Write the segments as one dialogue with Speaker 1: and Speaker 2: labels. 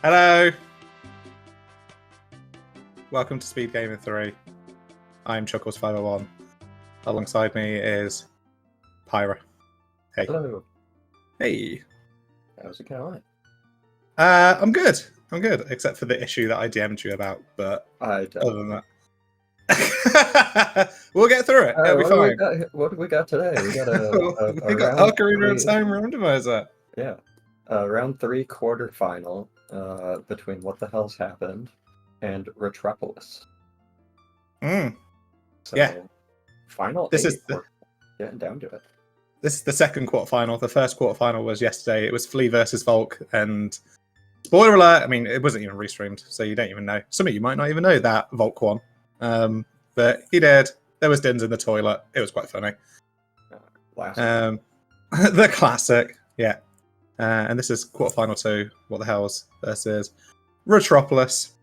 Speaker 1: Hello! Welcome to Speedgaming 3. I'm Chuckles501. Alongside me is Pyra. Hey.
Speaker 2: Hello.
Speaker 1: Hey.
Speaker 2: How's it going?
Speaker 1: I'm good. I'm good, except for the issue that I DM'd you about, but other than that. We'll get through it. It'll be fine.
Speaker 2: What do we got today? We got a
Speaker 1: Ocarina of Time Randomizer.
Speaker 2: Yeah. Round 3 quarterfinal between What the Hell's Happened and Retropolis. So,
Speaker 1: yeah.
Speaker 2: Final
Speaker 1: this
Speaker 2: 8.
Speaker 1: Is the...
Speaker 2: Getting down to it.
Speaker 1: This is the second quarterfinal. The first quarterfinal was yesterday. It was Flea versus Volk, and spoiler alert, I mean, it wasn't even restreamed, so you don't even know. Some of you might not even know that Volk won. But he did. There was Dins in the toilet. It was quite funny. The classic, yeah. And this is quarterfinal 2. What the Hell's versus Retropolis.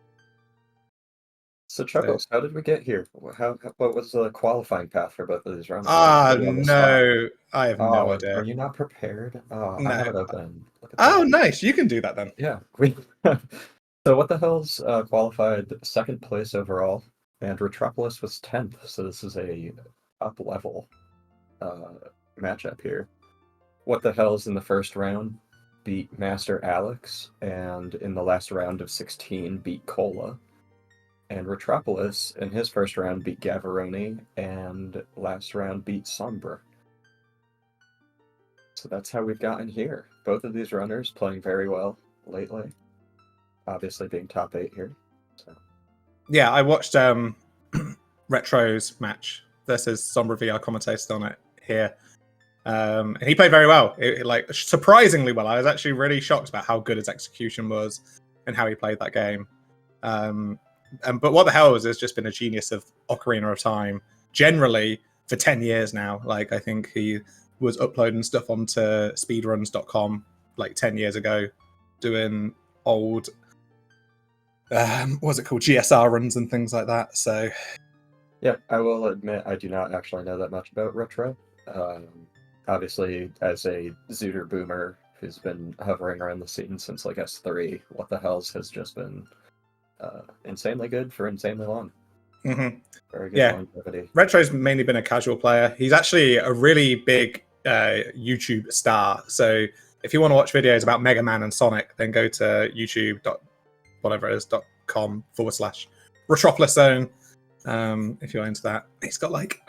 Speaker 2: So Chuckles, how did we get here? What was the qualifying path for both of these rounds?
Speaker 1: No, I have no idea.
Speaker 2: Are you not prepared? Oh,
Speaker 1: no.
Speaker 2: I have it open.
Speaker 1: Oh, nice. You can do that then.
Speaker 2: Yeah. So What the Hell's qualified 2nd place overall, and Retropolis was 10th. So this is a up-level matchup here. What the Hell's in the first round beat Master Alex, and in the last round of 16 beat Cola. And Retropolis in his first round beat Gavaroni, and last round beat Sombra. So that's how we've gotten here. Both of these runners playing very well lately. Obviously being top 8 here. So.
Speaker 1: Yeah, I watched Retro's match versus Sombra VR commentated on it here. And he played very well. Like surprisingly well. I was actually really shocked about how good his execution was and how he played that game. But What the Hell has just been a genius of Ocarina of Time generally for 10 years now. Like I think he was uploading stuff onto speedruns.com like 10 years ago, doing old what was it called, GSR runs and things like that. So
Speaker 2: yeah, I will admit I do not actually know that much about Retro. Obviously, as a Zooter boomer who's been hovering around the scene since like S3, What the Hell's has just been insanely good for insanely long.
Speaker 1: Mm-hmm.
Speaker 2: Very good longevity.
Speaker 1: Retro's mainly been a casual player. He's actually a really big YouTube star. So if you want to watch videos about Mega Man and Sonic, then go to youtube.com/Retropolis Zone. If you're into that, he's got like.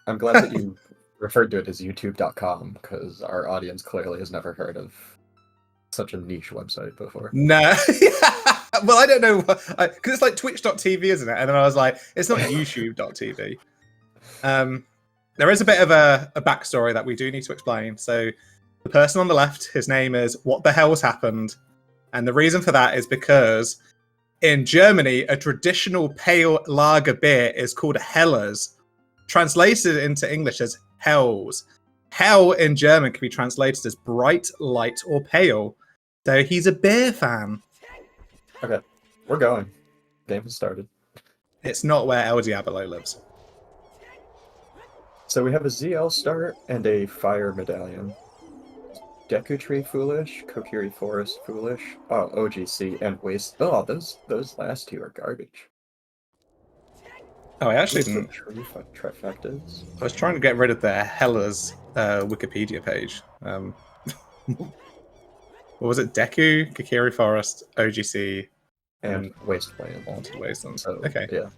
Speaker 2: I'm glad that you referred to it as youtube.com because our audience clearly has never heard of such a niche website before.
Speaker 1: No. Well, I don't know, because it's like twitch.tv, isn't it? And then I was like, it's not youtube.tv. There is a bit of a backstory that we do need to explain. So the person on the left, his name is What the Hell's Happened. And the reason for that is because in Germany, a traditional pale lager beer is called Hellers, translated into English as Hells. Hell in German can be translated as bright, light, or pale. So he's a beer fan.
Speaker 2: Okay, we're going. Game has started.
Speaker 1: It's not where El Diablo lives.
Speaker 2: So we have a ZL start and a fire medallion. Deku Tree foolish, Kokiri Forest foolish. Oh, OGC and Waste. Oh, those last two are garbage.
Speaker 1: Oh, I actually didn't.
Speaker 2: Trifectas.
Speaker 1: I was trying to get rid of the Hellas Wikipedia page. What was it? Deku, Kokiri Forest, OGC,
Speaker 2: and Wasteland.
Speaker 1: Haunted Wasteland.
Speaker 2: So,
Speaker 1: okay.
Speaker 2: Yeah.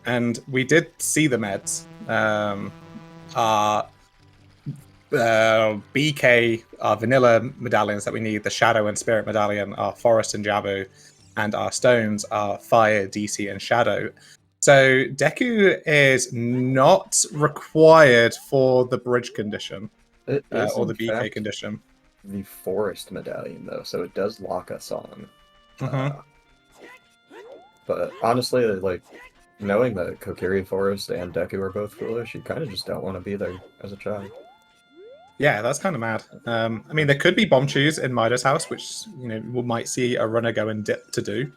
Speaker 1: And we did see the meds. Our BK, our vanilla medallions that we need, the Shadow and Spirit medallion, our Forest and Jabu, and our stones are Fire, DC, and Shadow. So Deku is not required for the bridge condition or the BK condition.
Speaker 2: The Forest medallion, though, so it does lock us on. But honestly, like, knowing that Kokiri Forest and Deku are both foolish, you kind of just don't want to be there as a child.
Speaker 1: Yeah, that's kind of mad. I mean, there could be bomb chews in Midas House, which, you know, we might see a runner go and dip to do.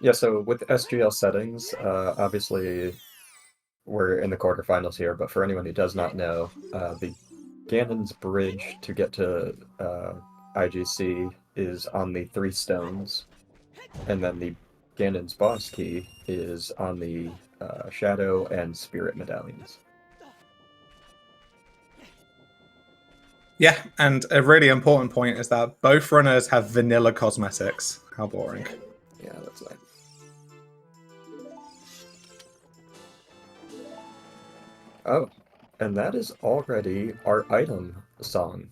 Speaker 2: Yeah, so with SGL settings, obviously we're in the quarterfinals here, but for anyone who does not know, the Ganon's bridge to get to IGC is on the 3 stones, and then the Ganon's boss key is on the Shadow and Spirit medallions.
Speaker 1: Yeah, and a really important point is that both runners have vanilla cosmetics. How boring.
Speaker 2: Yeah, that's right. Oh, and that is already our item song.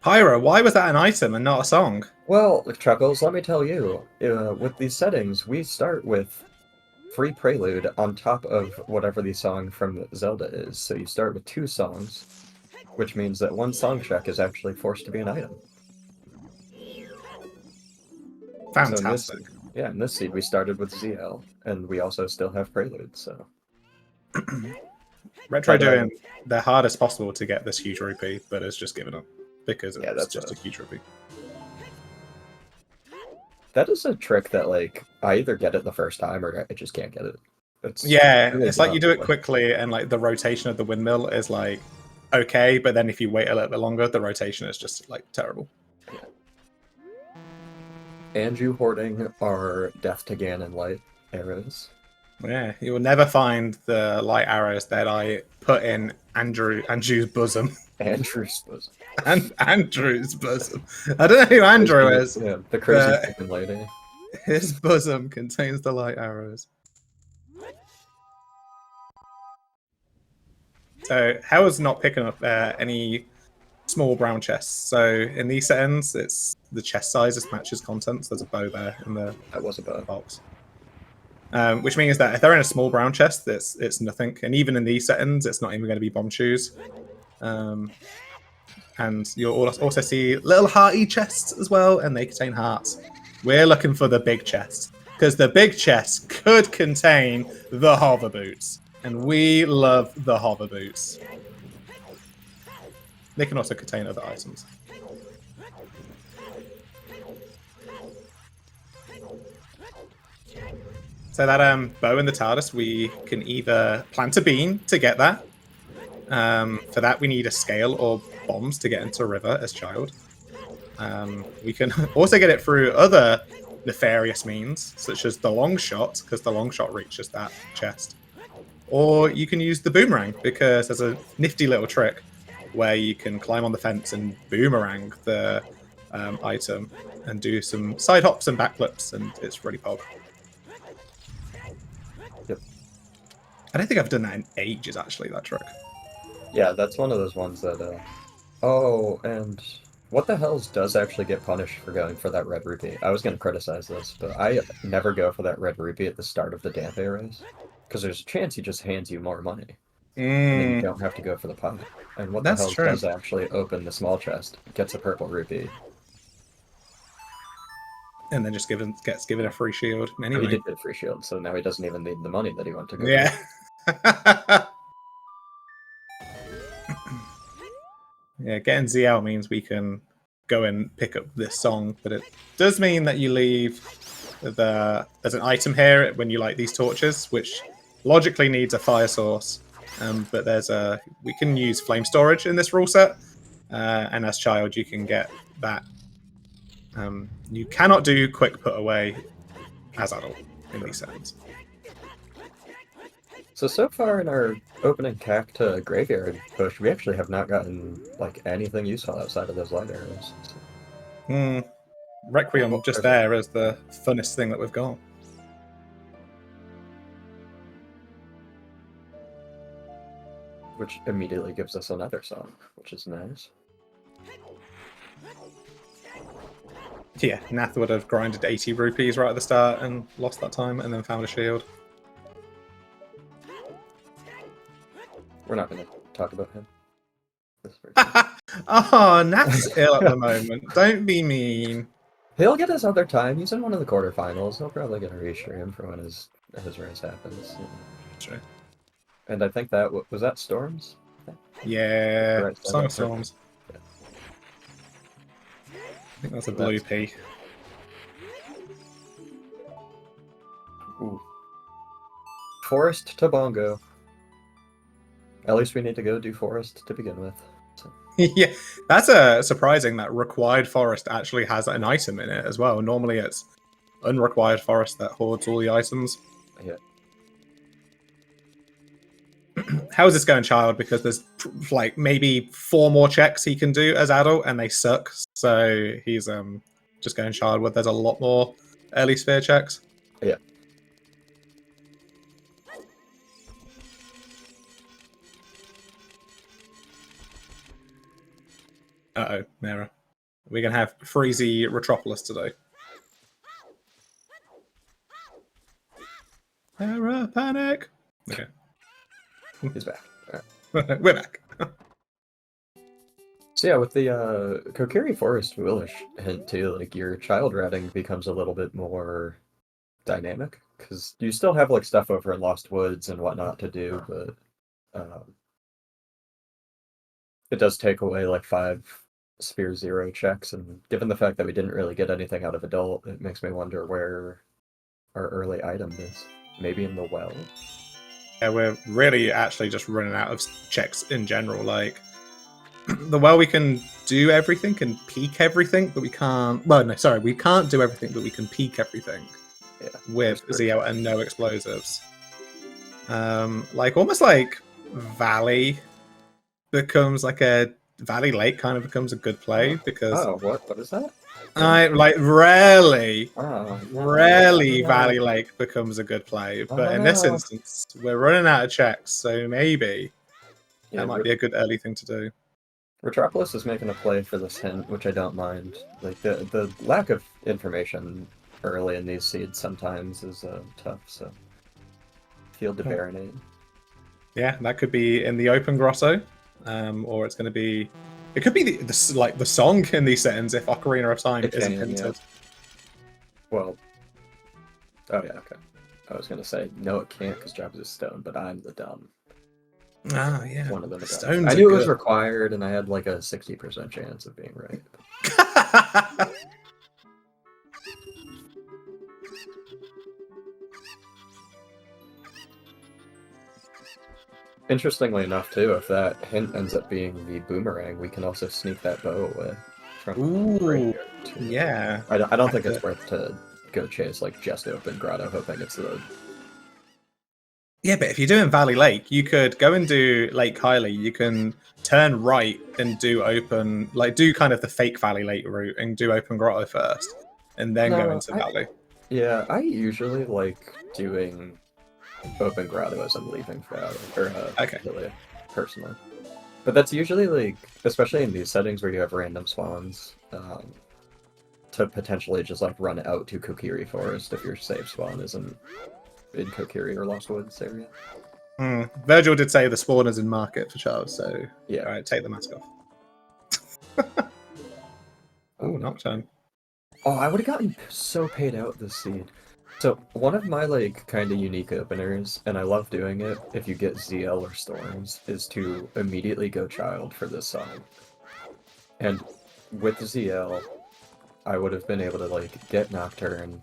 Speaker 1: Pyra, why was that an item and not a song?
Speaker 2: Well, Chuckles, let me tell you, with these settings, we start with free prelude on top of whatever the song from Zelda is. So you start with 2 songs, which means that 1 song check is actually forced to be an item.
Speaker 1: Fantastic.
Speaker 2: So in this seed we started with ZL, and we also still have prelude, so...
Speaker 1: Retro doing their hardest possible to get this huge rupee, but has just given up because it's just a huge rupee.
Speaker 2: That is a trick that, like, I either get it the first time or I just can't get it.
Speaker 1: It's like you do it quickly, and like the rotation of the windmill is like okay, but then if you wait a little bit longer, the rotation is just like terrible.
Speaker 2: Yeah. And you hoarding our Death to Ganon light arrows.
Speaker 1: Yeah, you will never find the light arrows that I put in Andrew's bosom.
Speaker 2: Andrew's bosom.
Speaker 1: Andrew's bosom. I don't know who Andrew is.
Speaker 2: Yeah, the crazy fucking lady.
Speaker 1: His bosom contains the light arrows. So, Hell's not picking up any small brown chests. So, in these settings, it's the chest sizes matches contents. There's a bow there in the box. Which means that if they're in a small brown chest, it's nothing. And even in these settings, it's not even going to be bomb shoes. And you'll also see little hearty chests as well, and they contain hearts. We're looking for the big chest, because the big chest could contain the hover boots. And we love the hover boots. They can also contain other items. So that bow in the TARDIS, we can either plant a bean to get that. For that, we need a scale or bombs to get into a river as child. We can also get it through other nefarious means, such as the long shot, because the long shot reaches that chest. Or you can use the boomerang, because there's a nifty little trick where you can climb on the fence and boomerang the item and do some side hops and backflips, and it's really pog.
Speaker 2: Yep.
Speaker 1: I don't think I've done that in ages, actually, that trick.
Speaker 2: Yeah, that's one of those ones that... Oh, and what the hells does actually get punished for going for that red rupee? I was going to criticize this, but I never go for that red rupee at the start of the damp arrows, because there's a chance he just hands you more money. And then you don't have to go for the pot. And what the hell does actually open the small chest, gets a purple rupee.
Speaker 1: And then just gets given a free shield. Anyway.
Speaker 2: He did get a free shield, so now he doesn't even need the money that he went to go
Speaker 1: Yeah. Yeah, getting ZL means we can go and pick up this song, but it does mean that you leave there's an item here when you light these torches, which logically needs a fire source. But we can use flame storage in this rule set, and as child you can get that. You cannot do quick put away as adult in these settings.
Speaker 2: So far in our opening CAC to Graveyard push, we actually have not gotten like anything useful outside of those light arrows.
Speaker 1: Requiem just there is the funnest thing that we've got.
Speaker 2: Which immediately gives us another song, which is nice.
Speaker 1: Yeah, Nath would have grinded 80 rupees right at the start and lost that time, and then found a shield.
Speaker 2: We're not going to talk about him.
Speaker 1: Oh, Nath's ill at the moment. Don't be mean.
Speaker 2: He'll get his other time. He's in one of the quarterfinals. He'll probably get a restream for when his race happens.
Speaker 1: Sure.
Speaker 2: And I think that was that Storms.
Speaker 1: Yeah,
Speaker 2: right,
Speaker 1: Song of Storms. Yeah. I think that's a blue P.
Speaker 2: Ooh. Forest to Bongo. At least we need to go do forest to begin with. So.
Speaker 1: Yeah, that's surprising that required forest actually has an item in it as well. Normally it's unrequired forest that hoards all the items.
Speaker 2: Yeah.
Speaker 1: How is this going, child? Because there's like maybe 4 more checks he can do as adult, and they suck. So he's just going child where there's a lot more early sphere checks.
Speaker 2: Yeah.
Speaker 1: Uh-oh, Mara. We're going to have Freezy Retropolis today. Mara, panic! Okay.
Speaker 2: He's back.
Speaker 1: Right. We're back.
Speaker 2: So yeah, with the Kokiri Forest Foolish hint too, like your child routing becomes a little bit more dynamic, because you still have like stuff over in Lost Woods and whatnot to do, but it does take away like 5 Sphere 0 checks, and given the fact that we didn't really get anything out of Adult, it makes me wonder where our early item is. Maybe in the well?
Speaker 1: Yeah, we're really actually just running out of checks in general. Like, the well we can do everything and peak everything, but we can't... Well, no, sorry, we can't do everything, but we can peak everything.
Speaker 2: Yeah,
Speaker 1: with ZL and no explosives. Like, almost like Valley becomes like a... Valley Lake kind of becomes a good play, because...
Speaker 2: Oh, what is that?
Speaker 1: I like rarely
Speaker 2: No.
Speaker 1: Valley Lake becomes a good play, but in
Speaker 2: no.
Speaker 1: this instance, we're running out of checks, so maybe
Speaker 2: Yeah,
Speaker 1: that might be a good early thing to do.
Speaker 2: Retropolis is making a play for this hint, which I don't mind. Like the lack of information early in these seeds sometimes is tough. So Field to Baronade.
Speaker 1: Yeah, that could be in the open grotto, or it's going to be. It could be the song in these settings if Ocarina of Time isn't hinted.
Speaker 2: Yeah. Well, oh yeah, okay. I was gonna say no, it can't because Jobs is stone, but I'm the dumb.
Speaker 1: Ah, yeah.
Speaker 2: One of them.
Speaker 1: Stones
Speaker 2: I knew it was required, and I had like a 60% chance of being right. Interestingly enough, too, if that hint ends up being the boomerang, we can also sneak that bow away from
Speaker 1: Ooh, yeah.
Speaker 2: I don't think it's worth to go chase like just open grotto, hoping it's the...
Speaker 1: Yeah, but if you're doing Valley Lake, you could go and do Lake Hylia. You can turn right and do open, like do kind of the fake Valley Lake route and do open grotto first, and then go into Valley.
Speaker 2: Yeah, I usually like doing open grotto as I'm leaving Valley, or Hylia, personally. But that's usually like, especially in these settings where you have random spawns, to potentially just like run out to Kokiri Forest if your safe spawn isn't in Kokiri or Lost Woods area.
Speaker 1: Virgil did say the spawn is in market for Charles, so
Speaker 2: yeah.
Speaker 1: All right, take the mask off. Oh, Nocturne.
Speaker 2: Oh, I would have gotten so paid out this seed. So one of my like kind of unique openers, and I love doing it if you get ZL or Storms, is to immediately go Child for this song. And with ZL, I would have been able to like get Nocturne,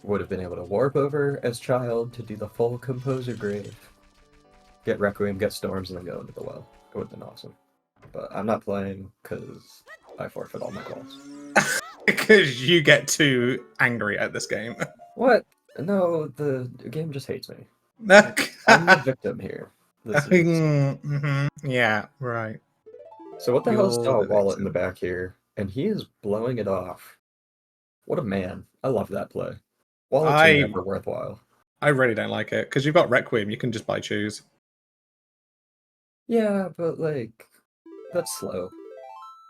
Speaker 2: would have been able to warp over as Child to do the full Composer Grave, get Requiem, get Storms, and then go into the well. It would have been awesome. But I'm not playing because I forfeit all my calls.
Speaker 1: Because you get too angry at this game.
Speaker 2: What? No, the game just hates me. I'm the victim here.
Speaker 1: Yeah, right.
Speaker 2: So what the hell is Star Wallet in the back here? And he is blowing it off. What a man. I love that play. Wallets are never worthwhile.
Speaker 1: I really don't like it, because you've got Requiem, you can just buy choose.
Speaker 2: Yeah, but like, that's slow.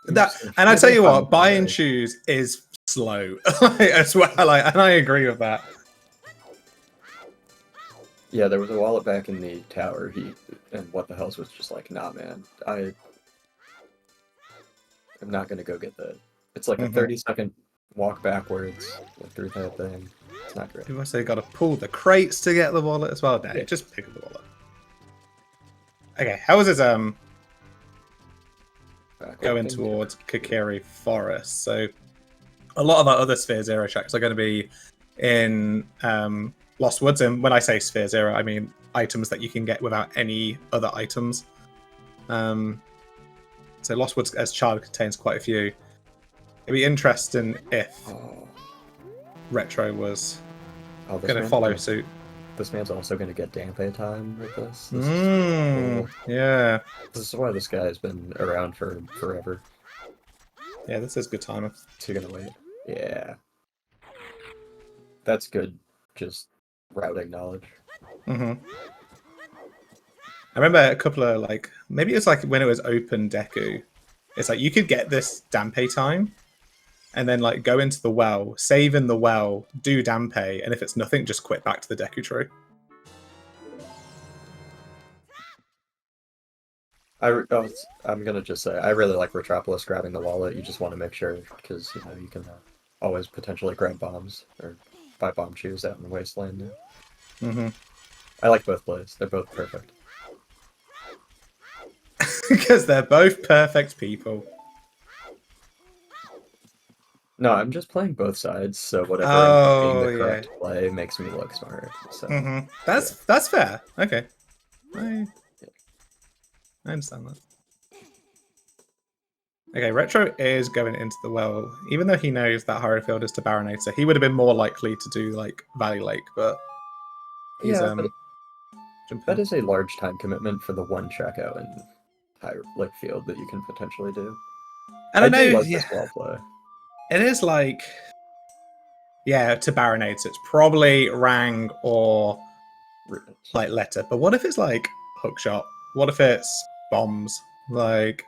Speaker 1: And I tell you what, buy and choose is slow as well, and I agree with that.
Speaker 2: Yeah, there was a wallet back in the tower, and what the hell's was just like, nah man, I'm not gonna go get that. It's like a 30-second walk backwards through that thing. It's not great.
Speaker 1: You've also got to pull the crates to get the wallet as well. No, yeah. Just pick up the wallet. Okay, how is this going towards Kokiri Forest? So a lot of our other Sphere Zero checks are going to be in Lost Woods, and when I say Sphere Zero, I mean items that you can get without any other items. So Lost Woods as child contains quite a few. It'd be interesting if Retro was
Speaker 2: Oh,
Speaker 1: going to follow suit.
Speaker 2: This man's also going to get Dampe time with this. This
Speaker 1: is cool. Yeah.
Speaker 2: This is why this guy has been around for forever.
Speaker 1: Yeah, this is good timing.
Speaker 2: So you're going to wait. Yeah. That's good, just routing knowledge.
Speaker 1: I remember a couple of, like, maybe it's like when it was open Deku. It's like you could get this Dampe time and then like go into the well, save in the well, do Dampe, and if it's nothing, just quit back to the Deku tree.
Speaker 2: I'm gonna just say I really like Retropolis grabbing the wallet. You just want to make sure because you know you can always potentially grab bombs or buy bomb shoes out in the wasteland. I like both plays. They're both perfect.
Speaker 1: Because they're both perfect people.
Speaker 2: No, I'm just playing both sides, so whatever ends up being the correct play makes me look smart. So
Speaker 1: that's fair. Okay, I understand that. Okay, Retro is going into the well, even though he knows that Hierofield is to Baronator. He would have been more likely to do like Valley Lake, but he's
Speaker 2: that is a large time commitment for the one checkout in High Lake Field that you can potentially do.
Speaker 1: And I know,
Speaker 2: do like this wall play.
Speaker 1: It is like, yeah, to Baronator. It's probably Rang or like Letter. But what if it's like Hookshot? What if it's bombs? Like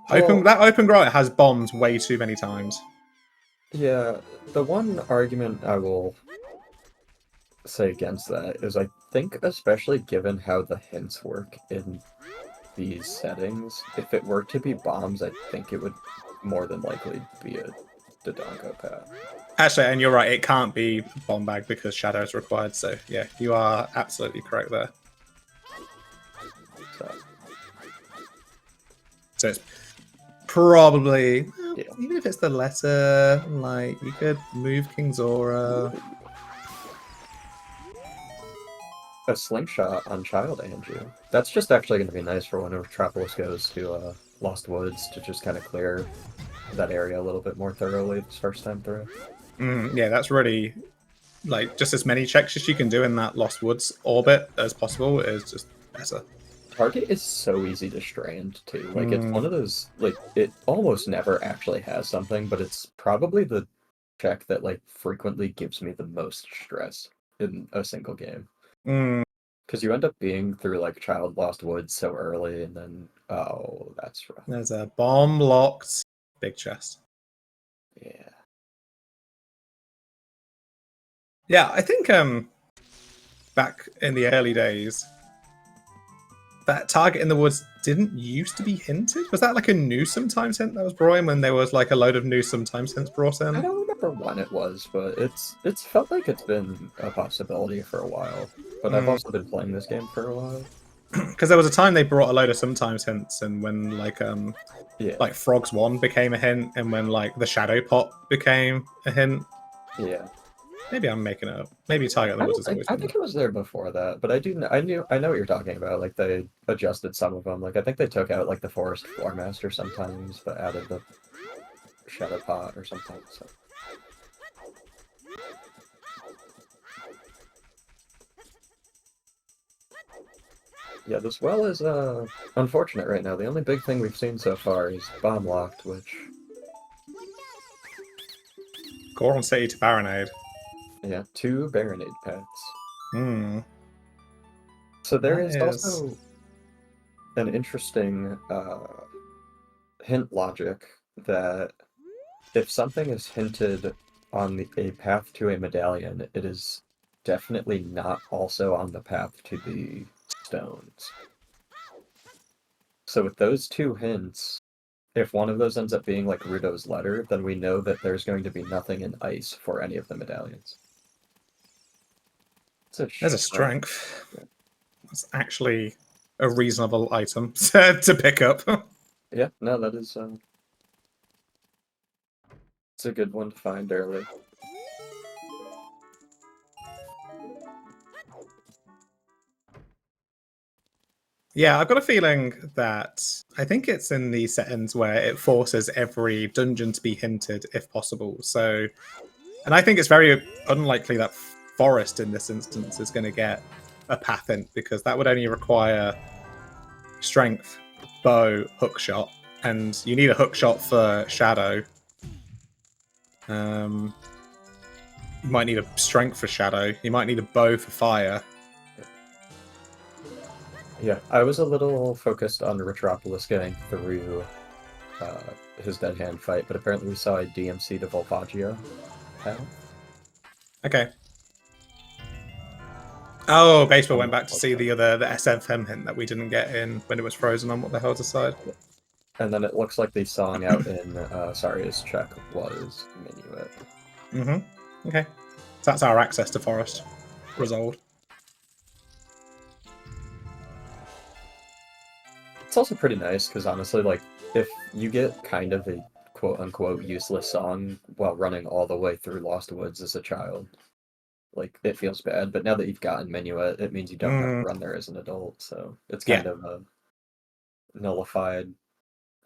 Speaker 1: that open grind has bombs way too many times.
Speaker 2: Yeah, the one argument I will say against that is I think, especially given how the hints work in these settings, if it were to be bombs, I think it would more than likely be a Dodongo path.
Speaker 1: Actually, and you're right, it can't be bomb bag because shadow is required, so yeah, you are absolutely correct there. So it's probably, even if it's the letter, like, you could move King Zora.
Speaker 2: A slingshot on Child Anju. That's just actually going to be nice for when Retropolis goes to Lost Woods to just kind of clear that area a little bit more thoroughly this first time through.
Speaker 1: Yeah, that's really, like, just as many checks as you can do in that Lost Woods orbit as possible is just better.
Speaker 2: Target is so easy to strand, too. Like, it's one of those, like, it almost never actually has something, but it's probably the check that, like, frequently gives me the most stress in a single game. Because you end up being through, like, Child Lost Woods so early, and then, oh, that's rough.
Speaker 1: There's a bomb-locked big chest.
Speaker 2: Yeah.
Speaker 1: Yeah, I think back in the early days, that target in the woods didn't used to be hinted. Was that like a new sometimes hint that was brought in when there was like a load of new sometimes hints brought in?
Speaker 2: I don't remember when it was, but it's felt like it's been a possibility for a while. But I've also been playing this game for a while.
Speaker 1: Because there was a time they brought a load of sometimes hints, and when like Frogs 1 became a hint, and when like the Shadow Pot became a hint.
Speaker 2: Yeah.
Speaker 1: Maybe I'm making it up. Maybe Target the Woods has always been
Speaker 2: I think it was there before that, but I know what you're talking about. Like they adjusted some of them. Like I think they took out like the Forest Floor Master sometimes, but added the Shadow Pot or something. So. Yeah, this well is unfortunate right now. The only big thing we've seen so far is Bomb Locked, which
Speaker 1: Goron City to Baronade.
Speaker 2: Yeah, 2 Baronade pets. So there is also an interesting hint logic that if something is hinted on a path to a medallion, it is definitely not also on the path to the stones. So with those 2 hints, if one of those ends up being like Rudo's letter, then we know that there's going to be nothing in ice for any of the medallions.
Speaker 1: There's a strength. Yeah. That's actually a reasonable item to pick up.
Speaker 2: Yeah, no, that is it's a good one to find early.
Speaker 1: Yeah, I've got a feeling that I think it's in the settings where it forces every dungeon to be hinted if possible. So, and I think it's very unlikely that Forest in this instance is going to get a path hint because that would only require strength, bow, hookshot, and you need a hookshot for Shadow. You might need a strength for Shadow. You might need a bow for fire.
Speaker 2: Yeah, I was a little focused on Retropolis getting through his dead hand fight, but apparently we saw a DMC to Volvaggio path.
Speaker 1: Okay. Oh, Baseball went back to see the SFM hint that we didn't get in when it was frozen on What the Hell's Aside.
Speaker 2: And then it looks like the song out in Saria's check was Minuet.
Speaker 1: Mm-hmm. Okay. So that's our access to Forest resolved.
Speaker 2: It's also pretty nice because honestly, like, if you get kind of a quote-unquote useless song while running all the way through Lost Woods as a child, like, it feels bad. But now that you've gotten Minuet, it means you don't have to run there as an adult, so it's kind of a nullified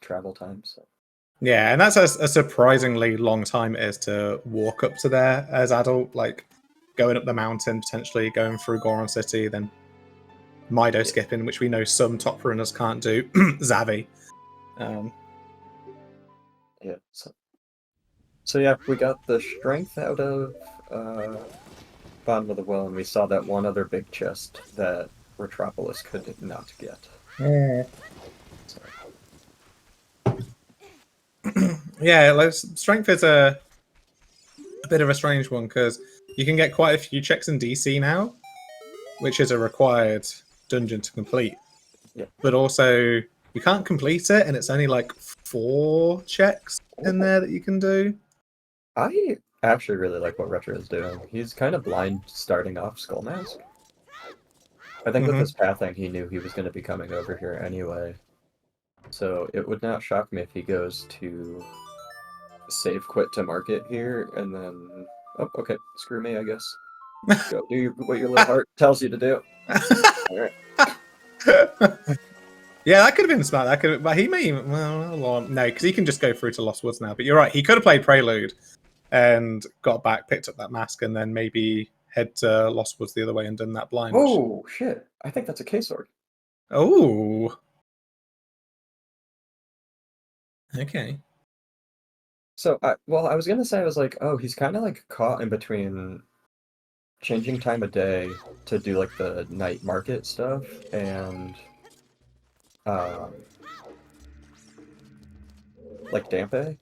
Speaker 2: travel time. So.
Speaker 1: Yeah, and that's a surprisingly long time it is to walk up to there as adult, like going up the mountain, potentially going through Goron City, then Mido skipping, which we know some top runners can't do, Zavi.
Speaker 2: Yeah, so yeah, we got the strength out of Bottom of the Well, and we saw that one other big chest that Retropolis could not get.
Speaker 1: Yeah, like, strength is a bit of a strange one because you can get quite a few checks in DC now, which is a required dungeon to complete.
Speaker 2: Yeah.
Speaker 1: But also, you can't complete it, and it's only like 4 checks in there that you can do.
Speaker 2: I actually really like what Retro is doing. He's kind of blind starting off Skull Mask. I think with his pathing, he knew he was going to be coming over here anyway. So it would not shock me if he goes to save quit to market here, and then... Oh, okay. Screw me, I guess. Go do what your little heart tells you to do. Alright.
Speaker 1: Yeah, that could have been smart. That could, but he may. Well, no, because he can just go through to Lost Woods now. But you're right. He could have played Prelude and got back, picked up that mask, and then maybe head to Lost Woods the other way and done that blind.
Speaker 2: Oh shit! I think that's a K-sword.
Speaker 1: Oh. Okay.
Speaker 2: So, I was gonna say, I was like, oh, he's kind of like caught in between changing time of day to do like the night market stuff and like Dampe.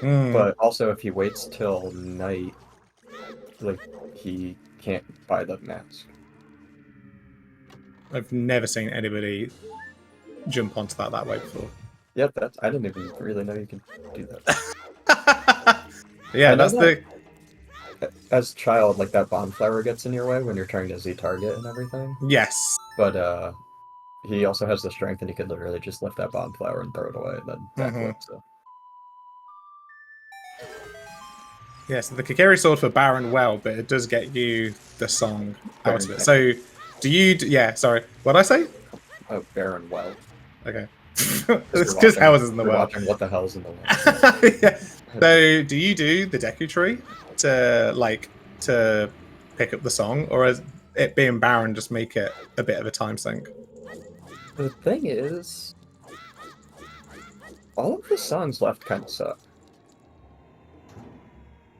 Speaker 2: But also, if he waits till night, like, he can't buy the mask.
Speaker 1: I've never seen anybody jump onto that way before.
Speaker 2: Yep, I didn't even really know you can do that.
Speaker 1: Yeah, that's the...
Speaker 2: As a child, like, that bonflower gets in your way when you're trying to Z-target and everything.
Speaker 1: Yes.
Speaker 2: But, he also has the strength and he could literally just lift that bonflower and throw it away and then backflip, so...
Speaker 1: Yeah, so the Kakiri sword for Baron Well, but it does get you the song out of it. So, do you... Yeah, sorry. What did I say?
Speaker 2: Oh, Baron Well.
Speaker 1: Okay. It's because hell's in the world.
Speaker 2: Watching What the Hell's in the World.
Speaker 1: Yeah. So, do you do the Deku Tree to pick up the song, or is it being Baron just make it a bit of a time sink?
Speaker 2: The thing is, all of the songs left kind of suck.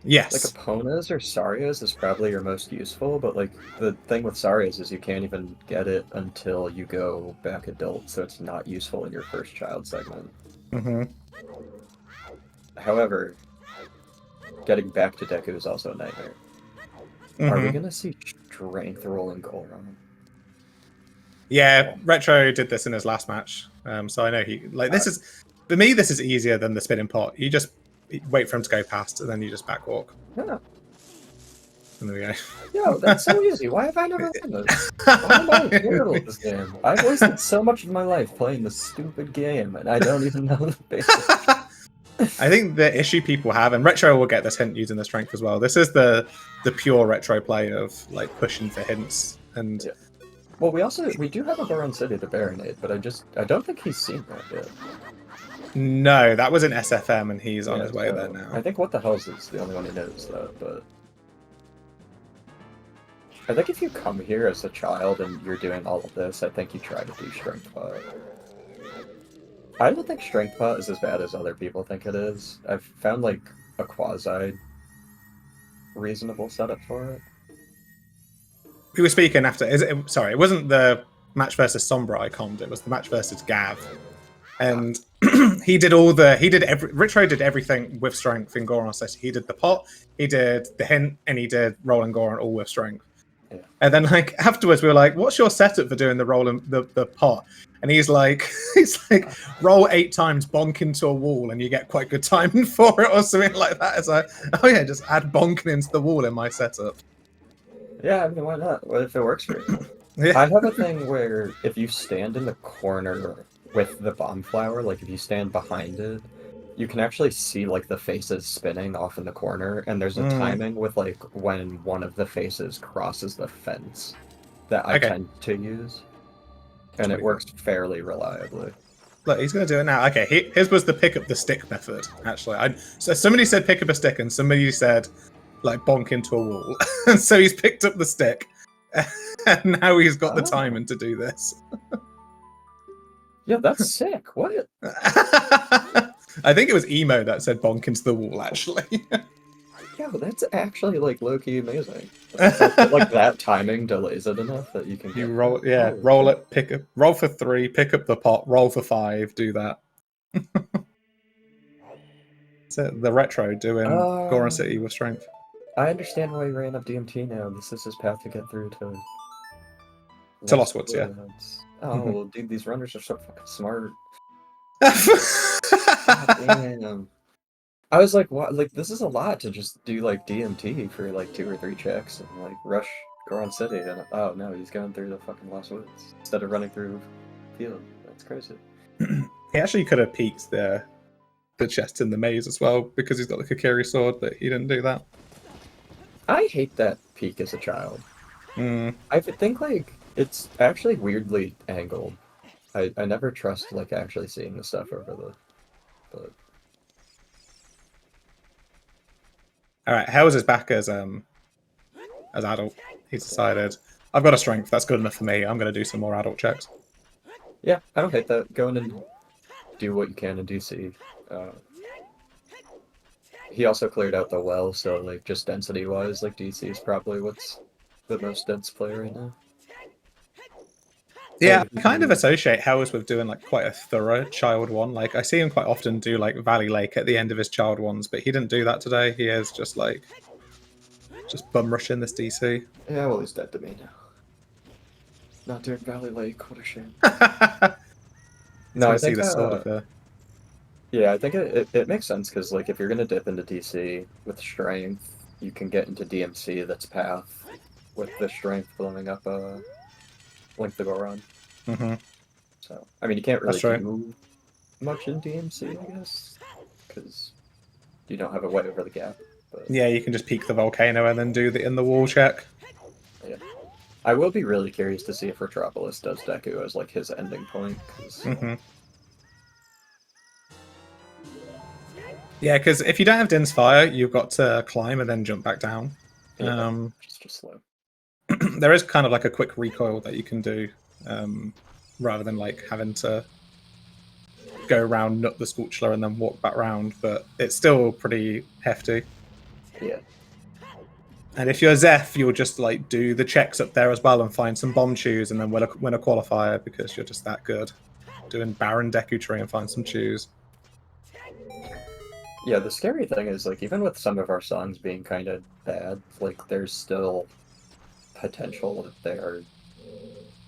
Speaker 1: Yes.
Speaker 2: Like, Epona's or Saria's is probably your most useful, but, like, the thing with Saria's is you can't even get it until you go back adult, so it's not useful in your first child segment. However, getting back to Deku is also a nightmare. Are we gonna see strength rolling Goron?
Speaker 1: Yeah, Retro did this in his last match, so I know he... Like, this is... For me, this is easier than the spinning pot. You just wait for him to go past, and then you just backwalk.
Speaker 2: Yeah.
Speaker 1: And there we go.
Speaker 2: Yo, that's so easy. Why have I never done this? Why am I terrible at this game? I've wasted so much of my life playing this stupid game, and I don't even know the basics.
Speaker 1: I think the issue people have, and Retro will get this hint using the strength as well. This is the pure Retro play of like pushing for hints, and
Speaker 2: Well, we do have a Goron City to Baronade, but I don't think he's seen that yet.
Speaker 1: No, that was in SFM, and he's on
Speaker 2: Yeah,
Speaker 1: his way
Speaker 2: so
Speaker 1: there now.
Speaker 2: I think What the Hell's is the only one who knows that, but I think if you come here as a child and you're doing all of this, I think you try to do Strength Pot. I don't think Strength Pot is as bad as other people think it is. I've found like a quasi reasonable setup for it.
Speaker 1: We were speaking after. Sorry, it wasn't the match versus Sombra I commed. It was the match versus Gav, and Retro did everything with strength in Goron City. He did the pot, he did the hint, and he did roll and Goron all with strength.
Speaker 2: Yeah.
Speaker 1: And then like afterwards, we were like, "What's your setup for doing the roll and the pot?" And he's like, roll 8 times, bonk into a wall, and you get quite good timing for it, or something like that. It's like, oh yeah, just add bonking into the wall in my setup.
Speaker 2: Yeah, I mean, why not? What if it works for you?
Speaker 1: Yeah.
Speaker 2: I have a thing where if you stand in the corner with the bomb flower, like if you stand behind it, you can actually see like the faces spinning off in the corner, and there's a timing with like when one of the faces crosses the fence that I tend to use, and it works fairly reliably.
Speaker 1: Look, he's going to do it now. Okay, his was the pick up the stick method, actually. So somebody said pick up a stick, and somebody said like bonk into a wall. And so he's picked up the stick, and now he's got the timing to do this.
Speaker 2: Yeah, that's sick. What?
Speaker 1: I think it was Emo that said bonk into the wall, actually.
Speaker 2: Yeah, that's actually like low-key amazing. Like that timing delays it enough that you can
Speaker 1: roll, roll it, roll for 3, pick up the pot, roll for 5, do that. So the Retro doing Goron City with strength.
Speaker 2: I understand why he ran up DMT now. This is his path to get through to
Speaker 1: Lost Woods, yeah.
Speaker 2: Oh, dude, these runners are so fucking smart. Damn. I was like, what? Like, this is a lot to just do like DMT for like 2 or 3 checks and like rush Goron City. And oh no, he's going through the fucking Lost Woods instead of running through field. That's crazy.
Speaker 1: He actually could have peeked the chest in the maze as well because he's got the Kokiri sword, but he didn't do that.
Speaker 2: I hate that peek as a child. I think like it's actually weirdly angled. I never trust like actually seeing the stuff over the.
Speaker 1: All right, Hells is back as adult. He's decided I've got a strength. That's good enough for me. I'm going to do some more adult checks.
Speaker 2: Yeah, I don't hate that. Go in and do what you can in DC. He also cleared out the well, so like just density-wise, like DC is probably what's the most dense player right now.
Speaker 1: Yeah, I kind of associate Hells with doing like quite a thorough child one. Like I see him quite often do like Valley Lake at the end of his child ones, but he didn't do that today. He is just like bum rushing this DC.
Speaker 2: Yeah, well, he's dead to me now. Not doing Valley Lake. What a shame. No, I think
Speaker 1: the sword of the...
Speaker 2: Yeah, I think it makes sense because like if you're gonna dip into DC with strength, you can get into DMC that's path with the strength blowing up Link the Goron. So I mean you can't really do much in DMC, I guess, because you don't have a way over the gap. But...
Speaker 1: Yeah, you can just peek the volcano and then do the in the wall check.
Speaker 2: Yeah, I will be really curious to see if Retropolis does Deku as like his ending point. Cause...
Speaker 1: Yeah, because if you don't have Din's Fire, you've got to climb and then jump back down.
Speaker 2: Yeah, just slow.
Speaker 1: There is kind of like a quick recoil that you can do, rather than like having to go around, nut the Scorchler, and then walk back round, but it's still pretty hefty.
Speaker 2: Yeah.
Speaker 1: And if you're Zeph, you'll just like do the checks up there as well and find some bomb chews and then win a qualifier because you're just that good. Doing Baron Deku Tree and find some chews.
Speaker 2: Yeah, the scary thing is, like, even with some of our songs being kind of bad, like, there's still potential if they're,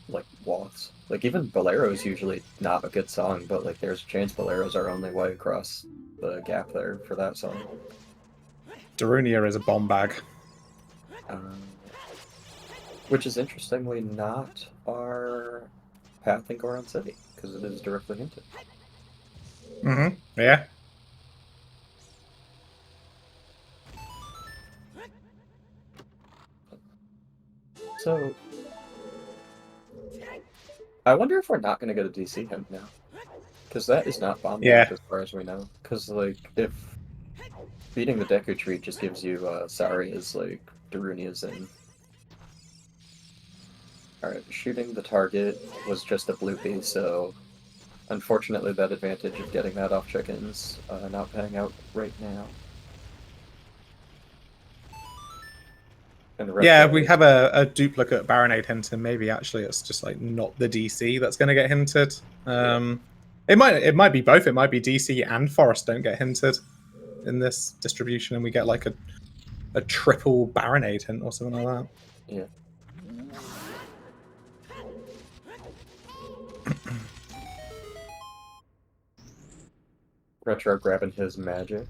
Speaker 2: like, walks. Like, even Bolero's usually not a good song, but, like, there's a chance Bolero's our only way across the gap there for that song.
Speaker 1: Darunia is a bomb bag.
Speaker 2: Which is interestingly not our path in Goron City, because it is directly hinted.
Speaker 1: Yeah.
Speaker 2: So, I wonder if we're not going to get a DC hint now. Because that is not bomb
Speaker 1: Yeah.
Speaker 2: damage as far as we know. Because, like, if beating the Deku Tree just gives you Saria's, like, Darunia's in. Alright, shooting the target was just a bloopy, so unfortunately that advantage of getting that off chickens not paying out right now. And
Speaker 1: Yeah, we have a duplicate Baronade hint, and maybe actually it's just like not the DC that's going to get hinted. It might be both. It might be DC and Forest don't get hinted in this distribution, and we get like a triple Baronade hint or something like that.
Speaker 2: Yeah. Retro grabbing his magic.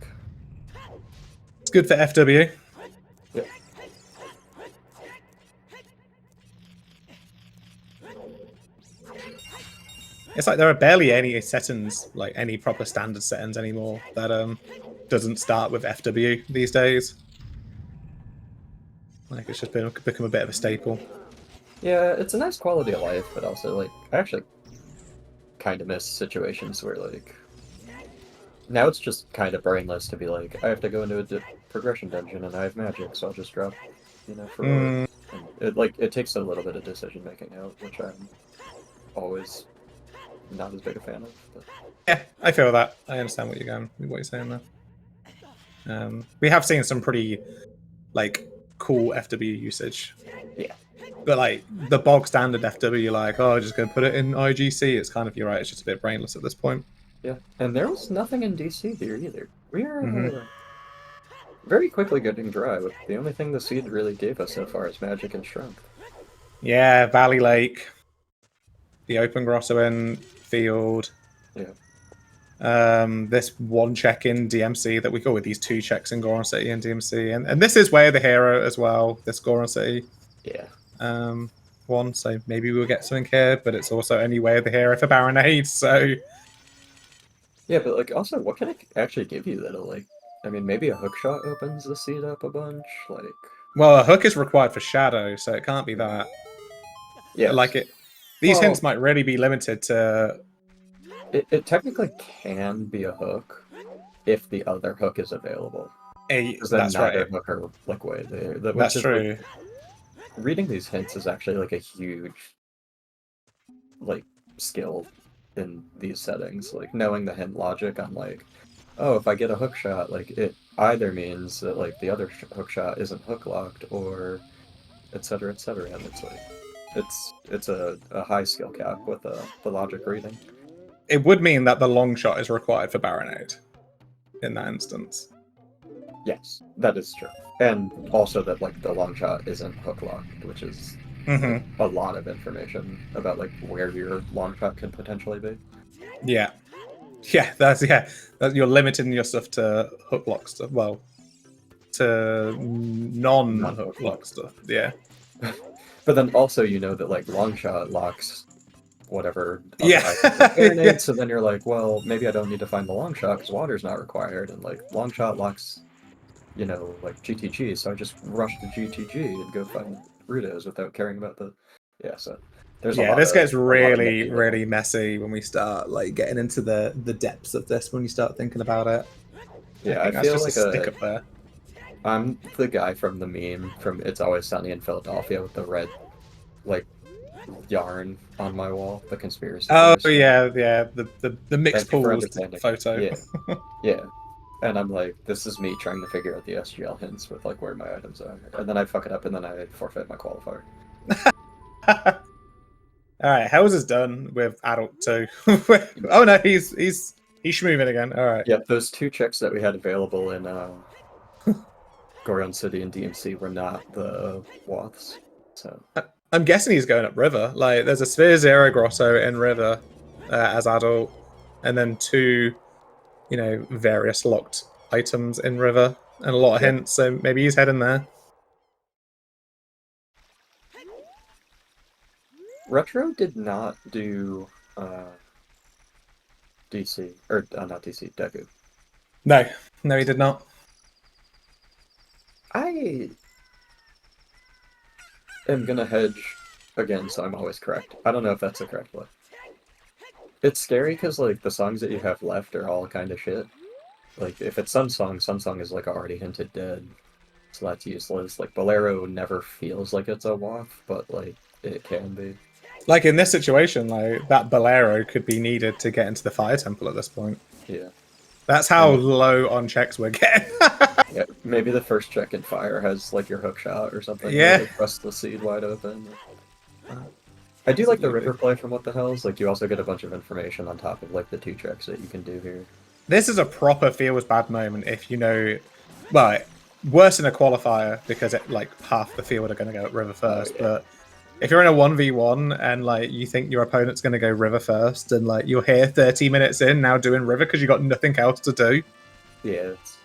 Speaker 1: It's good for FW.
Speaker 2: Yeah.
Speaker 1: It's like there are barely any settings, like any proper standard settings anymore that doesn't start with FW these days. Like it's just become a bit of a staple.
Speaker 2: Yeah, it's a nice quality of life, but also like I actually kind of miss situations where like now it's just kind of brainless to be like I have to go into a progression dungeon and I have magic, so I'll just drop, for and it takes a little bit of decision making out, which I'm always not as big a fan of. But...
Speaker 1: Yeah, I feel that. I understand what you're saying there. We have seen some pretty like cool FW usage.
Speaker 2: Yeah.
Speaker 1: But like the bog standard FW, like, oh, just gonna put it in IGC. It's kind of, you're right. It's just a bit brainless at this point.
Speaker 2: Yeah, and there was nothing in DC here either. We are very quickly getting dry. With the only thing the seed really gave us so far is magic and strength.
Speaker 1: Yeah, Valley Lake, the open Grosso in field.
Speaker 2: Yeah.
Speaker 1: This one check in DMC that we go with these two checks in Goron City and DMC, and this is Way of the Hero as well. This Goron City.
Speaker 2: Yeah.
Speaker 1: One, so maybe we'll get something here, but it's also only Way of the Hero for Baronade, so.
Speaker 2: Yeah, but like also, what can it actually give you that'll like? I mean, maybe a hook shot opens the seed up a bunch, like.
Speaker 1: Well, a hook is required for Shadow, so it can't be that.
Speaker 2: Yeah.
Speaker 1: Like it. These hints might really be limited to.
Speaker 2: It technically can be a hook if the other hook is available.
Speaker 1: That's right.
Speaker 2: Hook are like way there.
Speaker 1: That's true.
Speaker 2: Like, reading these hints is actually like a huge like skill in these settings. Like knowing the hint logic on like, oh, if I get a hook shot, like it either means that like the other hook shot isn't hook locked or etc. etc. And it's like it's a high skill cap with the logic reading.
Speaker 1: It would mean that the long shot is required for Baronade in that instance.
Speaker 2: Yes, that is true. And also that like the long shot isn't hook locked, which is a lot of information about like where your long shot could potentially be.
Speaker 1: Yeah. You're limiting your stuff to hook lock stuff. Well, to non-hook lock stuff. Yeah.
Speaker 2: But then also that like long shot locks whatever.
Speaker 1: Yeah.
Speaker 2: So then you're like, well, maybe I don't need to find the long shot because water's not required, and like long shot locks, like GTG. So I just rush to GTG and go find Rudos without caring about the. Yeah. So there's
Speaker 1: this gets really, really messy when we start like getting into the depths of this. When you start thinking about it.
Speaker 2: Yeah, I feel like a stick up there. I'm the guy from the meme from It's Always Sunny in Philadelphia with the red, like, yarn on my wall, the conspiracy.
Speaker 1: Oh yeah, the mixed pools photo.
Speaker 2: Yeah, yeah. And I'm like, this is me trying to figure out the SGL hints with like where my items are, and then I fuck it up, and then I forfeit my qualifier.
Speaker 1: All right, Hells is done with adult 2. Oh no, he's schmoving again. All right.
Speaker 2: Yeah, those two checks that we had available in Goron City and DMC were not the Waths. So
Speaker 1: I'm guessing he's going up river. Like, there's a Sphere Zero Grosso in river as adult, and then 2, various locked items in river, and a lot of hints. So maybe he's heading there.
Speaker 2: Retro did not do DC, or not DC, Deku.
Speaker 1: No, he did not.
Speaker 2: I am gonna hedge again, so I'm always correct. I don't know if that's the correct way. It's scary because like the songs that you have left are all kind of shit. Like if it's some song is like already hinted dead, so that's useless. Like Bolero never feels like it's a waff, but like it can be.
Speaker 1: Like in this situation, like that Bolero could be needed to get into the Fire Temple at this point.
Speaker 2: Yeah.
Speaker 1: That's how low on checks we're getting.
Speaker 2: Yeah, maybe the first check in Fire has like your hook shot or something.
Speaker 1: Yeah.
Speaker 2: Like, bust the seed wide open. I do like the river play from What the Hells. Like you also get a bunch of information on top of like the 2 checks that you can do here.
Speaker 1: This is a proper feels bad moment if you know, well, worse in a qualifier because like half the field are going to go at river first.
Speaker 2: Yeah.
Speaker 1: But if you're in a 1v1 and like you think your opponent's going to go river first, and like you're here 30 minutes in now doing river because you got nothing else to do.
Speaker 2: Yeah, it's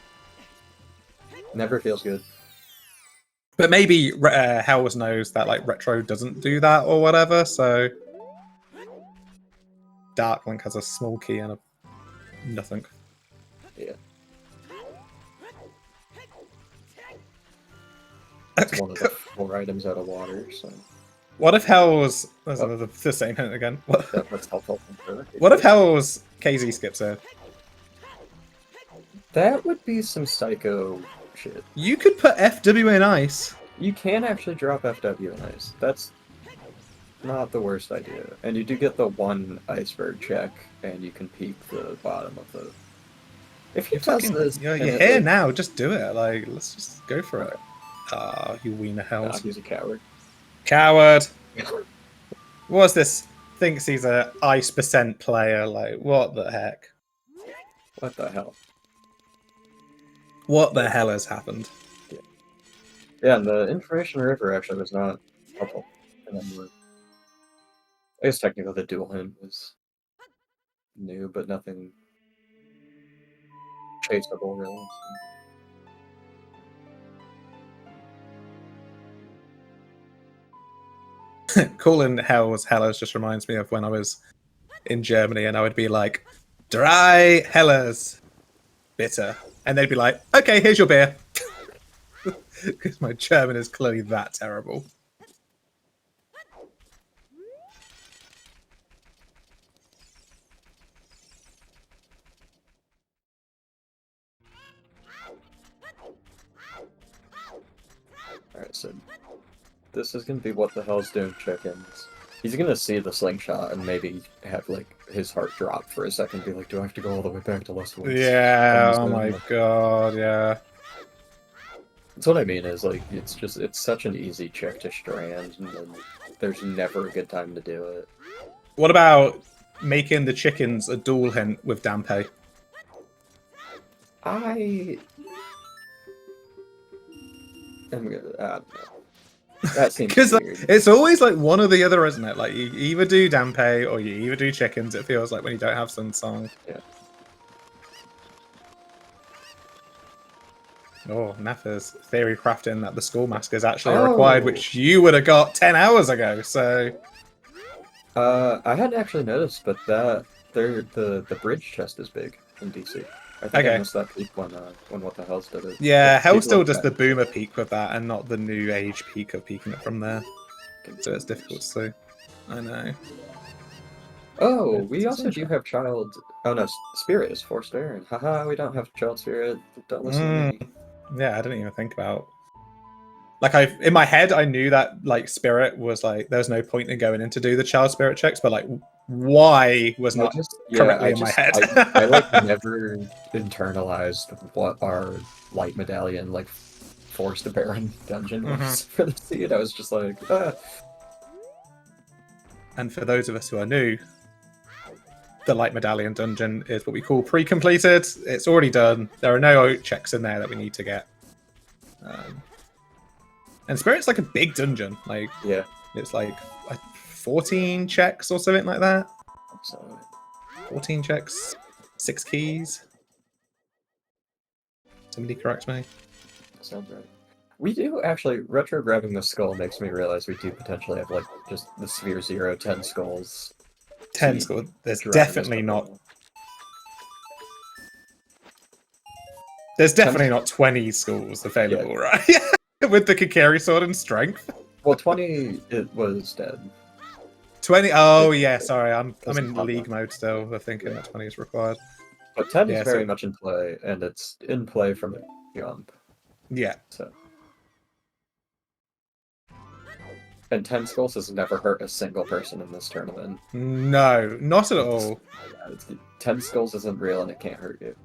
Speaker 2: never feels good.
Speaker 1: But maybe Hells knows that like Retro doesn't do that or whatever. So Dark Link has a small key and a nothing.
Speaker 2: Yeah. It's one of the 4 items out of water, so...
Speaker 1: What if Hells... the same hint again.
Speaker 2: That's helpful.
Speaker 1: What if Hells KZ skips her?
Speaker 2: That would be some psycho shit.
Speaker 1: You could put FW in ice.
Speaker 2: You can actually drop FW in ice. That's not the worst idea. And you do get the 1 iceberg check, and you can peek the bottom of the... If you does this...
Speaker 1: You're here now, just do it. Like, let's just go for it. Ah, you wiener Hells.
Speaker 2: He's a coward.
Speaker 1: Coward! What's this? Thinks he's a ice percent player. Like, what the heck?
Speaker 2: What the hell?
Speaker 1: What the hell has happened?
Speaker 2: Yeah, and the information river actually was not helpful. I guess technically the dual hint was new, but nothing chaseable really.
Speaker 1: Calling Hellas just reminds me of when I was in Germany and I would be like, dry Hellas, bitter. And they'd be like, okay, here's your beer. Because my German is clearly that terrible.
Speaker 2: Alright, so this is gonna be What the Hell's doing chickens. He's gonna see the slingshot and maybe have like his heart drop for a second, be like, do I have to go all the way back to less ones?
Speaker 1: Yeah, oh my god, yeah.
Speaker 2: That's what I mean is like it's such an easy check to strand and then there's never a good time to do it.
Speaker 1: What about making the chickens a dual hint with Dampe?
Speaker 2: I am gonna that seems
Speaker 1: because like,
Speaker 2: weird.
Speaker 1: it's always like one or the other, isn't it? Like you either do Dampe or you either do chickens. It feels like when you don't have Sun Song.
Speaker 2: Yeah.
Speaker 1: Oh, Nafa's theory crafting that the schoolmaster is actually required, which you would have got 10 hours ago. So,
Speaker 2: I hadn't actually noticed, but the bridge chest is big in DC. I think I missed that peak when What the Hell's did it.
Speaker 1: Yeah, Hell still does the boomer peak with that, and not the new age peak of peaking it from there. So it's difficult to see. I know.
Speaker 2: Oh, we also do have child. Oh no, Spirit is forced Aaron. Haha, we don't have child Spirit. Don't listen to me.
Speaker 1: Yeah, I didn't even think about. Like in my head, I knew that like Spirit was like there's no point in going in to do the child Spirit checks, but like why was not correctly in my head.
Speaker 2: I like never internalized what our light medallion like forced Baron dungeon was for the seed. I was just like,
Speaker 1: And for those of us who are new, the light medallion dungeon is what we call pre-completed. It's already done. There are no checks in there that we need to get. And Spirit's like a big dungeon. Like,
Speaker 2: yeah,
Speaker 1: it's like 14 checks or something like that.
Speaker 2: So
Speaker 1: 14 checks, 6 keys. Somebody correct me.
Speaker 2: Sounds right. We do actually, Retro grabbing the skull makes me realize we do potentially have like just the Sphere 0, 10 skulls.
Speaker 1: 10 skulls. There's definitely not. There's definitely not 20 skulls available, right? With the Kikiri sword and strength.
Speaker 2: Well, 20 it was dead.
Speaker 1: 20. Oh yeah, sorry. I'm
Speaker 2: Doesn't
Speaker 1: in
Speaker 2: pop
Speaker 1: league
Speaker 2: up.
Speaker 1: mode still. We're thinking that 20 is required.
Speaker 2: But 10 is
Speaker 1: Yeah,
Speaker 2: very
Speaker 1: so-
Speaker 2: much in play, and it's in play from the jump.
Speaker 1: Yeah.
Speaker 2: So. And 10 skulls has never hurt a single person in this tournament.
Speaker 1: No, not at all.
Speaker 2: 10 skulls isn't real and it can't hurt you.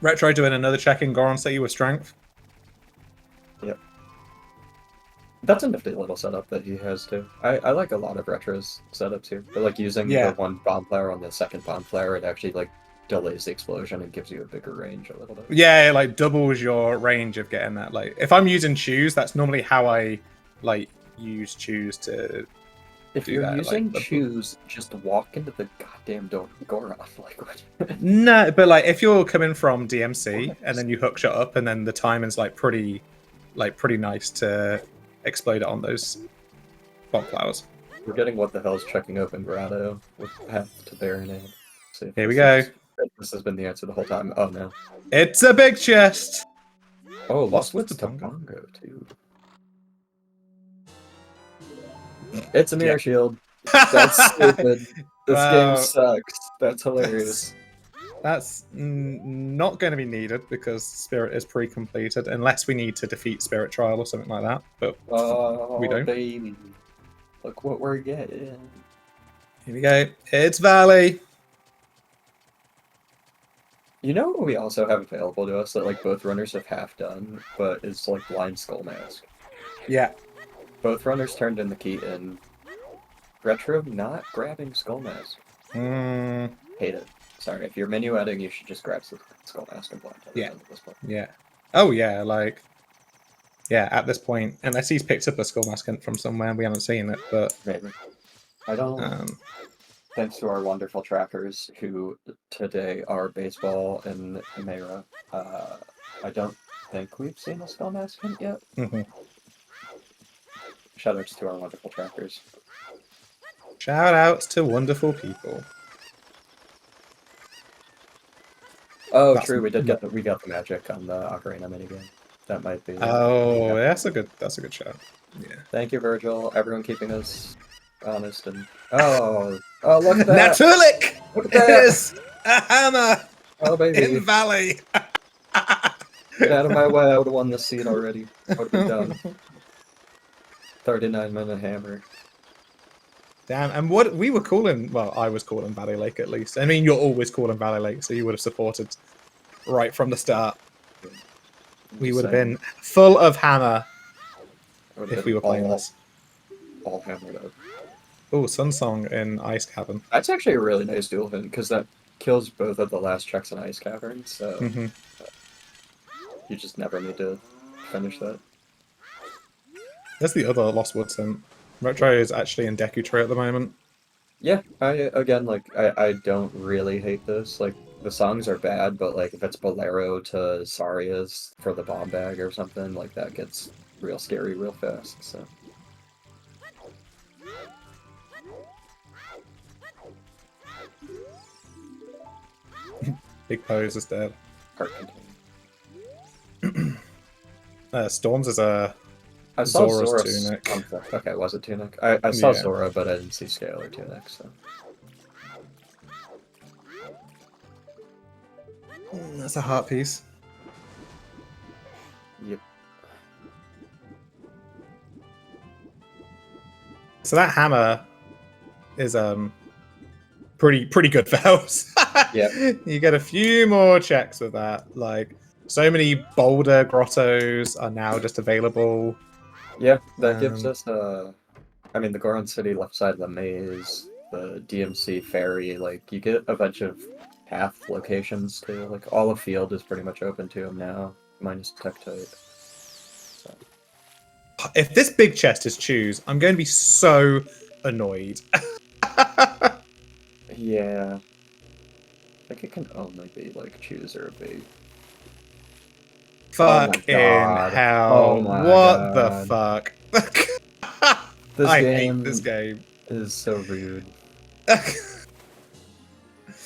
Speaker 1: Retro doing another check in Goron set you with strength.
Speaker 2: Yep. That's a nifty little setup that he has too. I like a lot of Retro's setups here. But like using
Speaker 1: Yeah.
Speaker 2: the one bomb flare on the second bomb flare, it actually like delays the explosion and gives you a bigger range a little bit.
Speaker 1: Yeah, it like doubles your range of getting that. Like if I'm using choose, that's normally how I like use choose to
Speaker 2: If
Speaker 1: do
Speaker 2: you're
Speaker 1: that,
Speaker 2: using
Speaker 1: like,
Speaker 2: choose, just walk into the goddamn Goron. Like what?
Speaker 1: No, but like if you're coming from DMC and then you hook shot up and then the timing's like pretty nice to explode it on those bomb flowers.
Speaker 2: We're getting what the hell's checking open Grotto with path to Baronade. See if
Speaker 1: Here we
Speaker 2: this
Speaker 1: go.
Speaker 2: This has been the answer the whole time. Oh no.
Speaker 1: It's a big chest.
Speaker 2: Oh,
Speaker 1: What's
Speaker 2: Lost Woods
Speaker 1: with
Speaker 2: to
Speaker 1: the bongo?
Speaker 2: Bongo too. It's a mirror
Speaker 1: Yeah.
Speaker 2: shield. That's stupid. This
Speaker 1: Wow.
Speaker 2: game sucks. That's hilarious.
Speaker 1: That's not going to be needed because Spirit is pre-completed, unless we need to defeat Spirit Trial or something like that. But
Speaker 2: Oh,
Speaker 1: we don't.
Speaker 2: baby. Look what we're getting.
Speaker 1: Here we go. It's Valley.
Speaker 2: You know what we also have available to us that like both runners have half done, but it's like Blind Skull Mask.
Speaker 1: Yeah.
Speaker 2: Both runners turned in the Keaton. Retro not grabbing Skull Mask. Hate it. Sorry, if you're minuetting, you should just grab the Skull Mask and blind
Speaker 1: Yeah.
Speaker 2: at this point.
Speaker 1: Yeah. Oh yeah, like yeah, at this point, unless he's picked up a skull mask from somewhere and we haven't seen it, but
Speaker 2: Maybe. I don't thanks to our wonderful trackers who today are Baseball and Mayra, I don't think we've seen a Skull Mask hint yet. Shoutouts to our wonderful trackers.
Speaker 1: Shout outs to wonderful people.
Speaker 2: Oh,
Speaker 1: That's
Speaker 2: true. We did
Speaker 1: not-
Speaker 2: get we got the magic on the Ocarina minigame. That might be.
Speaker 1: Oh, that's a good shout. Yeah.
Speaker 2: Thank you, Virgil. Everyone keeping us honest and oh look at that!
Speaker 1: Natulik!
Speaker 2: Look at
Speaker 1: It
Speaker 2: that!
Speaker 1: is a hammer
Speaker 2: Oh baby!
Speaker 1: in Valley.
Speaker 2: Get out of my way! I would have won this scene already. I would have been done. 39-minute hammer.
Speaker 1: Damn, and what we were calling, well, I was calling Valley Lake at least. I mean, you're always calling Valley Lake, so you would have supported right from the start. We would have been full of hammer if we were playing this.
Speaker 2: All hammered up.
Speaker 1: Oh, Sunsong in Ice Cavern.
Speaker 2: That's actually a really nice dual hint because that kills both of the last checks in Ice Cavern, so you just never need to finish that.
Speaker 1: There's the other Lost Woods hint. Retro is actually in Deku Tree at the moment.
Speaker 2: Yeah, I don't really hate this. Like, the songs are bad, but like if it's Bolero to Saria's for the bomb bag or something, like that gets real scary real fast, so.
Speaker 1: Big Pose is dead.
Speaker 2: Heart contained.
Speaker 1: Storms is a
Speaker 2: I saw
Speaker 1: Zora's
Speaker 2: Zora.
Speaker 1: Tunic.
Speaker 2: Okay, was it Tunic? I saw
Speaker 1: Yeah.
Speaker 2: Zora, but I didn't see Scale or Tunic, so.
Speaker 1: That's a heart piece.
Speaker 2: Yep.
Speaker 1: So that hammer is pretty good for health.
Speaker 2: Yeah.
Speaker 1: You get a few more checks with that. Like so many boulder grottos are now just available.
Speaker 2: Yeah, that gives us I mean the Goron City left side of the maze, the DMC ferry, like you get a bunch of path locations too. Like all of field is pretty much open to them now, minus Tektite. So.
Speaker 1: If this big chest is choose, I'm going to be so annoyed.
Speaker 2: Yeah. I think it can only be like choose or be.
Speaker 1: Fucking
Speaker 2: God.
Speaker 1: hell.
Speaker 2: Oh my
Speaker 1: what
Speaker 2: God.
Speaker 1: the fuck?
Speaker 2: This
Speaker 1: I
Speaker 2: game
Speaker 1: hate this game.
Speaker 2: is so rude.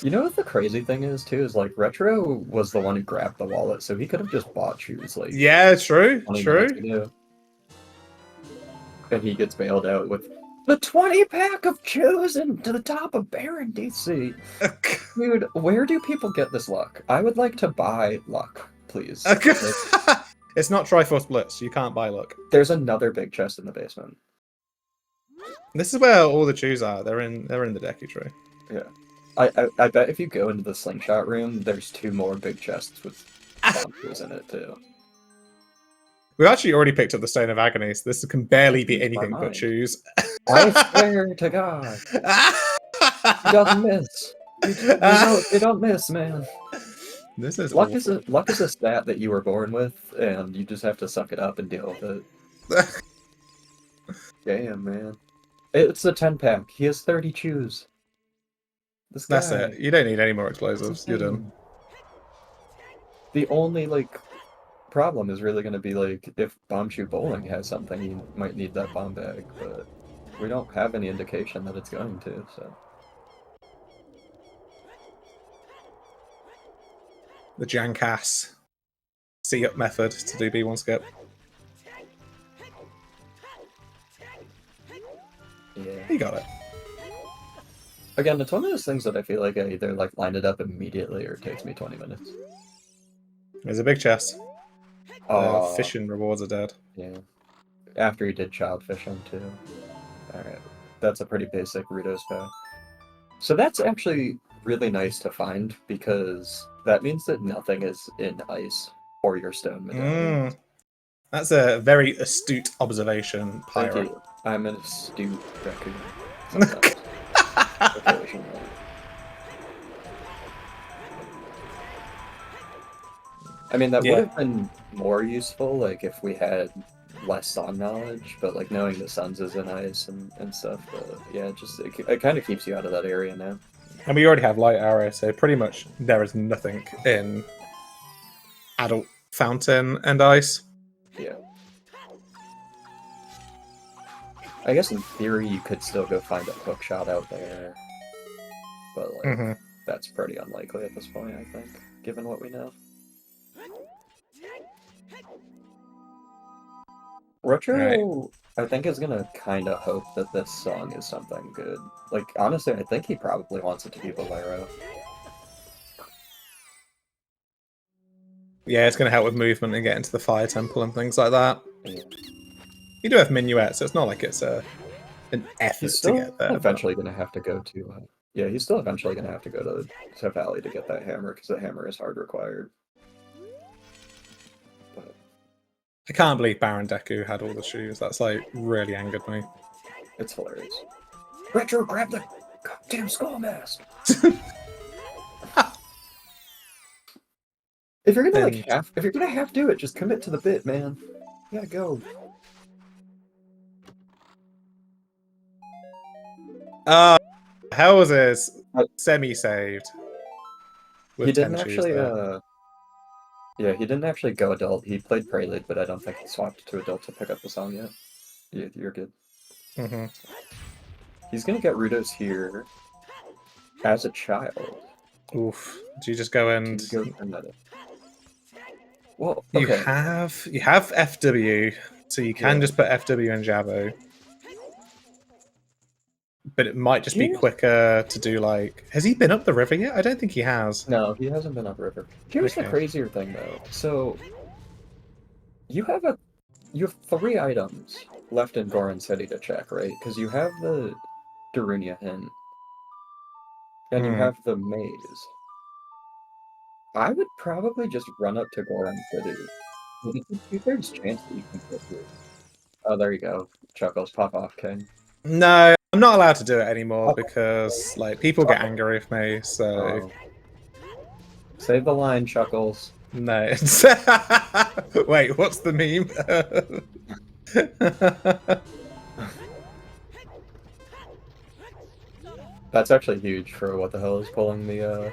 Speaker 2: You know what the crazy thing is too? Is like Retro was the one who grabbed the wallet, so he could have just bought shoes like
Speaker 1: Yeah, true,
Speaker 2: 20
Speaker 1: true.
Speaker 2: minutes ago. And he gets bailed out with the 20-pack of shoes into the top of Baron DC. Dude, where do people get this luck? I would like to buy luck, please.
Speaker 1: It's not Triforce Blitz. You can't buy luck.
Speaker 2: There's another big chest in the basement.
Speaker 1: This is where all the shoes are. They're in the Deku tree.
Speaker 2: Yeah. I bet if you go into the slingshot room, there's 2 more big chests with bombs in it too.
Speaker 1: We've actually already picked up the Stone of Agony, so this can barely be anything but
Speaker 2: mind.
Speaker 1: shoes.
Speaker 2: I swear to God. He doesn't miss. You don't miss, man.
Speaker 1: This is
Speaker 2: luck is a stat that you were born with, and you just have to suck it up and deal with it. Damn, man. It's a 10-pack. He has 30 chews.
Speaker 1: That's it. You don't need any more explosives. You're done.
Speaker 2: The only, like, problem is really going to be, like, if Bomb Shoe Bowling has something, you might need that bomb bag, but we don't have any indication that it's going to, so...
Speaker 1: The Jankass C-up method to do B1 skip.
Speaker 2: Yeah.
Speaker 1: You got it.
Speaker 2: Again, it's one of those things that I feel like I either like line it up immediately or it takes me 20 minutes.
Speaker 1: There's a big chest.
Speaker 2: Oh,
Speaker 1: Fishing rewards are dead.
Speaker 2: yeah. After he did child fishing too. Alright. That's a pretty basic Rudo's pack. So that's actually really nice to find because that means that nothing is in ice or your stone medallion.
Speaker 1: That's a very astute observation, Pyro.
Speaker 2: Thank you. I'm an astute raccoon. Sometimes. Occasionally. I mean, that would have been more useful, like, if we had less song knowledge, but, like, knowing the Suns is in ice and stuff, but, yeah, it kind of keeps you out of that area now.
Speaker 1: And we already have Light Arrow, so pretty much there is nothing in Adult Fountain and Ice.
Speaker 2: Yeah. I guess in theory you could still go find a hook shot out there, but, like, that's pretty unlikely at this point, I think, given what we know. Retro, I think, is gonna kind of hope that this song is something good. Like, honestly, I think he probably wants it to be Bolero.
Speaker 1: Yeah, it's going to help with movement and get into the Fire Temple and things like that.
Speaker 2: Yeah.
Speaker 1: You do have Minuet, so it's not like it's an effort
Speaker 2: He's still
Speaker 1: to get there.
Speaker 2: eventually gonna have to go to... yeah, he's still eventually gonna have to go to Valley to get that hammer, because the hammer is hard required. But...
Speaker 1: I can't believe Baron Deku had all the shoes. That's, like, really angered me.
Speaker 2: it's hilarious. Retro, grab the goddamn skull mask! If you're gonna if you're gonna half do it, just commit to the bit, man. You gotta go.
Speaker 1: How was this semi-saved?
Speaker 2: He didn't actually, yeah, he didn't actually go adult. He played Prelude, but I don't think he swapped to adult to pick up the song yet. Yeah, you're good. He's gonna get Rudos here as a child.
Speaker 1: Oof. Do you just go and...
Speaker 2: Well, okay.
Speaker 1: You have FW, so you can just put FW and Jabo. But it might just be quicker to do, like... Has he been up the river yet? I don't think he has.
Speaker 2: No, he hasn't been upriver. Here's the crazier thing, though. So, you have 3 items left in Goron City to check, right? Because you have the Darunia hint, and you have the maze. I would probably just run up to Goron City. There's a 2/3 chance that you can get through. Oh, there you go. Chuckles, pop off, King.
Speaker 1: No, I'm not allowed to do it anymore because, like, people get angry with me, so...
Speaker 2: Save the line, Chuckles.
Speaker 1: No. Wait, what's the meme?
Speaker 2: That's actually huge for what the hell is pulling the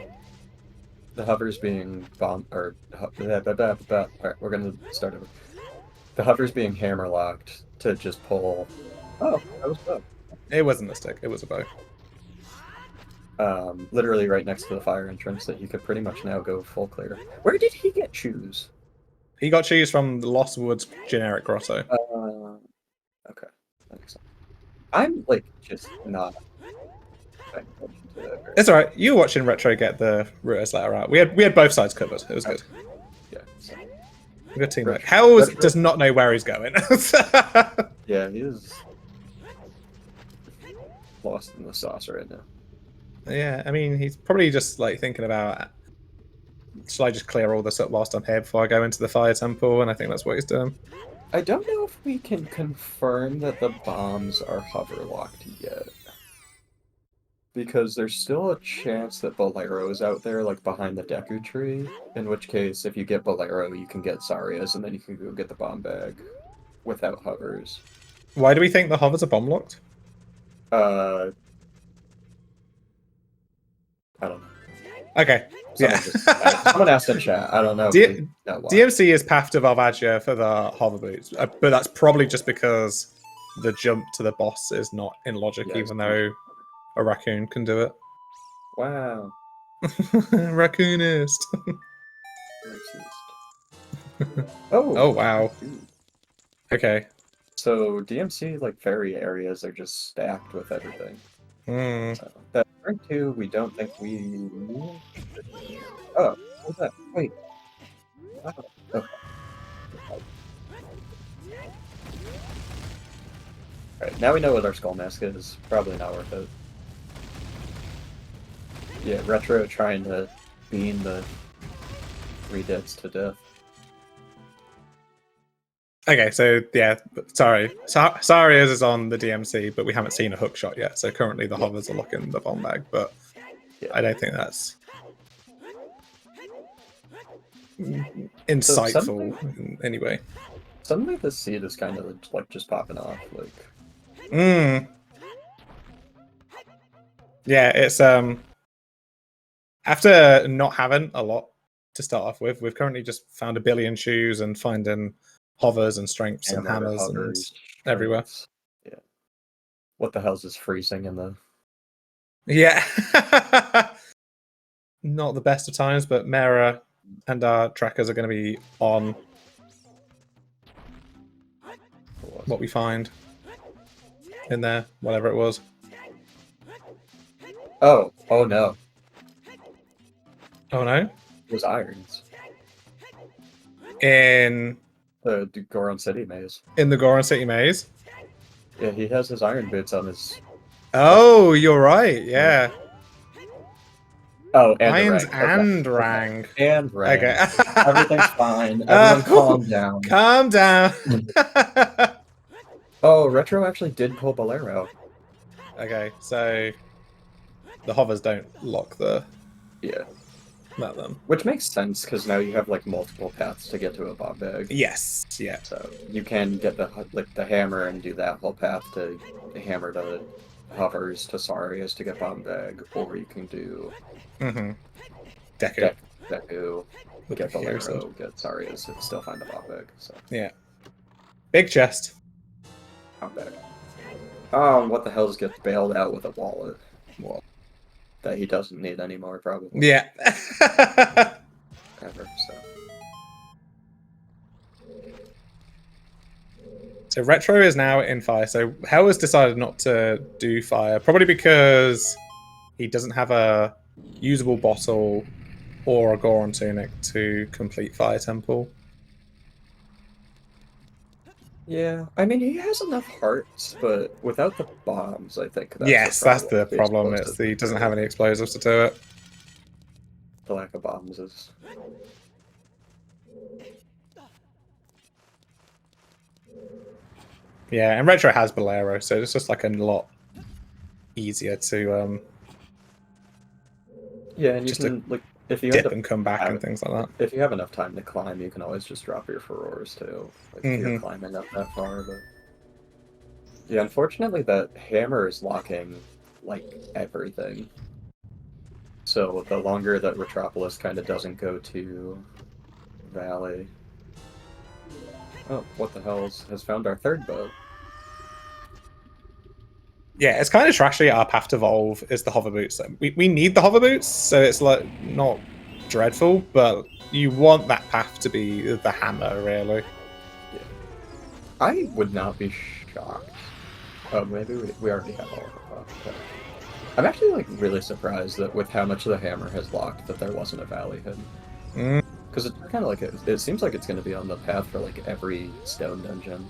Speaker 2: hovers being bomb or alright, we're gonna start over. The hovers being hammer locked to just pull. Oh, that was bow.
Speaker 1: It wasn't a stick, it was a bow.
Speaker 2: Literally right next to the fire entrance that you could pretty much now go full clear. Where did he get shoes?
Speaker 1: He got shoes from the Lost Woods generic grotto.
Speaker 2: Okay, that makes sense. I'm like just not paying attention to that very
Speaker 1: It's alright. You were watching Retro get the Reuters letter out. We had both sides covered. It was good.
Speaker 2: Yeah. So.
Speaker 1: Good teamwork.
Speaker 2: Retro-
Speaker 1: Hells
Speaker 2: Retro-
Speaker 1: does not know where he's going.
Speaker 2: Yeah, he is lost in the sauce right now.
Speaker 1: Yeah, I mean, he's probably just like thinking about, should I just clear all this up whilst I'm here before I go into the fire temple? And I think that's what he's doing.
Speaker 2: I don't know if we can confirm that the bombs are hover locked yet. Because there's still a chance that Bolero is out there, like behind the Deku tree. In which case, if you get Bolero, you can get Zarias, and then you can go get the bomb bag without hovers.
Speaker 1: Why do we think the hovers are bomb locked?
Speaker 2: I don't know.
Speaker 1: Okay.
Speaker 2: Someone asked in chat. I don't know.
Speaker 1: DMC is Path to Valvagia for the hover boots, but that's probably just because the jump to the boss is not in logic, even though a raccoon can do it.
Speaker 2: Wow.
Speaker 1: Raccoonist. Oh wow. Okay.
Speaker 2: So DMC like fairy areas are just stacked with everything. So, that turn 2, we don't think we. Oh, what's that? Wait. Oh. Alright, now we know what our skull mask is. Probably not worth it. Yeah, Retro trying to beam the 3 deads to death.
Speaker 1: Okay, so yeah, sorry. Sarias is on the DMC, but we haven't seen a hook shot yet. So currently the hovers are locking the bomb bag, but I don't think that's insightful anyway.
Speaker 2: Suddenly the seed is kind of like just popping off, like.
Speaker 1: Yeah, it's after not having a lot to start off with, we've currently just found a billion shoes and finding hovers and strengths and hammers and everywhere.
Speaker 2: Yeah. What the hell's this freezing in the?
Speaker 1: Yeah. Not the best of times, but Mera and our trackers are going to be on what we find in there, whatever it was.
Speaker 2: Oh no.
Speaker 1: Oh no?
Speaker 2: It was irons.
Speaker 1: In
Speaker 2: the Goron City maze.
Speaker 1: In the Goron City maze?
Speaker 2: Yeah, he has his iron boots on his.
Speaker 1: Oh, you're right. Yeah.
Speaker 2: Oh, and
Speaker 1: Irons
Speaker 2: Rang.
Speaker 1: and Rang.
Speaker 2: Okay. And Rang.
Speaker 1: Okay.
Speaker 2: Everything's fine. Everyone calm down.
Speaker 1: Calm down.
Speaker 2: Oh, Retro actually did pull Bolero.
Speaker 1: Okay, so the hovers don't lock the.
Speaker 2: Yeah.
Speaker 1: Not them.
Speaker 2: Which makes sense because now you have like multiple paths to get to a bomb bag.
Speaker 1: Yes. Yeah.
Speaker 2: So you can get the hammer and do that whole path to hammer to hovers to Sarias to get bomb bag, or you can do
Speaker 1: Deku,
Speaker 2: get Bolero, get Sarias, and still find the bomb bag. So
Speaker 1: yeah. Big chest.
Speaker 2: Bomb bag. What the hell gets bailed out with a wallet? Well, that he doesn't need anymore, probably.
Speaker 1: Yeah.
Speaker 2: Ever,
Speaker 1: So Retro is now in fire. So Hell has decided not to do fire, probably because he doesn't have a usable bottle or a Goron tunic to complete Fire Temple.
Speaker 2: Yeah, I mean he has enough hearts, but without the bombs, I think.
Speaker 1: That's the problem. It's he doesn't have any explosives to do it.
Speaker 2: The lack of bombs is.
Speaker 1: Yeah, and Retro has Bolero, so it's just like a lot easier to
Speaker 2: yeah, and you can like if you
Speaker 1: dip and come back and things like that.
Speaker 2: If you have enough time to climb, you can always just drop your furores too. Like if you're climbing up that far, but yeah, unfortunately that hammer is locking like everything. So the longer that Retropolis kind of doesn't go to Valley. Oh, what the hell has found our third boat?
Speaker 1: Yeah, it's kind of trashy. Our path to evolve is the hover boots. We need the hover boots, so it's like not dreadful, but you want that path to be the hammer, really.
Speaker 2: Yeah. I would not be shocked. Oh, maybe we already have all of it. Okay. I'm actually like really surprised that with how much the hammer has locked, that there wasn't a valley hidden. Because it's kind of like it seems like it's going to be on the path for like every stone dungeon.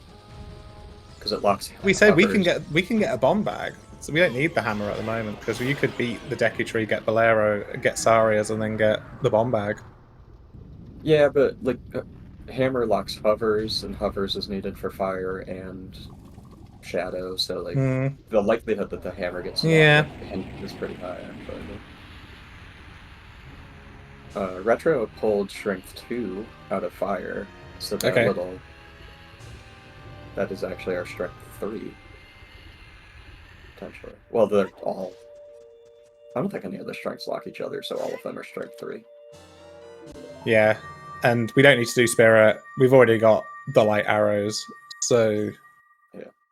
Speaker 2: Because it locks.
Speaker 1: We said we can get a bomb bag, so we don't need the hammer at the moment because you could beat the Deku Tree, get Bolero, get Sarias, and then get the bomb bag.
Speaker 2: Yeah, but like hammer locks hovers, and hovers is needed for fire and shadow. So like the likelihood that the hammer gets locked is pretty high. Actually. Retro pulled strength 2 out of fire, so that little. That is actually our strength 3. Potentially. Well, they're all... I don't think any of the strengths lock each other, so all of them are strength 3.
Speaker 1: Yeah, and we don't need to do spirit. We've already got the light arrows, so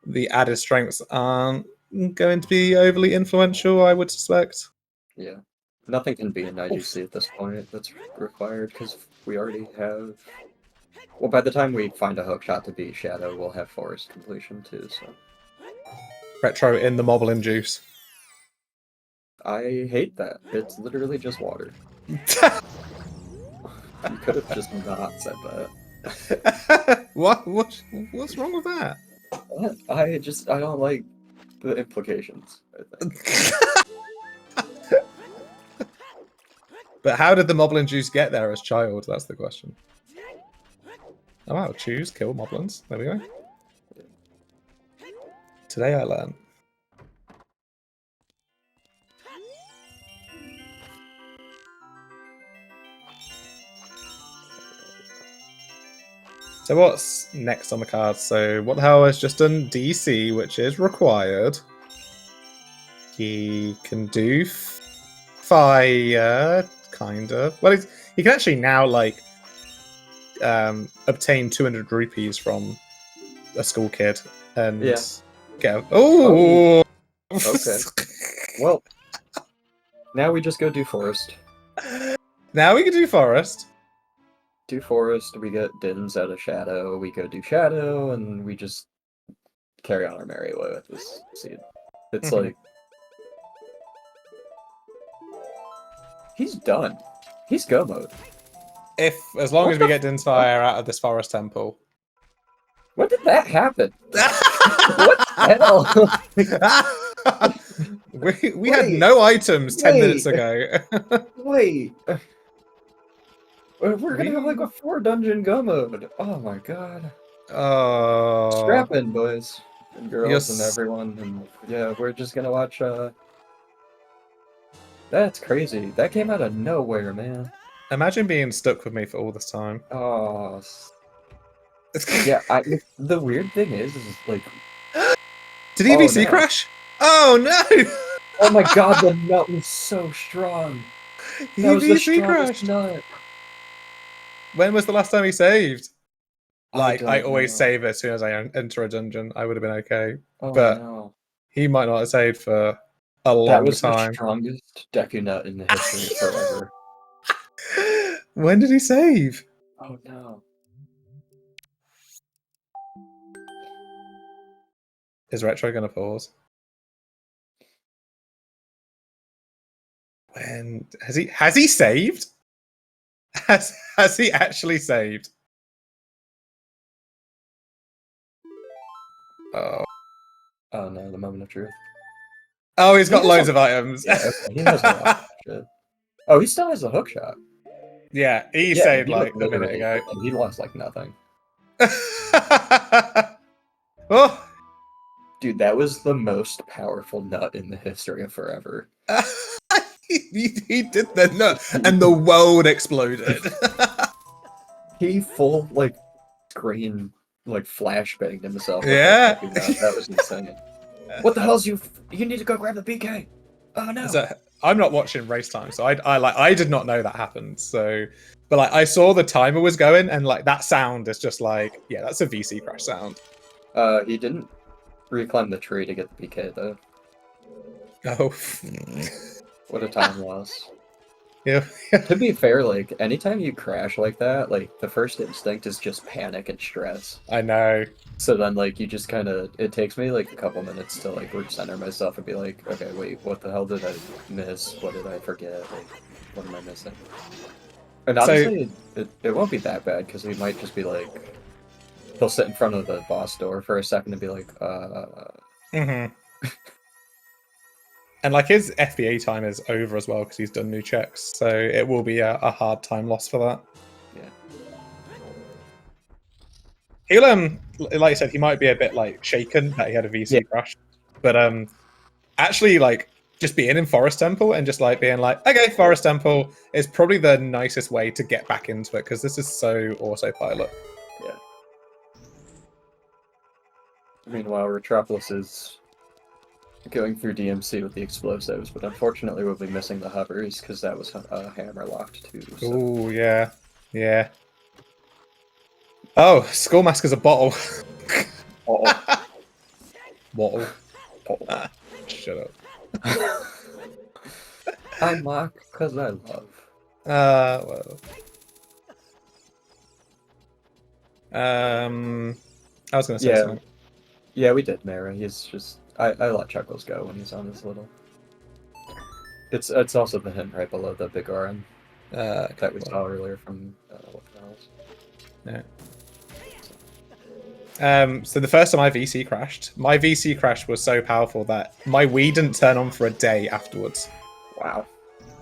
Speaker 1: the added strengths aren't going to be overly influential, I would suspect.
Speaker 2: Yeah. Nothing can be an IGC at this point that's required, because we already have... Well, by the time we find a hookshot to beat Shadow, we'll have forest completion too, so...
Speaker 1: Retro in the Moblin juice.
Speaker 2: I hate that. It's literally just water. You could have just not said that.
Speaker 1: What's wrong with that?
Speaker 2: I don't like the implications, I think.
Speaker 1: But how did the Moblin juice get there as child? That's the question. Oh wow, choose, kill moblins. There we go. Today I learned. So what's next on the card? So what the hell has just done DC, which is required. He can do fire, kind of. Well, he can actually now like obtain 200 rupees from a school kid and get. Oh.
Speaker 2: Okay. Well, now we just go do forest.
Speaker 1: Now we can do forest.
Speaker 2: Do forest, we get Dins out of Shadow, we go do Shadow, and we just carry on our merry way with this seed. It's like... He's done. He's go mode.
Speaker 1: As long as we get Din's Fire out of this forest temple.
Speaker 2: When did that happen? What the hell?
Speaker 1: we had no items 10 minutes ago.
Speaker 2: Wait. We're gonna have like a 4-dungeon go mode. Oh my god.
Speaker 1: Oh.
Speaker 2: Strap in, boys and girls and everyone. And yeah, we're just gonna watch. That's crazy. That came out of nowhere, man.
Speaker 1: Imagine being stuck with me for all this time.
Speaker 2: Oh. Yeah, the weird thing is like...
Speaker 1: Did EVC crash? Oh no!
Speaker 2: Oh my god, the nut was so strong. That was the strongest nut.
Speaker 1: When was the last time he saved? Like, I always
Speaker 2: know.
Speaker 1: save as soon as I enter a dungeon. I would have been okay.
Speaker 2: Oh,
Speaker 1: but
Speaker 2: no.
Speaker 1: He might not have saved for a long time.
Speaker 2: That was the strongest Deku nut in the history forever.
Speaker 1: When did he save?
Speaker 2: Oh no.
Speaker 1: Is Retro gonna pause? When has he saved? Has he actually saved? Oh.
Speaker 2: Oh no, the moment of truth.
Speaker 1: Oh, he's got loads of items.
Speaker 2: Yeah, okay. He has a lot of shit. Oh, he still has a hookshot.
Speaker 1: Yeah, he saved like a minute ago.
Speaker 2: And he lost like nothing.
Speaker 1: Oh.
Speaker 2: Dude, that was the most powerful nut in the history of forever.
Speaker 1: He did the nut, and the world exploded.
Speaker 2: He full like screen like flashbanged himself.
Speaker 1: Yeah,
Speaker 2: that was insane. What the hell's you? You need to go grab the BK. Oh no!
Speaker 1: So, I'm not watching race time, so I did not know that happened. So, but like I saw the timer was going, and like that sound is just like, that's a VC crash sound.
Speaker 2: He didn't reclimb the tree to get the PK though.
Speaker 1: Oh.
Speaker 2: What a time loss.
Speaker 1: Yeah.
Speaker 2: To be fair, like, anytime you crash like that, like, the first instinct is just panic and stress.
Speaker 1: I know.
Speaker 2: So then, like, you just kind of, it takes me, like, a couple minutes to, like, recenter myself and be like, okay, wait, what the hell did I miss? What did I forget? Like, what am I missing? And honestly, it won't be that bad, because he might just be like, he'll sit in front of the boss door for a second and be like,
Speaker 1: Mm-hmm. And like his FBA time is over as well because he's done new checks, so it will be a hard time loss for that.
Speaker 2: Yeah.
Speaker 1: He'll like I said, he might be a bit like shaken that he had a VC crash, but actually like just being in Forest Temple and just like being like, okay, Forest Temple is probably the nicest way to get back into it because this is so autopilot.
Speaker 2: Yeah. Meanwhile, Retropolis is going through DMC with the explosives, but unfortunately we'll be missing the hovers because that was hammer locked too. So.
Speaker 1: Ooh, yeah. Yeah. Oh, Skullmasker's a bottle. Bottle. Ah, shut up.
Speaker 2: I mock because I love.
Speaker 1: Well. I was gonna say something.
Speaker 2: Yeah, we did, Mara. He's just I let Chuckles go when he's on his little. It's also the hint right below the big RM that we saw earlier from what the hell is.
Speaker 1: Yeah. So the first time my VC crashed, my VC crash was so powerful that my Wii didn't turn on for a day afterwards.
Speaker 2: Wow.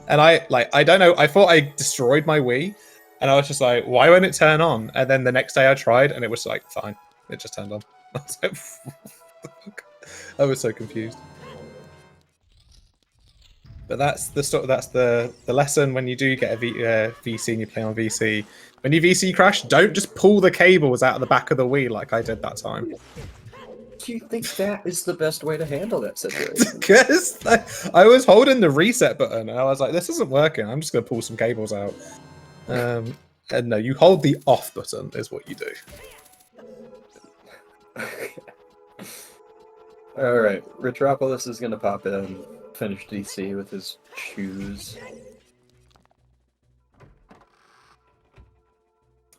Speaker 1: And I don't know, I thought I destroyed my Wii, and I was just like, why won't it turn on? And then the next day I tried, and it was like, fine, it just turned on. I was like, I was so confused. But that's the lesson when you do get a VC and you play on VC. When you VC crash, don't just pull the cables out of the back of the Wii like I did that time.
Speaker 2: Do you think that is the best way to handle that situation?
Speaker 1: Because I was holding the reset button and I was like, this isn't working. I'm just going to pull some cables out. And no, you hold the off button is what you do.
Speaker 2: Alright, Retropolis is going to pop in, finish DC with his shoes.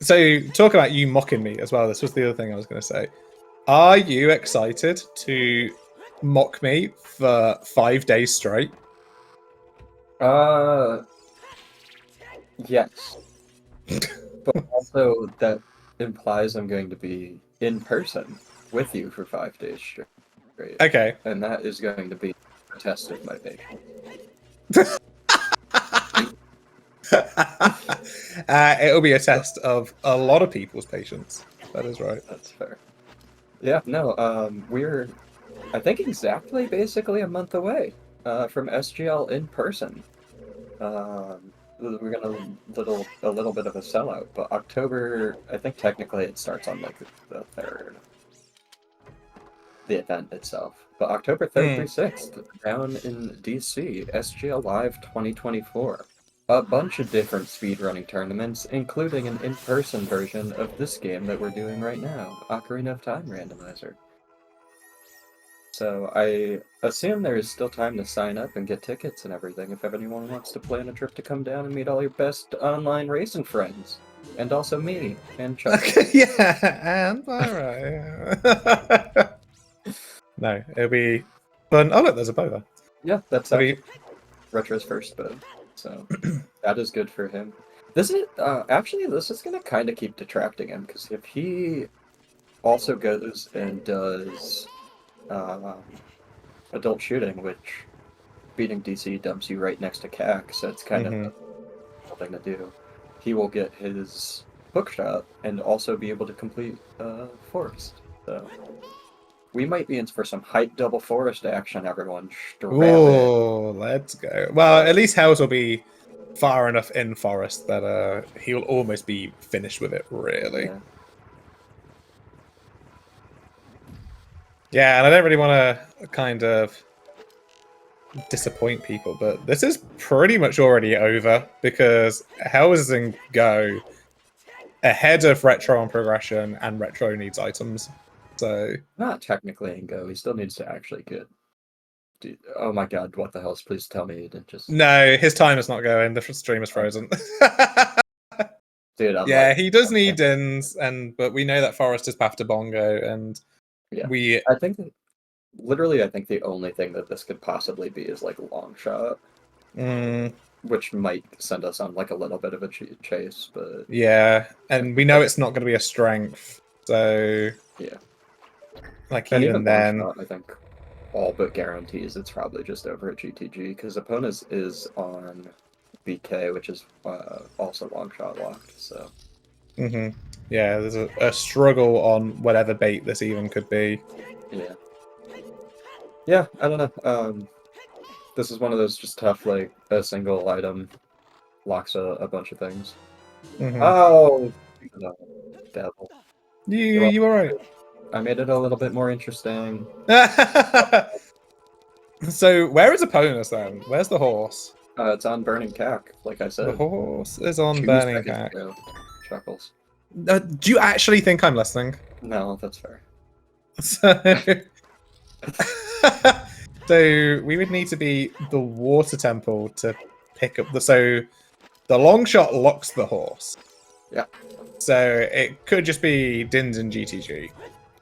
Speaker 1: So, talk about you mocking me as well. This was the other thing I was going to say. Are you excited to mock me for 5 days straight?
Speaker 2: Yes. But also, that implies I'm going to be in person with you for 5 days straight.
Speaker 1: Okay.
Speaker 2: And that is going to be a test of my patience.
Speaker 1: It'll be a test of a lot of people's patience. That is right.
Speaker 2: That's fair. Yeah, no, we're, I think, exactly basically a month away from SGL in person. We're gonna a little bit of a sellout, but October, I think technically it starts on like the 3rd. The event itself. But October 3rd through 6th, down in DC, SGL Live 2024. A bunch of different speedrunning tournaments, including an in-person version of this game that we're doing right now, Ocarina of Time Randomizer. So I assume there is still time to sign up and get tickets and everything if anyone wants to plan a trip to come down and meet all your best online racing friends. And also me, and Chuck.
Speaker 1: Yeah, and alright. No, it'll be fun. Oh look, there's a bow there.
Speaker 2: Yeah, that's Retro's first bow. So that is good for him. This is actually this is gonna kind of keep detracting him because if he also goes and does adult shooting, which beating DC dumps you right next to CAC, so it's kind of something to do. He will get his bookshot and also be able to complete Forest. So we might be in for some hype double Forest action, everyone.
Speaker 1: Oh, let's go. Well, at least Hells will be far enough in Forest that he'll almost be finished with it, really. Yeah, and I don't really want to kind of disappoint people, but this is pretty much already over because Hells is in Go ahead of Retro on progression, and Retro needs items. So
Speaker 2: not technically in Go, he still needs to actually get Oh my god, what the hell? Please tell me you didn't just...
Speaker 1: No, his time is not going. The stream is frozen.
Speaker 2: Dude, I'm
Speaker 1: Yeah,
Speaker 2: like,
Speaker 1: he does need Dins, but we know that Forest is path to Bongo, and
Speaker 2: yeah.
Speaker 1: we...
Speaker 2: I think literally, I think the only thing that this could possibly be is like a long shot, which might send us on like a little bit of a chase, but
Speaker 1: yeah, and we know it's not going to be a strength, so
Speaker 2: yeah.
Speaker 1: like
Speaker 2: And
Speaker 1: even then,
Speaker 2: long shot, I think all but guarantees it's probably just over at GTG because opponents is on BK, which is also long shot locked. So
Speaker 1: yeah, there's a struggle on whatever bait this even could be.
Speaker 2: Yeah, I don't know. This is one of those just tough, like a single item locks a bunch of things. Oh, no, devil!
Speaker 1: You were right.
Speaker 2: I made it a little bit more interesting.
Speaker 1: So where is Opponus then? Where's the horse?
Speaker 2: It's on Burning Cack, like I said.
Speaker 1: The horse is on
Speaker 2: 2
Speaker 1: Burning
Speaker 2: seconds
Speaker 1: Cack.
Speaker 2: ago. Chuckles.
Speaker 1: Do you actually think I'm listening?
Speaker 2: No, that's fair.
Speaker 1: So we would need to be the water temple to pick up the... So the long shot locks the horse.
Speaker 2: Yeah.
Speaker 1: So it could just be Dins and GTG.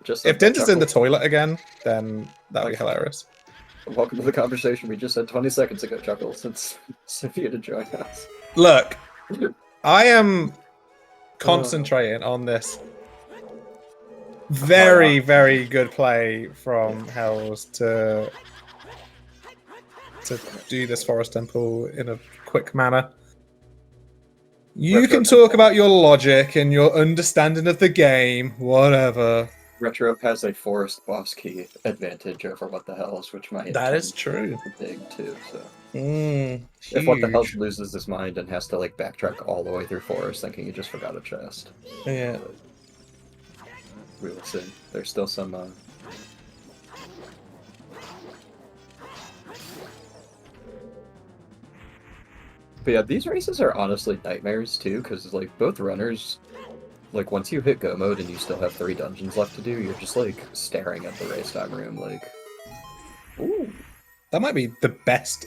Speaker 2: Just
Speaker 1: if Dins is in the toilet again, then that'd be hilarious.
Speaker 2: Welcome to the conversation we just had 20 seconds ago, Chuckles, since you to join us.
Speaker 1: Look, I am concentrating on this very, very good play from Hells to do this Forest Temple in a quick manner. You can talk about your logic and your understanding of the game, whatever.
Speaker 2: Retro has a Forest boss key advantage over What the Hells, which might...
Speaker 1: That is true.
Speaker 2: Big too, so...
Speaker 1: If
Speaker 2: What the Hells loses his mind and has to like backtrack all the way through Forest thinking he just forgot a chest.
Speaker 1: Yeah.
Speaker 2: But we will see. There's still some... But yeah, these races are honestly nightmares too, because like both runners, like once you hit go mode and you still have 3 dungeons left to do, you're just like staring at the race time room like, ooh.
Speaker 1: That might be the best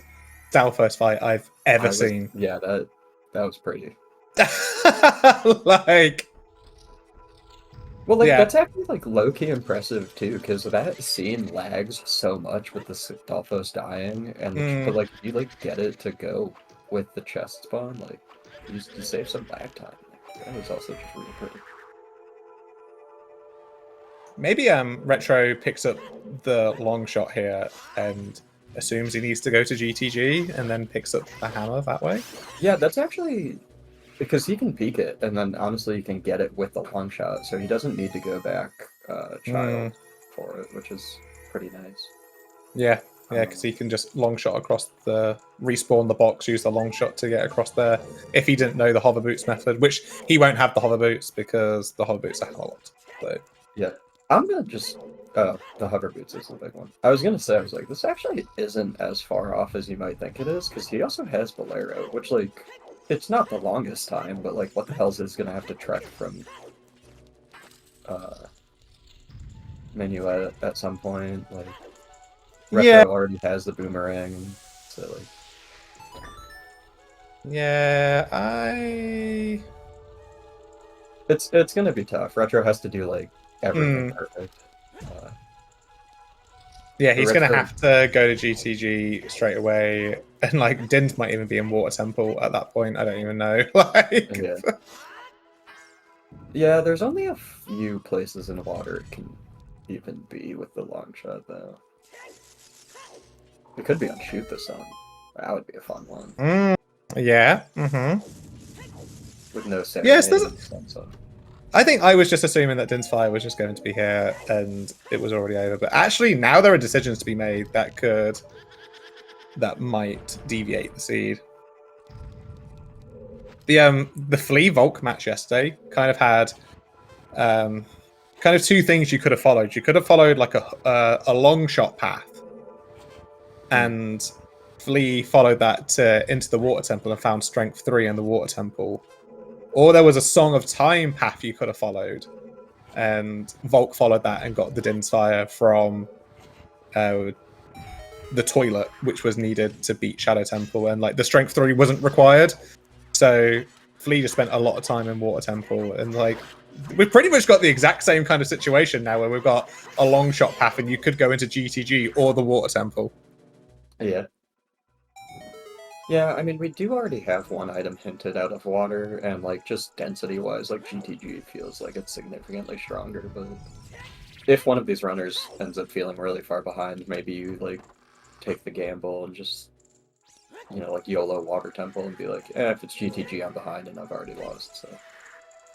Speaker 1: Stalfos fight I've ever seen.
Speaker 2: Yeah, that was pretty.
Speaker 1: Like...
Speaker 2: Well, like, that's actually, like, low-key impressive, too, because that scene lags so much with the Stalfos dying, and but, like, you, like, get it to go with the chest spawn, like, you save some lag time. Like, that was also just really pretty.
Speaker 1: Maybe Retro picks up the long shot here and assumes he needs to go to GTG and then picks up the hammer that way. Yeah,
Speaker 2: that's actually... Because he can peek it, and then honestly he can get it with the long shot, so he doesn't need to go back child for it, which is pretty nice.
Speaker 1: Yeah, because he can just long shot across the... Respawn the box, use the long shot to get across there, if he didn't know the hover boots method, which he won't have the hover boots because the hover boots are locked. So.
Speaker 2: Yeah, I'm gonna just... the hover boots is the big one. I was gonna say, I was like, this actually isn't as far off as you might think it is, because he also has Bolero, which, like... It's not the longest time, but like, what the hell's is gonna have to trek from Minuet at some point? Like, Retro already has the boomerang, so like.
Speaker 1: Yeah,
Speaker 2: It's gonna be tough. Retro has to do like everything perfect.
Speaker 1: Yeah, he's going to have to go to GTG straight away, and like Dins might even be in Water Temple at that point. I don't even know. Like,
Speaker 2: yeah, there's only a few places in water it can even be with the long shot, though. It could be on Shoot the Sun. That would be a fun one.
Speaker 1: Yeah.
Speaker 2: With no ceremony.
Speaker 1: Yes, I think I was just assuming that Din's Fire was just going to be here and it was already over. But actually, now there are decisions to be made that might deviate the seed. The Flea Volk match yesterday kind of had kind of 2 things you could have followed. You could have followed like a long shot path, and Flea followed that into the Water Temple and found Strength 3 in the Water Temple. Or there was a Song of Time path you could have followed, and Volk followed that and got the Din's Fire from the toilet, which was needed to beat Shadow Temple, and like the Strength 3 wasn't required. So Flea just spent a lot of time in Water Temple, and like we've pretty much got the exact same kind of situation now, where we've got a long shot path, and you could go into GTG or the Water Temple.
Speaker 2: Yeah. Yeah, I mean, we do already have one item hinted out of water, and like just density-wise, like GTG feels like it's significantly stronger, but if one of these runners ends up feeling really far behind, maybe you like take the gamble and just, you know, like YOLO Water Temple and be like, if it's GTG, I'm behind and I've already lost. So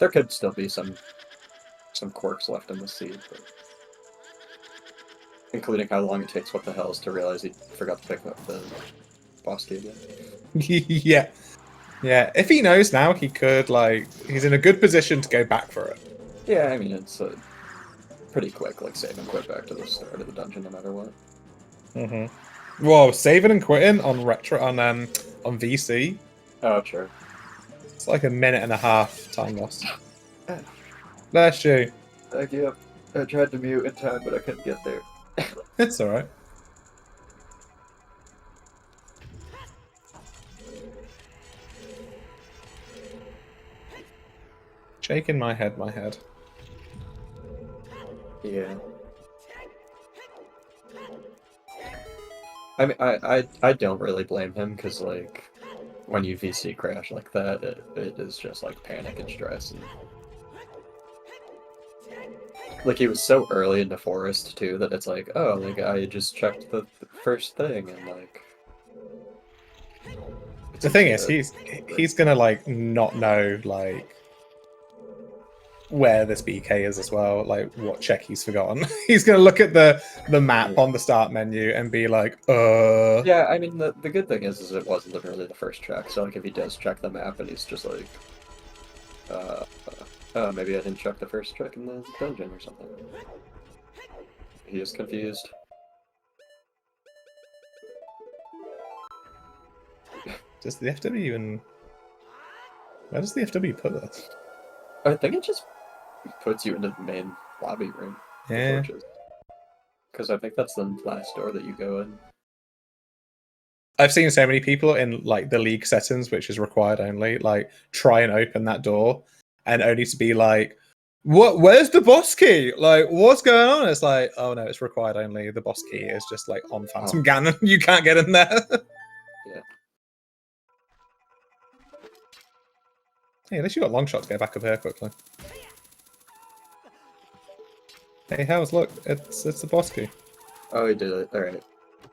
Speaker 2: there could still be some quirks left in the seed, but including how long it takes What the Hells to realize he forgot to pick up the boss key again.
Speaker 1: Yeah. If he knows now, he could, like, he's in a good position to go back for it.
Speaker 2: Yeah, I mean, it's pretty quick, like save and quit back to the start of the dungeon no matter what.
Speaker 1: Whoa, saving and quitting on VC.
Speaker 2: Oh, sure.
Speaker 1: It's like a minute and a half time loss. Bless you.
Speaker 2: Thank you. I tried to mute in time, but I couldn't get there.
Speaker 1: It's alright. Shaking my head.
Speaker 2: Yeah. I mean, I don't really blame him, because, like, when you VC crash like that, it is just, like, panic and stress. And... like, he was so early in the forest, too, that it's like, oh, like, I just checked the first thing, and, like...
Speaker 1: The thing is, he's gonna, like, not know, like, where this BK is as well, like what check he's forgotten. He's gonna look at the map on the start menu and be like,
Speaker 2: Yeah, I mean, the good thing is it was literally the first check, so like if he does check the map and he's just like, maybe I didn't check the first check in the dungeon or something. He is confused.
Speaker 1: Does the FW even... where does the FW put this?
Speaker 2: I think it just puts you into the main lobby room.
Speaker 1: Yeah.
Speaker 2: Because I think that's the last door that you go in.
Speaker 1: I've seen so many people in like the league settings, which is required only, like try and open that door, and only to be like, "What? Where's the boss key? Like, what's going on?" It's like, "Oh no, it's required only. The boss key is just like on Phantom Ganon. You can't get in there."
Speaker 2: Yeah.
Speaker 1: Hey, at least you got long shot to go back up here quickly. Hey, Hells, look, it's the boss key.
Speaker 2: Oh, he did it. All right.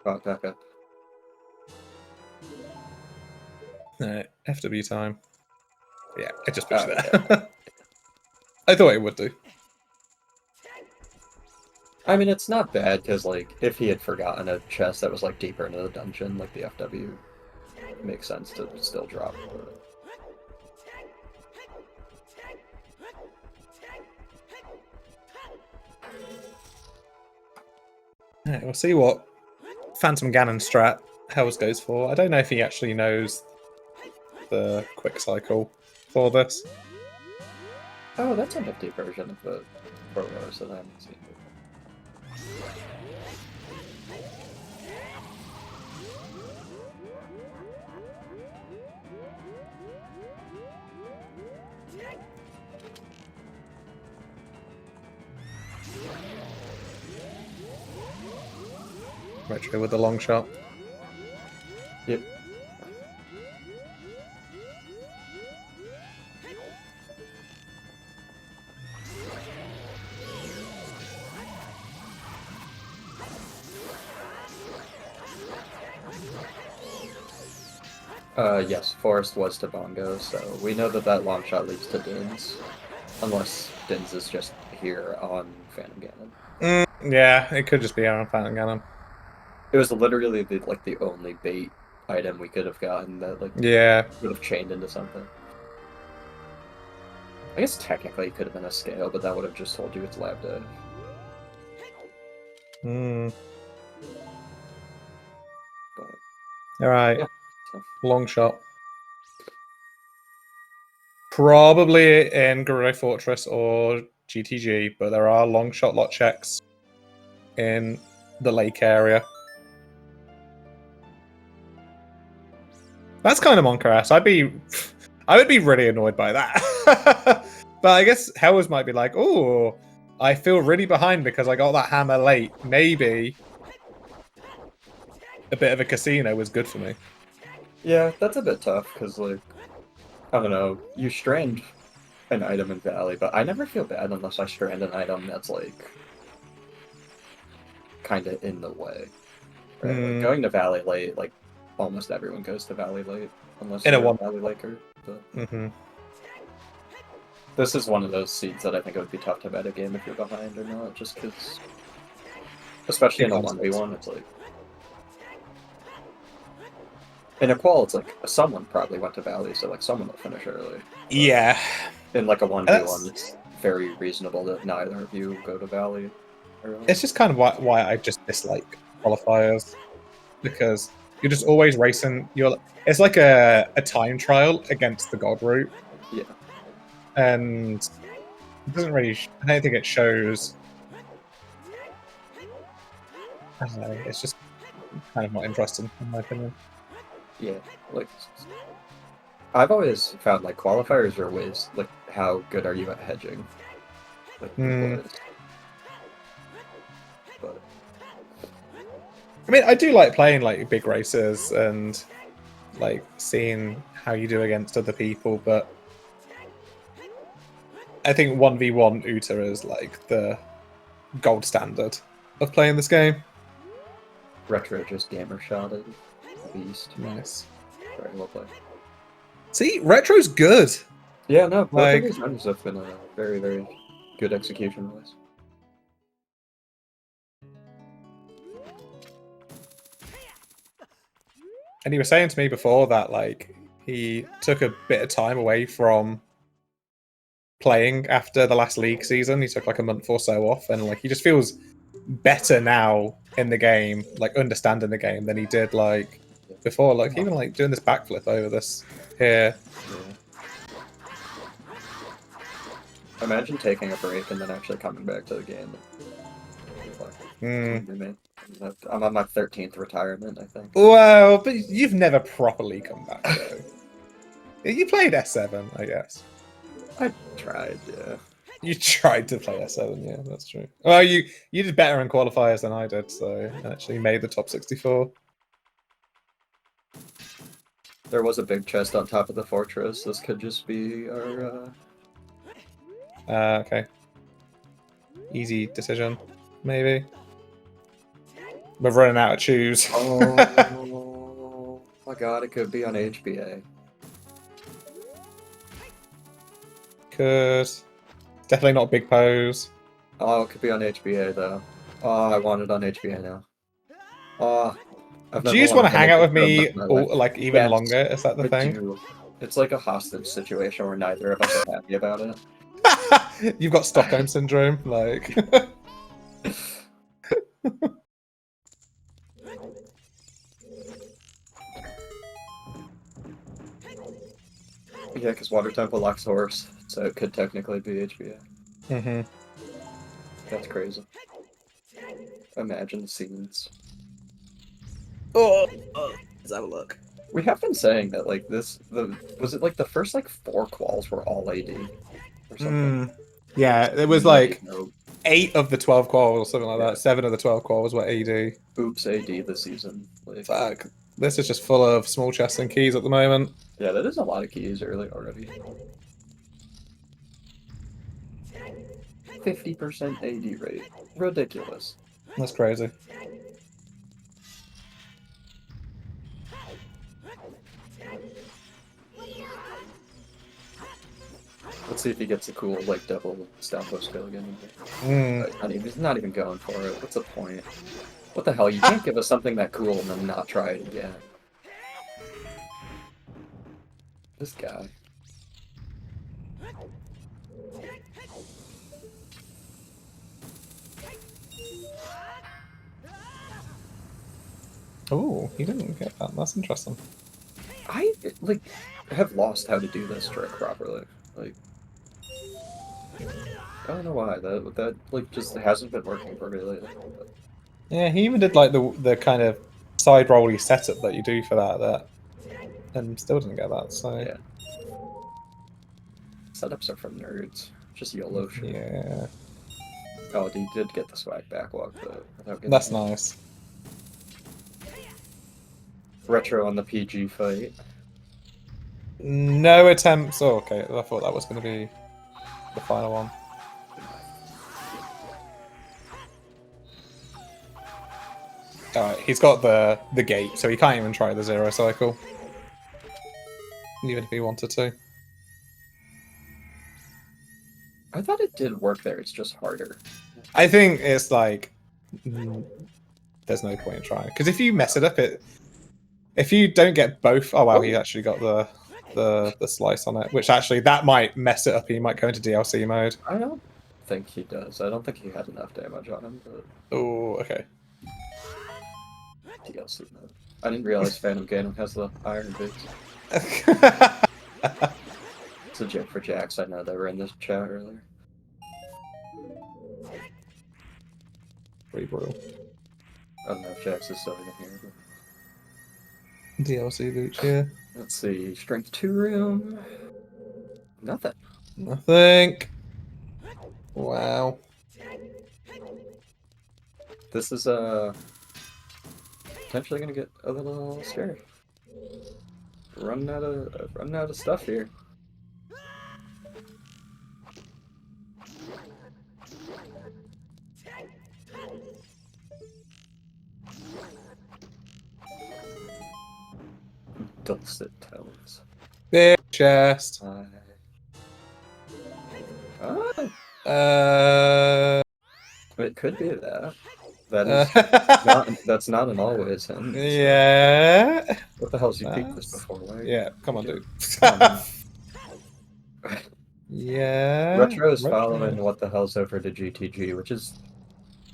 Speaker 2: Oh, back up.
Speaker 1: No, FW time. Yeah, it just pushed there.
Speaker 2: Okay.
Speaker 1: I thought it would do.
Speaker 2: I mean, it's not bad, because, like, if he had forgotten a chest that was, like, deeper into the dungeon, like, the FW makes sense to still drop. But...
Speaker 1: yeah, we'll see what Phantom Ganon strat Hells goes for. I don't know if he actually knows the quick cycle for this.
Speaker 2: oh, that's a nifty version of the Boros that I haven't seen before.
Speaker 1: Retro with the long shot.
Speaker 2: Yep. Yes, Forest was to Bongo, so we know that that long shot leads to Dins. Unless Dins is just here on Phantom Ganon.
Speaker 1: Yeah, it could just be on Phantom Ganon.
Speaker 2: It was literally the only bait item we could have gotten that like would have chained into something. I guess technically it could have been a scale, but that would have just told you it's lab dive.
Speaker 1: Alright.
Speaker 2: Yeah, so.
Speaker 1: Long shot. Probably in Gerudo Fortress or GTG, but there are long shot lot checks in the lake area. That's kind of Monkaras. I would be really annoyed by that. But I guess Hells might be like, oh, I feel really behind because I got that hammer late. Maybe a bit of a casino was good for me.
Speaker 2: Yeah, that's a bit tough because, like, I don't know, you strand an item in Valley, but I never feel bad unless I strand an item that's, like, kind of in the way. Right? Like, going to Valley late, like, almost everyone goes to Valley late, unless
Speaker 1: In a
Speaker 2: you're a
Speaker 1: one.
Speaker 2: Valley Laker. But
Speaker 1: Mm-hmm.
Speaker 2: this is one of those seeds that I think it would be tough to metagame if you're behind or not, just because, especially in a 1v1, it's like, in a qual, it's like someone probably went to Valley, so like someone will finish early. But
Speaker 1: Yeah.
Speaker 2: in like a 1v1, it's very reasonable that neither of you go to Valley early.
Speaker 1: It's just kind of why I just dislike qualifiers, because you're just always racing. It's like a time trial against the god route.
Speaker 2: Yeah.
Speaker 1: And it doesn't really. I don't think it shows. I don't know. It's just kind of not interesting, in my opinion.
Speaker 2: Yeah, like I've always found like qualifiers are ways like how good are you at hedging, like but
Speaker 1: I mean, I do like playing like big races and like seeing how you do against other people, but I think 1v1 Uta is like the gold standard of playing this game.
Speaker 2: Retro just gamer shotted. Beast.
Speaker 1: Nice.
Speaker 2: Very well played.
Speaker 1: See, Retro's good.
Speaker 2: Yeah, no, both
Speaker 1: like,
Speaker 2: of these runs have been very, very good execution-wise.
Speaker 1: And he was saying to me before that, like, he took a bit of time away from playing after the last league season. He took like a month or so off, and like he just feels better now in the game, like understanding the game, than he did like before. Like even like doing this backflip over this here.
Speaker 2: Yeah. Imagine taking a break and then actually coming back to the game. I'm on my 13th retirement, I think.
Speaker 1: Well, but you've never properly come back though. You played S7, I guess.
Speaker 2: I tried, yeah.
Speaker 1: You tried to play S7, yeah, that's true. Well, you did better in qualifiers than I did, so I actually made the top 64.
Speaker 2: There was a big chest on top of the fortress. This could just be our,
Speaker 1: okay. Easy decision, maybe. We're running out of choose.
Speaker 2: Oh my god, it could be on HBA.
Speaker 1: Could. Definitely not big pose.
Speaker 2: Oh, it could be on HBA though. Oh, I want it on HBA now. Oh,
Speaker 1: do you just want to hang out with me all, like even longer? Is that the thing?
Speaker 2: Do. It's like a hostage situation where neither of us are happy about it.
Speaker 1: You've got Stockholm syndrome, like.
Speaker 2: Yeah, because Water Temple locks horse, so it could technically be HBA.
Speaker 1: Mm-hmm.
Speaker 2: That's crazy. Imagine the scenes.
Speaker 1: Oh, let's have a look.
Speaker 2: We have been saying that like was it like the first like 4 quals were all AD or something?
Speaker 1: Yeah, it was like 8 of the 12 quals or something like that. 7 of the 12 quals were AD.
Speaker 2: Oops, AD this season. Like,
Speaker 1: fuck. This is just full of small chests and keys at the moment.
Speaker 2: Yeah, that is a lot of keys early already. 50% AD rate. Ridiculous.
Speaker 1: That's crazy.
Speaker 2: Let's see if he gets a cool, like, double down post kill again. He's not even going for it. What's the point? What the hell? You can't give us something that cool and then not try it again. This guy.
Speaker 1: Oh, he didn't get that. That's interesting.
Speaker 2: I, like, have lost how to do this trick properly. Like, I don't know why. That like, just hasn't been working for me lately. But...
Speaker 1: Yeah, he even did, like, the kind of side rolly setup that you do for that. and still didn't get that. So
Speaker 2: Yeah. Setups are for nerds. Just YOLO shit.
Speaker 1: yeah,
Speaker 2: Oh, he did get the swag backwalk, though. Without getting
Speaker 1: that's
Speaker 2: hit.
Speaker 1: nice.
Speaker 2: Retro on the PG fight.
Speaker 1: No attempts. Oh, okay. I thought that was going to be the final one. Alright, he's got the gate, so he can't even try the 0 cycle. Even if he wanted to.
Speaker 2: I thought it did work there, it's just harder.
Speaker 1: I think it's like there's no point in trying. Because if you mess it up, if you don't get both, oh wow, he actually got the slice on it, which actually that might mess it up. He might go into DLC mode.
Speaker 2: I don't think he does. I don't think he had enough damage on him, but
Speaker 1: Oh, okay.
Speaker 2: DLC mode. I didn't realize Phantom Ganon has the iron boots. It's a joke for Jax. I know they were in this chat earlier.
Speaker 1: Pretty brutal.
Speaker 2: I don't know if Jax is still in here. But...
Speaker 1: DLC loot here.
Speaker 2: Let's see. Strength 2 room. Nothing.
Speaker 1: Nothing. Wow.
Speaker 2: This is potentially gonna get a little scary. Running out of stuff here. Dulcet tones.
Speaker 1: Big chest.
Speaker 2: It could be that. That is that's not an always him. So.
Speaker 1: Yeah.
Speaker 2: What the hell's you peeked this before? Right?
Speaker 1: Yeah, come on, dude.
Speaker 2: Um,
Speaker 1: yeah.
Speaker 2: Retro is following what the hell's over to GTG, which is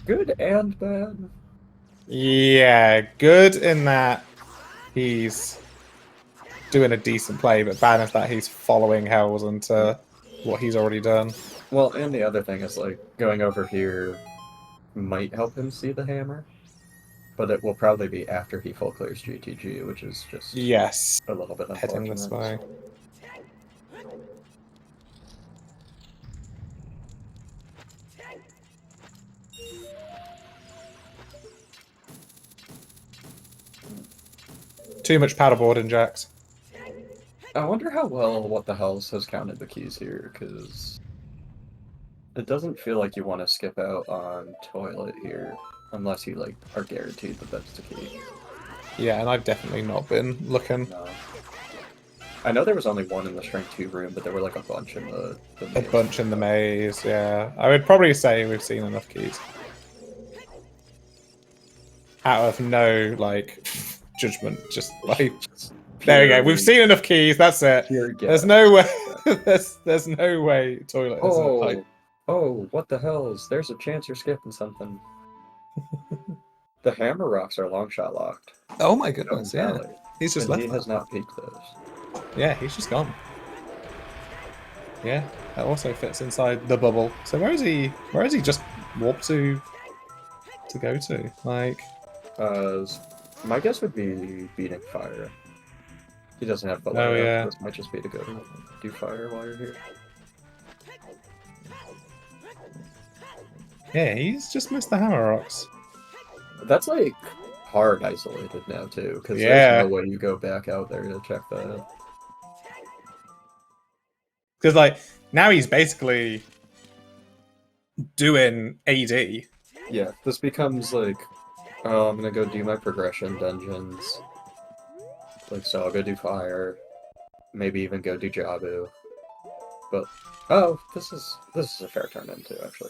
Speaker 2: good and bad.
Speaker 1: Yeah, good in that he's doing a decent play, but bad in that he's following Hells into what he's already done.
Speaker 2: Well, and the other thing is, like, going over here might help him see the hammer, but it will probably be after he full clears GTG, which is just a little bit
Speaker 1: heading this way. Too much paddleboard in Jax.
Speaker 2: I wonder how well What the Hells has counted the keys here, because it doesn't feel like you want to skip out on toilet here, unless you like are guaranteed that that's the key.
Speaker 1: Yeah, and I've definitely not been looking.
Speaker 2: No. I know there was only one in the Strength 2 room, but there were like a bunch in the maze.
Speaker 1: A bunch in the maze, yeah. I would probably say we've seen enough keys. Out of no, like, judgment, just like... There we go. We've seen enough keys. That's it. There's no way. there's no way toilet.
Speaker 2: Oh,
Speaker 1: like...
Speaker 2: oh, what the hell's? There's a chance you're skipping something. The hammer rocks are long shot locked.
Speaker 1: Oh my goodness! Yeah, he's just
Speaker 2: and
Speaker 1: left.
Speaker 2: He has not peeked those.
Speaker 1: Yeah, he's just gone. Yeah, that also fits inside the bubble. So where is he? Where is he just warped to go to? Like,
Speaker 2: my guess would be beating fire. He doesn't have below.
Speaker 1: Oh yeah.
Speaker 2: This might just be to go do fire while you're here.
Speaker 1: Yeah, he's just missed the hammer rocks.
Speaker 2: That's like hard isolated now too, because
Speaker 1: yeah.
Speaker 2: there's no way you go back out there to check that.
Speaker 1: Because like now he's basically doing AD.
Speaker 2: Yeah, this becomes like, oh, I'm gonna go do my progression dungeons. Like, so I'll go do fire, maybe even go do Jabu. But oh, this is a fair turn in too, actually.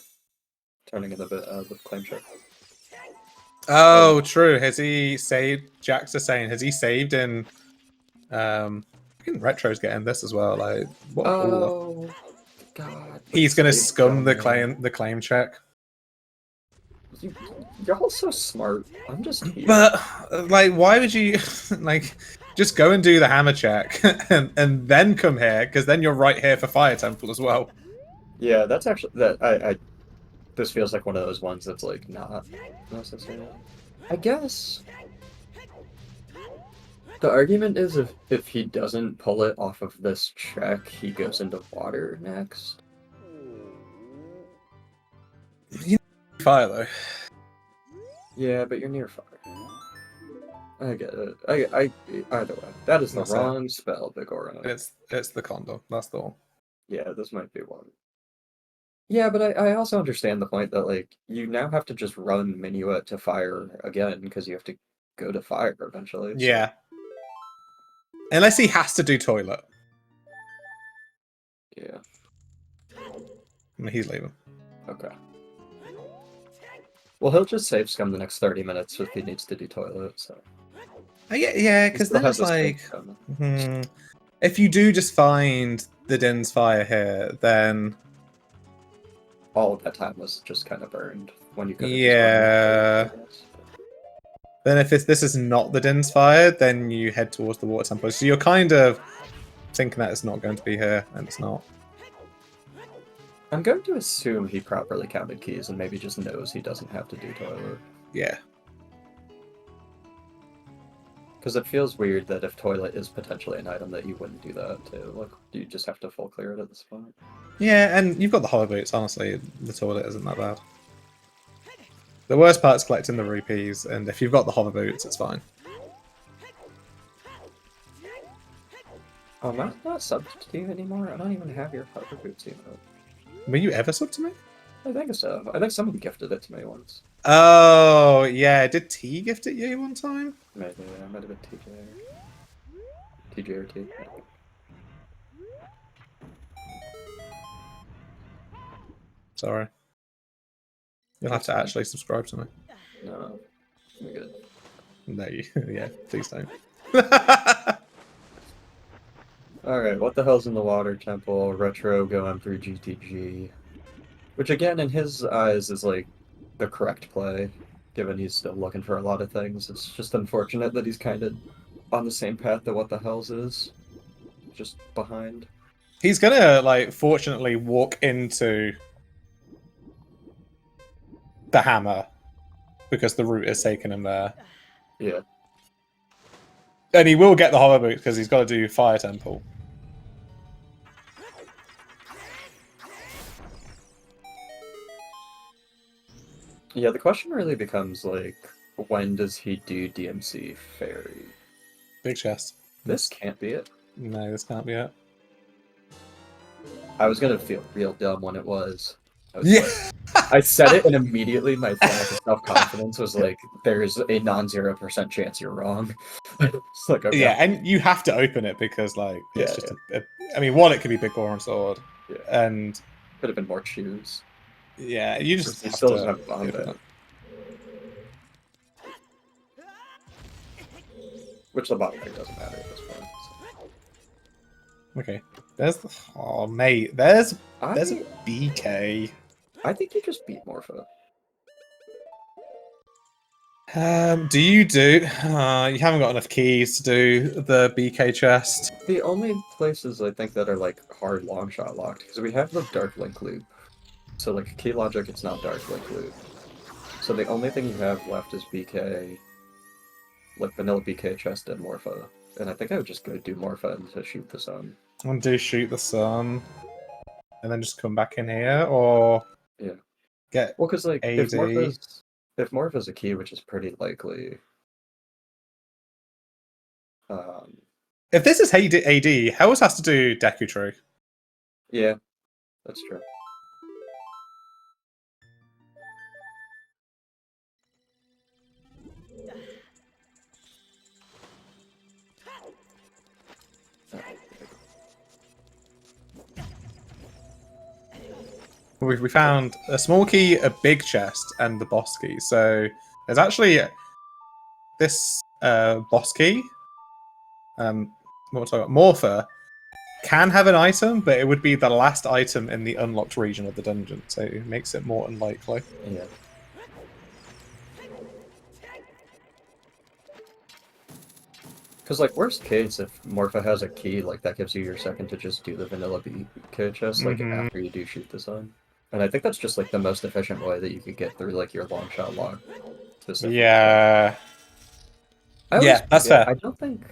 Speaker 2: Turning in a bit with claim check.
Speaker 1: Oh, true. Has he saved? Jax is saying, has he saved in? I think Retro's getting this as well. Like, what?
Speaker 2: Oh, God!
Speaker 1: He's gonna scum the claim check.
Speaker 2: You're all so smart. I'm just here.
Speaker 1: But like, why would you like just go and do the hammer check and then come here? Because then you're right here for Fire Temple as well.
Speaker 2: Yeah, that's actually that. I this feels like one of those ones that's like not necessarily. I guess The argument is if he doesn't pull it off of this check, he goes into water next.
Speaker 1: Fire though.
Speaker 2: Yeah, but you're near fire. I get it. I either way. That is the
Speaker 1: That's it.
Speaker 2: wrong spell, Bigoro.
Speaker 1: It's the condom. That's the one.
Speaker 2: Yeah, this might be one. Yeah, but I also understand the point that like you now have to just run Minuet to fire again because you have to go to fire eventually. So.
Speaker 1: Yeah. Unless he has to do toilet.
Speaker 2: Yeah.
Speaker 1: I mean, he's leaving.
Speaker 2: Okay. Well, he'll just save scum the next 30 minutes if he needs to do toilet. So.
Speaker 1: Yeah, because then it's like, if you do just find the Din's fire here, then
Speaker 2: all of that time was just kind of burned when you could.
Speaker 1: Yeah. Then if this is not the Din's fire, then you head towards the water temple. So you're kind of thinking that it's not going to be here, and it's not.
Speaker 2: I'm going to assume he properly counted keys and maybe just knows he doesn't have to do toilet.
Speaker 1: Yeah.
Speaker 2: Because it feels weird that if toilet is potentially an item that you wouldn't do that too. Like, you just have to full clear it at this point.
Speaker 1: Yeah, and you've got the hollow boots, honestly. The toilet isn't that bad. The worst part is collecting the rupees, and if you've got the hover boots, it's fine.
Speaker 2: Oh, am I not subbed to you anymore? I don't even have your hover boots emote.
Speaker 1: Were you ever sub to me?
Speaker 2: I think so. I think someone gifted it to me once.
Speaker 1: Oh, yeah. Did T gift it you one time?
Speaker 2: Maybe, yeah. Might have been TJ. TJ or T.
Speaker 1: Sorry. You'll have to actually subscribe to me.
Speaker 2: No. You're good.
Speaker 1: No, yeah, please don't.
Speaker 2: Alright, what the hell's in the water temple? Retro going through GTG. Which again, in his eyes, is like the correct play, given he's still looking for a lot of things. It's just unfortunate that he's kind of on the same path that what the hell's is. Just behind.
Speaker 1: He's gonna, like, fortunately walk into the hammer because the route is taking him there.
Speaker 2: Yeah.
Speaker 1: And he will get the hover boots because he's got to do fire temple.
Speaker 2: Yeah, the question really becomes, like, when does he do DMC Fairy?
Speaker 1: Big chest.
Speaker 2: This can't be it.
Speaker 1: No, this can't be it.
Speaker 2: I was gonna feel real dumb when it was.
Speaker 1: Yeah.
Speaker 2: Like, I said it and immediately my flash of self-confidence was like, there's a non-0% chance you're wrong. It's like, okay.
Speaker 1: Yeah, and you have to open it because, like, it's
Speaker 2: Yeah,
Speaker 1: just I mean, one, it could be Big Goron Sword.
Speaker 2: Yeah.
Speaker 1: And
Speaker 2: Could have been more shoes.
Speaker 1: yeah, you just
Speaker 2: He
Speaker 1: have
Speaker 2: still
Speaker 1: to
Speaker 2: doesn't have bomb
Speaker 1: open
Speaker 2: bit.
Speaker 1: it.
Speaker 2: Which the bottom pick doesn't matter at this point.
Speaker 1: Okay. There's the... Oh, mate. There's a
Speaker 2: I
Speaker 1: BK.
Speaker 2: think you just beat Morpho.
Speaker 1: Do you do... you haven't got enough keys to do the BK chest.
Speaker 2: The only places I think that are like hard long shot locked, because we have the Dark Link loop. So like key logic, it's not Dark Link loop. So the only thing you have left is BK, like vanilla BK chest and Morpho. And I think I would just go do Morpho and to shoot the sun.
Speaker 1: And do shoot the sun. And then just come back in here, or...
Speaker 2: Yeah.
Speaker 1: Get
Speaker 2: Well, because like
Speaker 1: AD.
Speaker 2: if Morpho's a key, which is pretty likely.
Speaker 1: If this is AD, how else has to do Deku Tree?
Speaker 2: Yeah, that's true.
Speaker 1: We found a small key, a big chest, and the boss key. So there's actually this boss key. What was I got? Morpher can have an item, but it would be the last item in the unlocked region of the dungeon, so it makes it more unlikely.
Speaker 2: Yeah. Because, like, worst case, if Morpha has a key, like, that gives you your second to just do the vanilla BK chest, like, after you do shoot the sun. And I think that's just, like, the most efficient way that you could get through, like, your long shot log.
Speaker 1: Yeah.
Speaker 2: That's
Speaker 1: fair.
Speaker 2: I don't think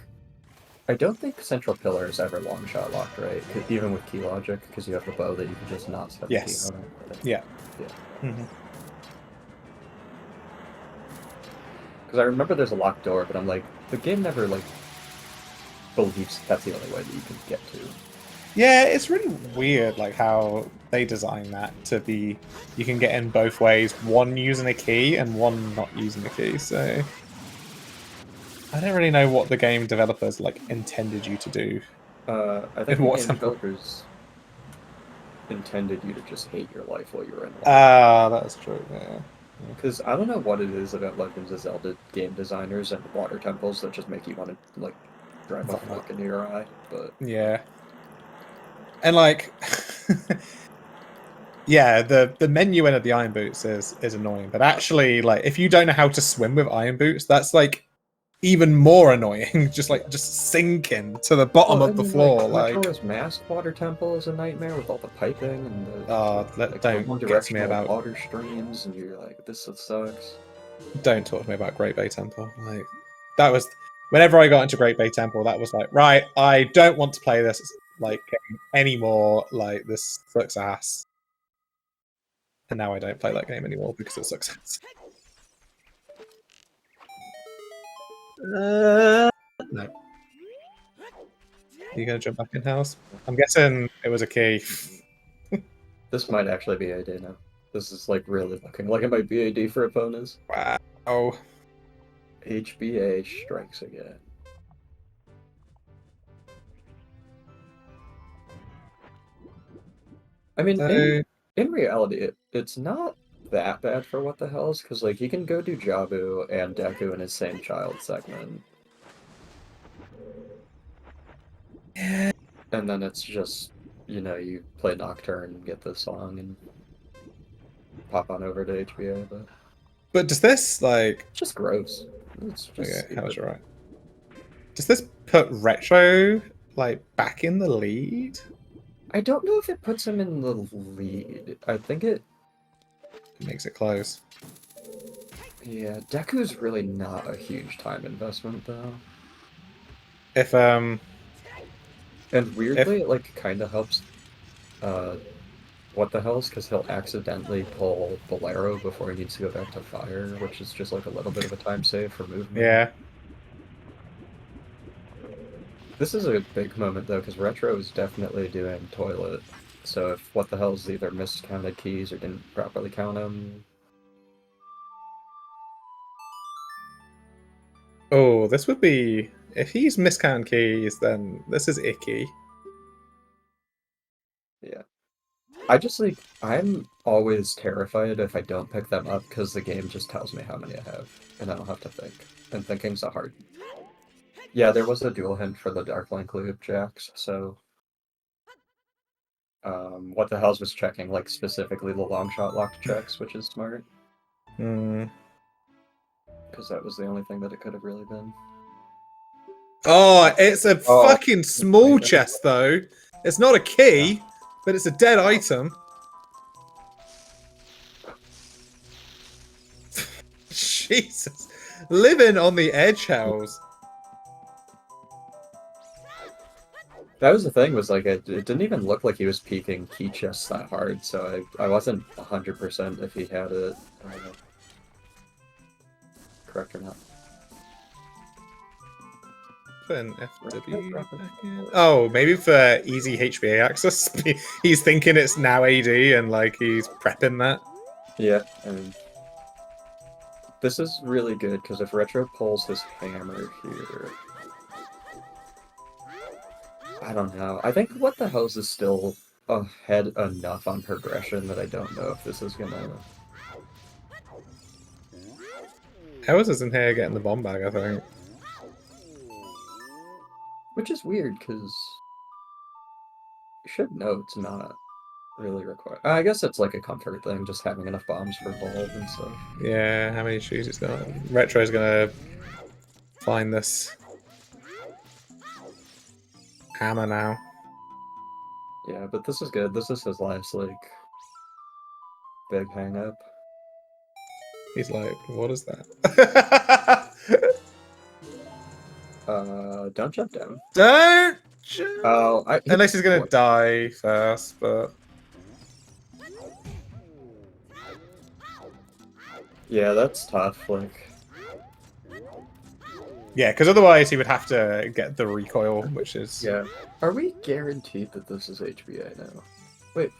Speaker 2: I don't think Central Pillar is ever long shot locked, right? Even with key logic, because you have the bow that you can just not set the key
Speaker 1: Yes.
Speaker 2: on it.
Speaker 1: Yeah.
Speaker 2: Yeah.
Speaker 1: Mhm.
Speaker 2: Because I remember there's a locked door, but I'm like, the game never like believes that's the only way that you can get to.
Speaker 1: Yeah, it's really weird, like how they design that to be. You can get in both ways, one using a key and one not using a key. So I don't really know what the game developers like intended you to do.
Speaker 2: I think
Speaker 1: In
Speaker 2: the
Speaker 1: what
Speaker 2: game
Speaker 1: sense?
Speaker 2: developers intended you to just hate your life while you were in life.
Speaker 1: Ah, that's true. Yeah.
Speaker 2: Because I don't know what it is about Legends of Zelda game designers and water temples that just make you want to like drive a
Speaker 1: Vomit.
Speaker 2: fork into your eye. But
Speaker 1: Yeah. And like, yeah, the menu in of the iron boots is annoying, but actually, like, if you don't know how to swim with iron boots, that's like even more annoying. just sinking to the bottom
Speaker 2: well, I
Speaker 1: of the
Speaker 2: mean, like
Speaker 1: floor. Like,
Speaker 2: Majora's Mask water temple is a nightmare with all the piping and the
Speaker 1: don't
Speaker 2: one
Speaker 1: get to me
Speaker 2: directional
Speaker 1: about
Speaker 2: water streams, and you're like, this sucks.
Speaker 1: don't talk to me about Great Bay Temple. Like, that was whenever I got into Great Bay Temple, that was like, right, I don't want to play this like game anymore. Like, this sucks ass. And now I don't play that game anymore because it sucks ass. No. Are you gonna jump back in house? I'm guessing it was a key.
Speaker 2: This might actually be AD now. This is like really looking like it might be AD for opponents.
Speaker 1: Wow.
Speaker 2: HBA strikes again. I mean,
Speaker 1: So,
Speaker 2: in reality, it's not that bad for what the hells, because like you can go do Jabu and Deku in his same child segment.
Speaker 1: yeah.
Speaker 2: And then it's just, you play Nocturne, get the song, and pop on over to HBA, but
Speaker 1: But does this like
Speaker 2: it's just gross. It's just
Speaker 1: okay, how was
Speaker 2: stupid.
Speaker 1: your right? Does this put Retro like back in the lead?
Speaker 2: I don't know if it puts him in the lead. I think
Speaker 1: It makes it close.
Speaker 2: yeah, Deku's really not a huge time investment though.
Speaker 1: If
Speaker 2: And weirdly, it like kind of helps what the hell's because he'll accidentally pull Bolero before he needs to go back to fire, which is just like a little bit of a time save for movement.
Speaker 1: yeah.
Speaker 2: This is a big moment though, because Retro is definitely doing toilet. So if what the hell's either miscounted keys or didn't properly count them.
Speaker 1: Oh, this would be if he's miscounting keys, then this is icky.
Speaker 2: Yeah. I just like, I'm always terrified if I don't pick them up because the game just tells me how many I have, and I don't have to think. And thinking's so hard. Yeah, there was a dual hint for the Dark Link loop jacks, so what the hell's was checking, like specifically the long shot locked checks, which is smart.
Speaker 1: Hmm.
Speaker 2: Because that was the only thing that it could have really been.
Speaker 1: Oh, it's a
Speaker 2: Oh,
Speaker 1: fucking small chest though. It's not a key, but it's a dead item. Jesus. Living on the edge, Hells.
Speaker 2: that was the thing, was like, it didn't even look like he was peeking key chests that hard, so I wasn't 100% if he had it correct or not.
Speaker 1: Then FW back in. Oh, maybe for easy HBA access. He's thinking it's now AD and like he's prepping that.
Speaker 2: Yeah, I mean, this is really good because if Retro pulls his hammer here, I don't know. I think what the hell's is still ahead enough on progression that I don't know if this is gonna.
Speaker 1: Hells is in here getting the bomb bag, I think.
Speaker 2: Which is weird because you should know it's not really required. I guess it's like a comfort thing, just having enough bombs for Bulb and stuff.
Speaker 1: Yeah, how many shoes he's got? Retro's gonna find this hammer now.
Speaker 2: Yeah, but this is good. This is his last, like, big hang-up.
Speaker 1: He's like, what is that?
Speaker 2: Don't jump down.
Speaker 1: Don't.
Speaker 2: Oh,
Speaker 1: Unless he's gonna die first, but
Speaker 2: yeah, that's tough. Like,
Speaker 1: yeah, because otherwise he would have to get the recoil, which is
Speaker 2: yeah. Are we guaranteed that this is HBA now? Wait,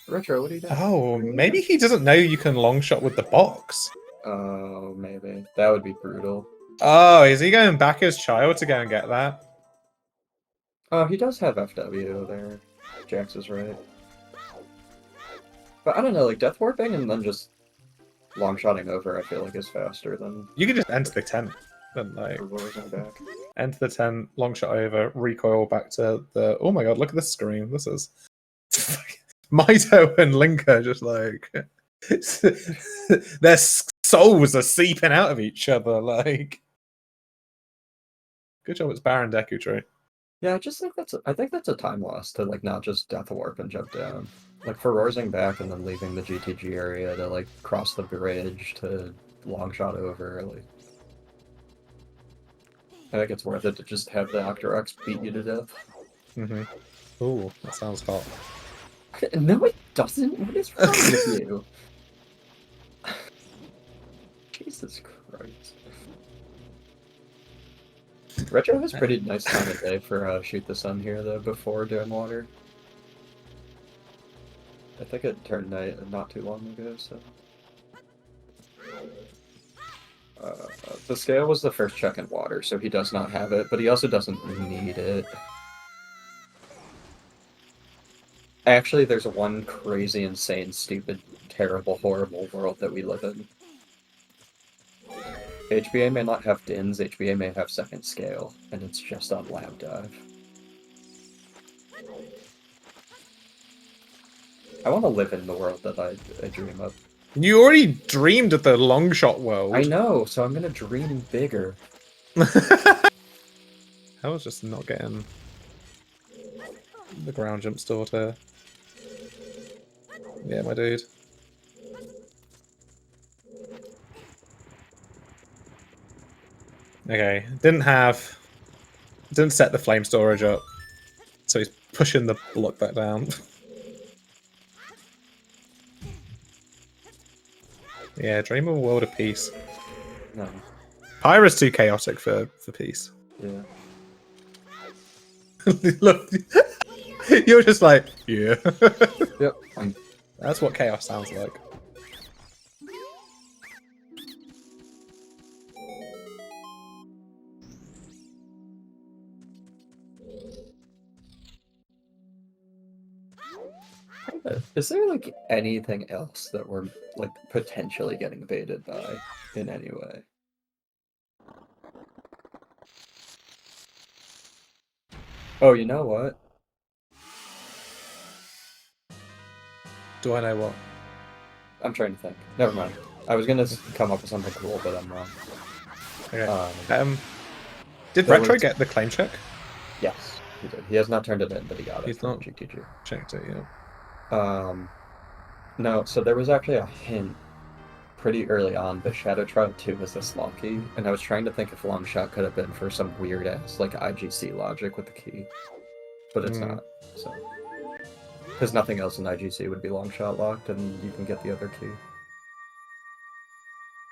Speaker 2: Retro, what are you doing?
Speaker 1: Oh, maybe he doesn't know you can long shot with the box.
Speaker 2: Oh, maybe that would be brutal.
Speaker 1: Oh, is he going back as child to go and get that?
Speaker 2: Oh, he does have FW there. Jax is right. But I don't know, like death warping and then just long shotting over, I feel like is faster than
Speaker 1: You can just enter the tent and like
Speaker 2: reversing back.
Speaker 1: enter the tent, long shot over, recoil back to the. Oh my god! Look at this screen. This is Mito and Linker just like their souls are seeping out of each other. Like, good job, it's Baron Deku Tree.
Speaker 2: Yeah, I just think I think that's a time loss to like not just death warp and jump down. Like for roaring back and then leaving the GTG area to like cross the bridge to long shot over, like I think it's worth it to just have the Octorox beat you to death.
Speaker 1: Mm-hmm. Ooh, that sounds hot.
Speaker 2: No, it doesn't. What is wrong with you? Jesus Christ. Retro has pretty nice time of day for shoot the sun here though before doing water. I think it turned night not too long ago, so. The scale was the first check in water, so he does not have it, but he also doesn't need it. Actually, there's one crazy, insane, stupid, terrible, horrible world that we live in. HBA may not have DINs, HBA may have second scale, and it's just on lab dive. I want to live in the world that I dream of.
Speaker 1: You already dreamed of the long shot world.
Speaker 2: I know, so I'm gonna dream bigger.
Speaker 1: I was just not getting the ground jump starter. Yeah, my dude. Okay, didn't set the flame storage up, so he's pushing the block back down. Yeah, dream of a world of peace.
Speaker 2: No.
Speaker 1: Pyra's too chaotic for peace.
Speaker 2: Yeah.
Speaker 1: Look, you're just like, yeah.
Speaker 2: Yep.
Speaker 1: That's what chaos sounds like.
Speaker 2: Is there like anything else that we're like potentially getting baited by in any way? Oh, you know what?
Speaker 1: Do I know what?
Speaker 2: I'm trying to think. Never mind. I was gonna come up with something cool, but I'm wrong.
Speaker 1: Okay. Did
Speaker 2: there
Speaker 1: Retro
Speaker 2: was-
Speaker 1: get the claim check?
Speaker 2: Yes, he did. He has not turned it in, but he got it.
Speaker 1: He's
Speaker 2: from
Speaker 1: not-
Speaker 2: GTG.
Speaker 1: Checked it, yeah.
Speaker 2: No, so there was actually a hint pretty early on that Shadow Trial 2 was the small key, and I was trying to think if Long Shot could have been for some weird ass like IGC logic with the key, but it's not. So, because nothing else in IGC would be Long Shot locked, and you can get the other key.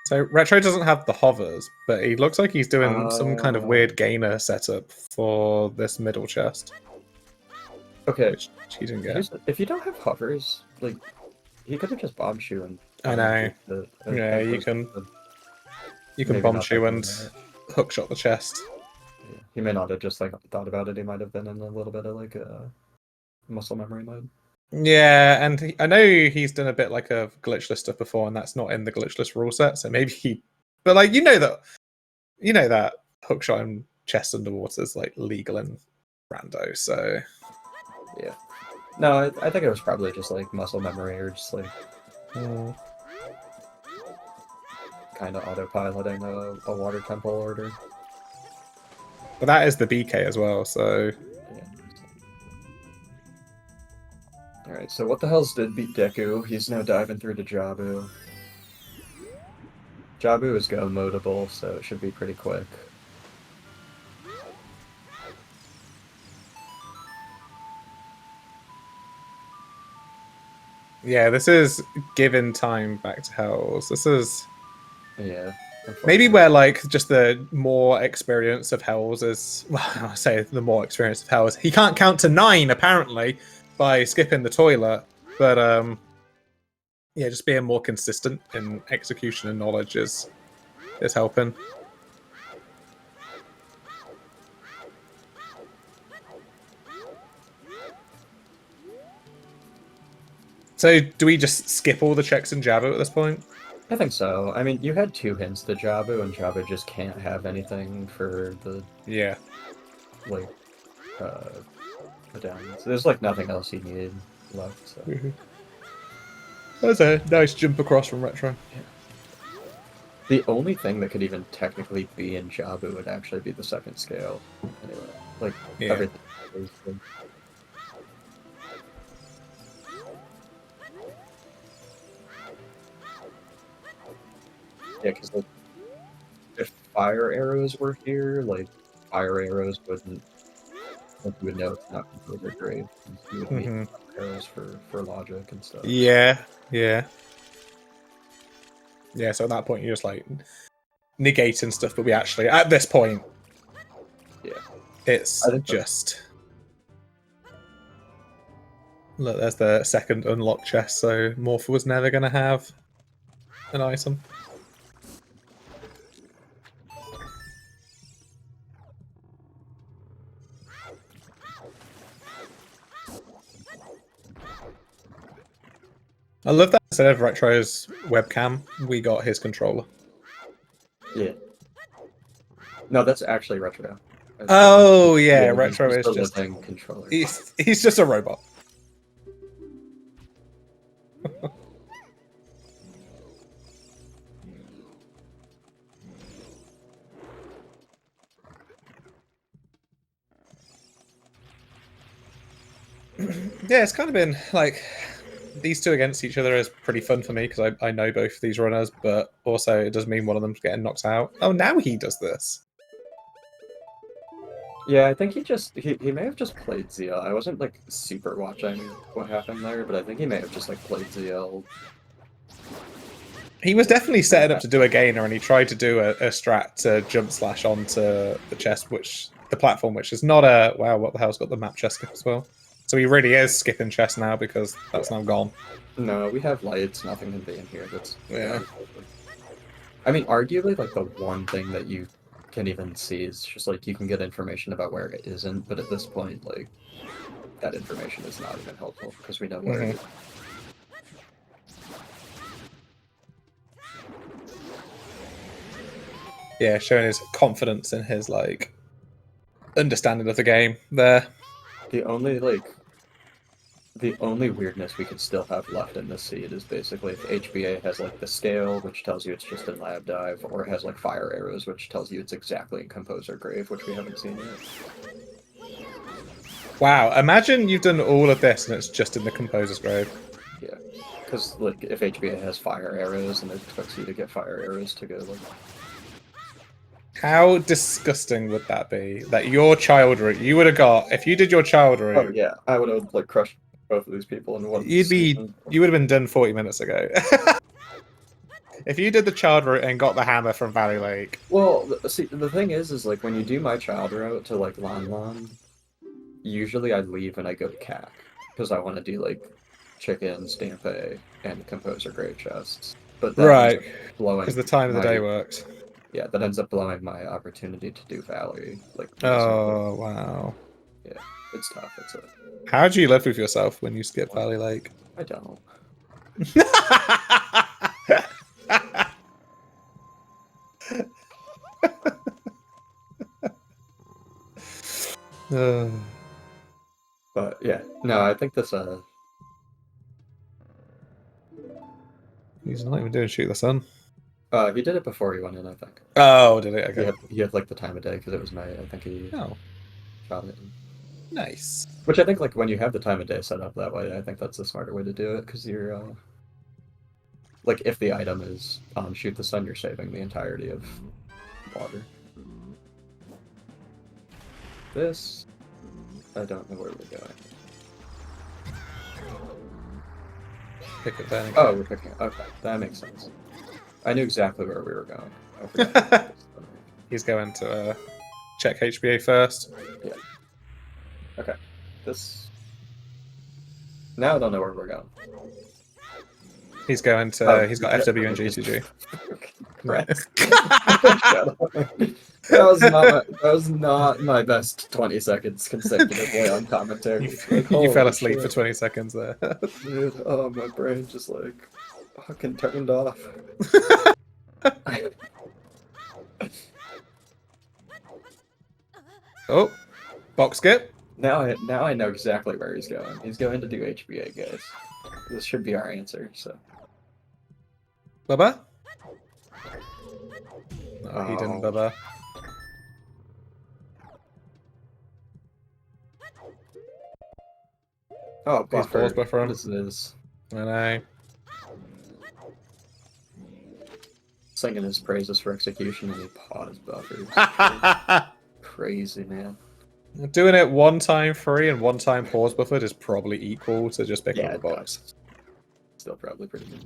Speaker 1: So Retro doesn't have the hovers, but he looks like he's doing some kind of weird gainer setup for this middle chest,
Speaker 2: Okay,
Speaker 1: which he didn't get.
Speaker 2: if you don't have hovers, like he could have just bomb shoe and.
Speaker 1: I know. Yeah, you can bomb shoe and hook shot the chest.
Speaker 2: Yeah. He may not have just like thought about it. He might have been in a little bit of like muscle memory mode.
Speaker 1: Yeah, and I know he's done a bit like a glitchless stuff before, and that's not in the glitchless rule set. So maybe he, but like you know that hook shot and chest underwater is like legal in rando. So
Speaker 2: yeah, no, I think it was probably just like muscle memory or just like kind of autopiloting a water temple order.
Speaker 1: But that is the BK as well. So
Speaker 2: yeah. Alright, so what the hell's did beat Deku? He's now diving through to Jabu. Jabu is go modable, so it should be pretty quick.
Speaker 1: Yeah, this is giving time back to Hells. This is
Speaker 2: Yeah.
Speaker 1: maybe where like just the more experience of Hells is. Well, I say the more experience of Hells. He can't count to 9 apparently by skipping the toilet, but yeah, just being more consistent in execution and knowledge is helping. So do we just skip all the checks in Jabu at this point?
Speaker 2: I think so. I mean, you had 2 hints to Jabu, and Jabu just can't have anything for the
Speaker 1: Yeah.
Speaker 2: like the downs. There's like nothing else you need left. So.
Speaker 1: That's a nice jump across from Retro.
Speaker 2: Yeah. The only thing that could even technically be in Jabu would actually be the second scale. Anyway, like everything. Yeah, because like, if fire arrows were here, like fire arrows wouldn't. Like you would know it's not completely grave. You would need arrows for logic and stuff.
Speaker 1: Yeah, yeah. Yeah, so at that point you're just like negating stuff, but we actually at this point,
Speaker 2: yeah,
Speaker 1: it's just look. There's the second unlock chest, so Morph was never gonna have an item. I love that instead of Retro's webcam, we got his controller.
Speaker 2: Yeah. No, that's actually Retro.
Speaker 1: Oh yeah, Retro is just
Speaker 2: living controller.
Speaker 1: He's just a robot. Yeah, it's kind of been like these two against each other is pretty fun for me because I know both of these runners, but also it does mean one of them's getting knocked out. Oh, now he does this.
Speaker 2: Yeah, I think he may have just played ZL. I wasn't like super watching what happened there, but I think he may have just like played ZL.
Speaker 1: He was definitely setting up to do a gainer, and he tried to do a strat to jump slash onto the chest, the platform, which is not a wow. What the hell's got the map chest skip as well? So he really is skipping chest now because that's now gone.
Speaker 2: No, we have lights. Nothing can be in here. That's
Speaker 1: yeah.
Speaker 2: I mean, arguably, like the one thing that you can even see is just like you can get information about where it isn't, but at this point, like that information is not even helpful because we know where it is.
Speaker 1: Yeah, showing his confidence in his like understanding of the game there.
Speaker 2: The only weirdness we could still have left in this seed is basically if HBA has like the scale, which tells you it's just in lab dive, or it has like fire arrows, which tells you it's exactly in Composer Grave, which we haven't seen yet.
Speaker 1: Wow, imagine you've done all of this and it's just in the Composer's Grave.
Speaker 2: Yeah, because like if HBA has fire arrows and it expects you to get fire arrows to go like.
Speaker 1: How disgusting would that be? That your child route, you would have got if you did your child route.
Speaker 2: Oh yeah, I would have like crushed both of these people in one.
Speaker 1: You would have been done 40 minutes ago. If you did the child route and got the hammer from Valley Lake.
Speaker 2: Well, see, the thing is like when you do my child route to like Lon Lon, usually I leave and I go to CAC because I want to do like chicken, Stampe, and Composer Grave chests. But
Speaker 1: right,
Speaker 2: blowing
Speaker 1: because the time of the day works.
Speaker 2: Yeah, that ends up blowing my opportunity to do Valley. Like.
Speaker 1: Oh wow.
Speaker 2: Yeah, it's tough. It's a.
Speaker 1: How do you live with yourself when you skip Valley Lake?
Speaker 2: I don't. But yeah, no, I think this
Speaker 1: He's not even doing shoot the sun.
Speaker 2: He did it before he went in, I think.
Speaker 1: Oh, did it? Okay.
Speaker 2: He had like the time of day because it was night. I think he shot it.
Speaker 1: Nice.
Speaker 2: Which I think like when you have the time of day set up that way, I think that's the smarter way to do it because you're like if the item is on shoot the sun, you're saving the entirety of water. This, I don't know where we're going.
Speaker 1: pick it then.
Speaker 2: Oh, we're picking it. Okay, that makes sense. I knew exactly where we were going. I forgot.
Speaker 1: He's going to check HBA first.
Speaker 2: Yeah. Okay. This. Now I don't know where we're going.
Speaker 1: He's going to.
Speaker 2: Oh,
Speaker 1: he's got
Speaker 2: yeah,
Speaker 1: FW and GTG.
Speaker 2: Right. That was not my best 20 seconds consecutively on commentary. Like,
Speaker 1: You fell
Speaker 2: holy
Speaker 1: asleep for
Speaker 2: shit.
Speaker 1: 20 seconds there.
Speaker 2: Dude, oh, my brain just like fucking turned off.
Speaker 1: Oh, box skip.
Speaker 2: Now I know exactly where he's going. He's going to do HBA, guys. This should be our answer. So.
Speaker 1: Bubba? No, he didn't, Bubba.
Speaker 2: Oh,
Speaker 1: He's pause buffer on.
Speaker 2: What is this?
Speaker 1: I know.
Speaker 2: Singing his praises for execution and he pause buffers. Crazy, man.
Speaker 1: Doing it one time free and one time pause buffered is probably equal to just picking up the box.
Speaker 2: Still probably pretty good.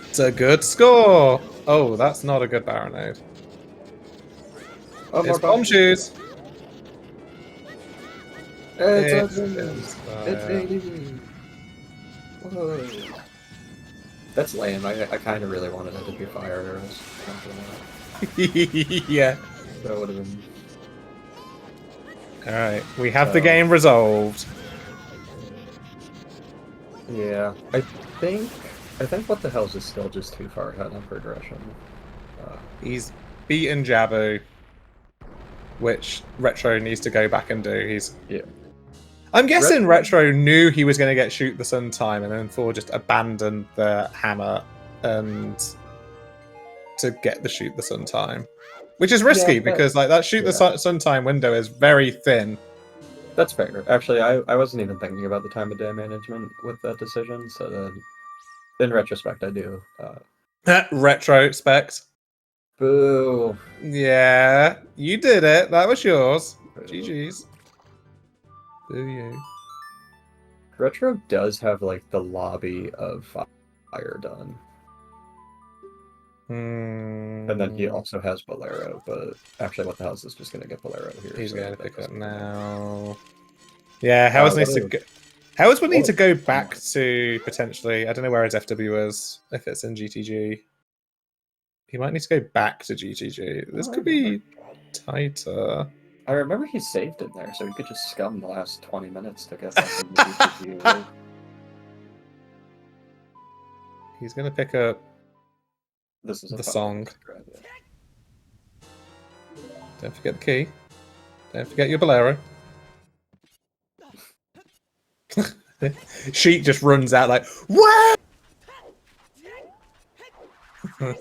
Speaker 1: It's a good score! Oh, that's not a good Baronade.
Speaker 2: Oh,
Speaker 1: It's bomb shoes!
Speaker 2: It's
Speaker 1: 80.
Speaker 2: Whoa. That's lame. I kind of really wanted it to be fire arrows.
Speaker 1: Yeah.
Speaker 2: That would have been...
Speaker 1: Alright, we have the game resolved.
Speaker 2: Yeah, I think what the hell's is still just too far ahead on progression.
Speaker 1: He's beaten Jabu, which Retro needs to go back and do.
Speaker 2: Yeah.
Speaker 1: I'm guessing Retro knew he was going to get shoot the sun time, and then Thor just abandoned the hammer and to get the shoot the sun time, which is risky because like that shoot the sun time window is very thin.
Speaker 2: That's fair. Actually, I wasn't even thinking about the time of day management with that decision. So then, in retrospect, I do.
Speaker 1: Retrospect.
Speaker 2: Boo.
Speaker 1: Yeah, you did it. That was yours. GG's. Boo you.
Speaker 2: Retro does have like the lobby of fire done. And then he also has Bolero, but actually, what the hell is this just going to get Bolero here?
Speaker 1: He's
Speaker 2: so
Speaker 1: going to pick up now. Yeah, Howes needs to go. Howes would need to go back to potentially. I don't know where his FW is. If it's in GTG, he might need to go back to GTG. This could be tighter.
Speaker 2: I remember he saved in there, so he could just scum the last 20 minutes to get back into GTG.
Speaker 1: He's going to pick up.
Speaker 2: This is
Speaker 1: the song. Don't forget the key. Don't forget your Bolero. Sheik just runs out like, what?
Speaker 2: The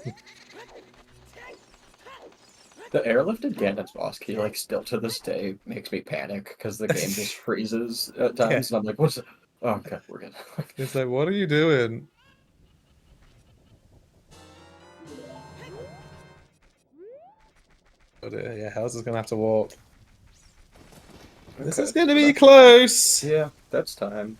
Speaker 2: airlifted Gandalf's boss key, like, still to this day makes me panic because the game just freezes at times, and I'm like, what's it? Oh, okay, we're good.
Speaker 1: It's like, what are you doing? But yeah, Hell's is gonna have to walk. Okay. This is gonna be close.
Speaker 2: Yeah, that's time.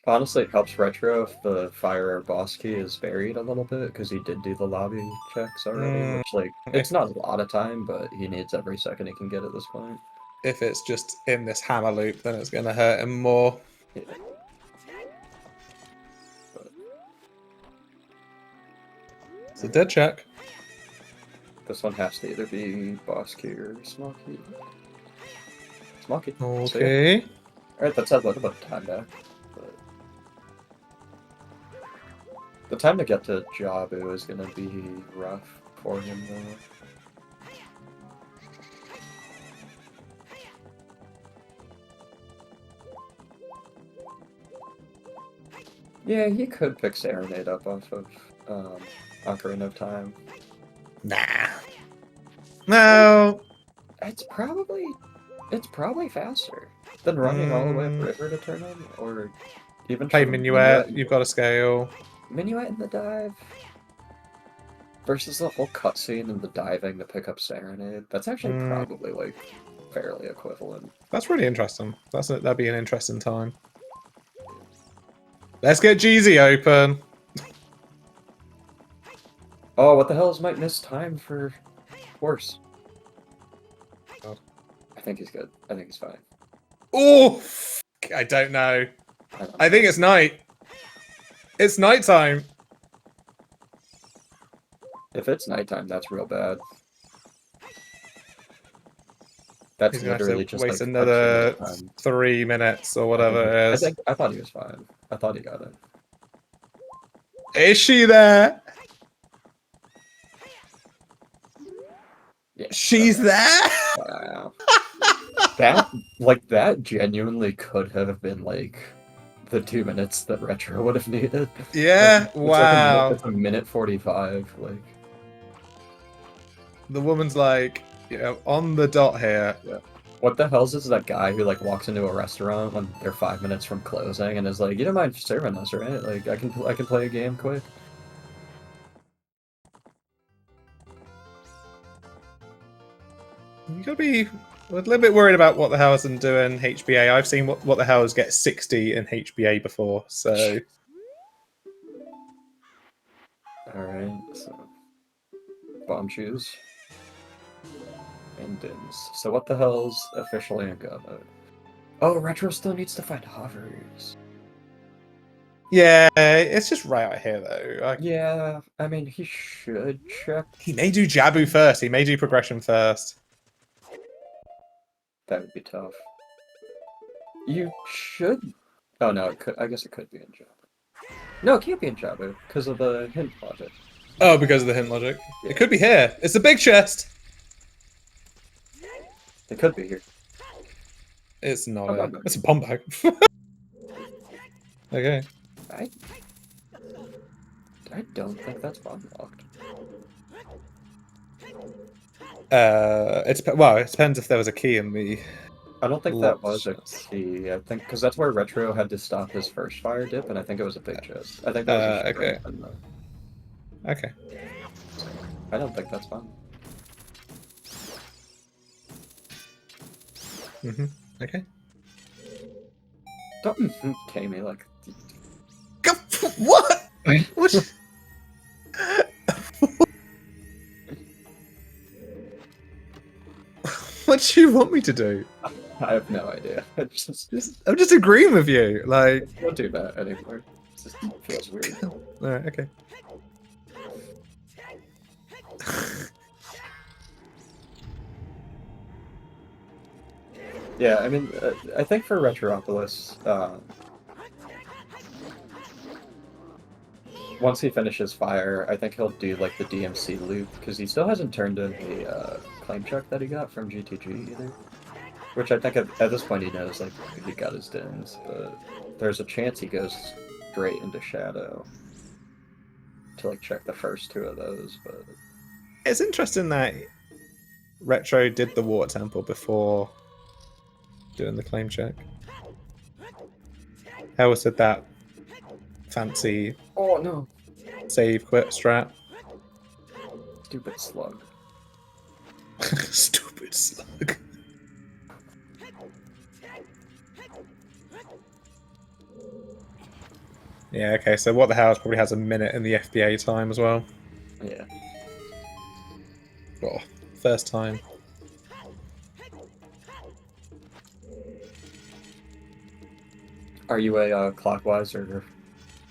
Speaker 2: Honestly, it helps Retro if the fire boss key is buried a little bit, because he did do the lobby checks already, which, like, it's not a lot of time, but he needs every second he can get at this point.
Speaker 1: If it's just in this hammer loop, then it's gonna hurt him more.
Speaker 2: Yeah.
Speaker 1: It's a dead check.
Speaker 2: This one has to either be boss key or small key. Small key.
Speaker 1: Okay.
Speaker 2: So, yeah. Alright, that's a little bit of time back. But the time to get to Jabu is going to be rough for him, though. Yeah, he could pick Serenade up off of Ocarina of Time.
Speaker 1: Nah. No.
Speaker 2: It's probably faster than running all the way up river to turn in, or even
Speaker 1: Play
Speaker 2: trying
Speaker 1: minuet. You've got a scale.
Speaker 2: Minuet in the dive versus the whole cutscene and the diving to pick up Serenade. That's actually probably like fairly equivalent.
Speaker 1: That's really interesting. That'd be an interesting time. Let's get Jeezy open.
Speaker 2: Oh, what the hell is might miss time for horse?
Speaker 1: God.
Speaker 2: I think he's good. I think he's fine.
Speaker 1: Oh, I don't know. I think it's night. It's nighttime.
Speaker 2: If it's nighttime, that's real bad. That's
Speaker 1: He's gonna have
Speaker 2: literally
Speaker 1: to
Speaker 2: just
Speaker 1: waste
Speaker 2: like
Speaker 1: another
Speaker 2: time.
Speaker 1: 3 minutes or whatever it is.
Speaker 2: I thought he was fine. I thought he got it.
Speaker 1: Is she there?
Speaker 2: Yeah,
Speaker 1: she's there.
Speaker 2: Wow. That genuinely could have been like the 2 minutes that Retro would have needed.
Speaker 1: Yeah.
Speaker 2: It's
Speaker 1: Wow.
Speaker 2: It's a minute 45. Like
Speaker 1: the woman's like, you know, on the dot here.
Speaker 2: Yeah. What the hell's is that guy who like walks into a restaurant when they're 5 minutes from closing and is like, "You don't mind serving us, right? Like I can play a game quick."
Speaker 1: You gotta be a little bit worried about what the hell is doing HBA. I've seen what the hell is get 60 in HBA before, so.
Speaker 2: All right, so bomb shoes and dins. So what the hell's officially in go mode? Oh, Retro still needs to find hovers.
Speaker 1: Yeah, it's just right out here though.
Speaker 2: Yeah, I mean he should check.
Speaker 1: He may do Jabu first. He may do progression first.
Speaker 2: That would be tough. You should. Oh no, it could. I guess it could be in Jabu. No, it can't be in Jabu because of the hint logic.
Speaker 1: Oh, because of the hint logic.
Speaker 2: Yeah.
Speaker 1: It could be here. It's a big chest.
Speaker 2: It could be here.
Speaker 1: It's not. It's a bomb bag. Okay.
Speaker 2: I don't think that's bomb locked.
Speaker 1: It depends if there was a key in the.
Speaker 2: I don't think that was a key. I think because that's where Retro had to stop his first fire dip, and I think it was a big chest. I think that was
Speaker 1: okay. Okay.
Speaker 2: I don't think that's fun.
Speaker 1: Okay.
Speaker 2: Don't okay me like.
Speaker 1: What? What? What do you want me to do?
Speaker 2: I have no idea.
Speaker 1: I'm just agreeing with you. Like,
Speaker 2: don't do that anymore. It just feels weird.
Speaker 1: Alright, okay.
Speaker 2: Yeah, I mean, I think for Retropolis, once he finishes fire, I think he'll do like the DMC loop because he still hasn't turned in the claim check that he got from GTG either. Which I think at this point he knows like he got his dins, but there's a chance he goes straight into Shadow to like check the first 2 of those. But
Speaker 1: it's interesting that Retro did the water temple before doing the claim check. How was that fancy?
Speaker 2: Oh no!
Speaker 1: Save quit strat.
Speaker 2: Stupid slug.
Speaker 1: Stupid slug. Yeah, okay, so what the hell probably has a minute in the FBA time as well.
Speaker 2: Yeah.
Speaker 1: Oh, first time.
Speaker 2: Are you a clockwise or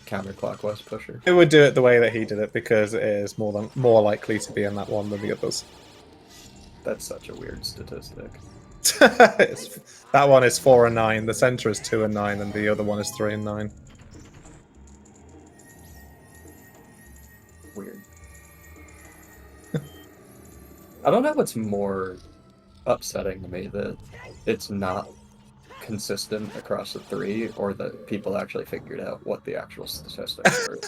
Speaker 2: counterclockwise pusher?
Speaker 1: It would do it the way that he did it because it is more likely to be in that one than the others.
Speaker 2: That's such a weird statistic.
Speaker 1: That one is 4 and 9. The center is 2 and 9, and the other one is 3 and 9.
Speaker 2: Weird. I don't know what's more upsetting to me, that it's not consistent across the three, or that people actually figured out what the actual statistics were.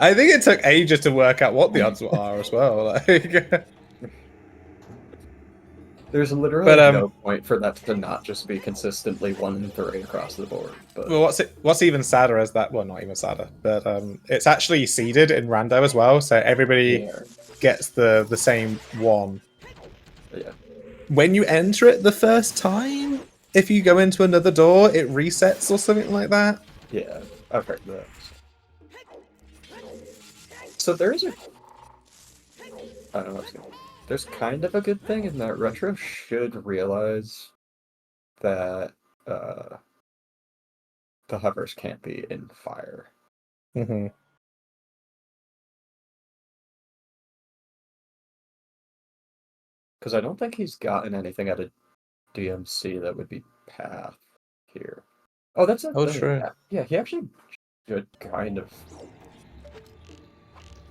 Speaker 1: I think it took ages to work out what the odds are as well. Like,
Speaker 2: There's literally no point for that to not just be consistently 1 and 3 across the board. But
Speaker 1: well, what's even sadder is that, well, not even sadder, but it's actually seeded in rando as well, so everybody gets the same one.
Speaker 2: Yeah.
Speaker 1: When you enter it the first time, if you go into another door, it resets or something like that.
Speaker 2: Yeah, I've heard that. So there's a... I don't know what's going on. There's kind of a good thing in that Retro should realize that the hovers can't be in fire.
Speaker 1: Mm-hmm.
Speaker 2: Because I don't think he's gotten anything out of DMC that would be path here. Oh, that's a thing.
Speaker 1: True.
Speaker 2: Yeah, he actually should kind of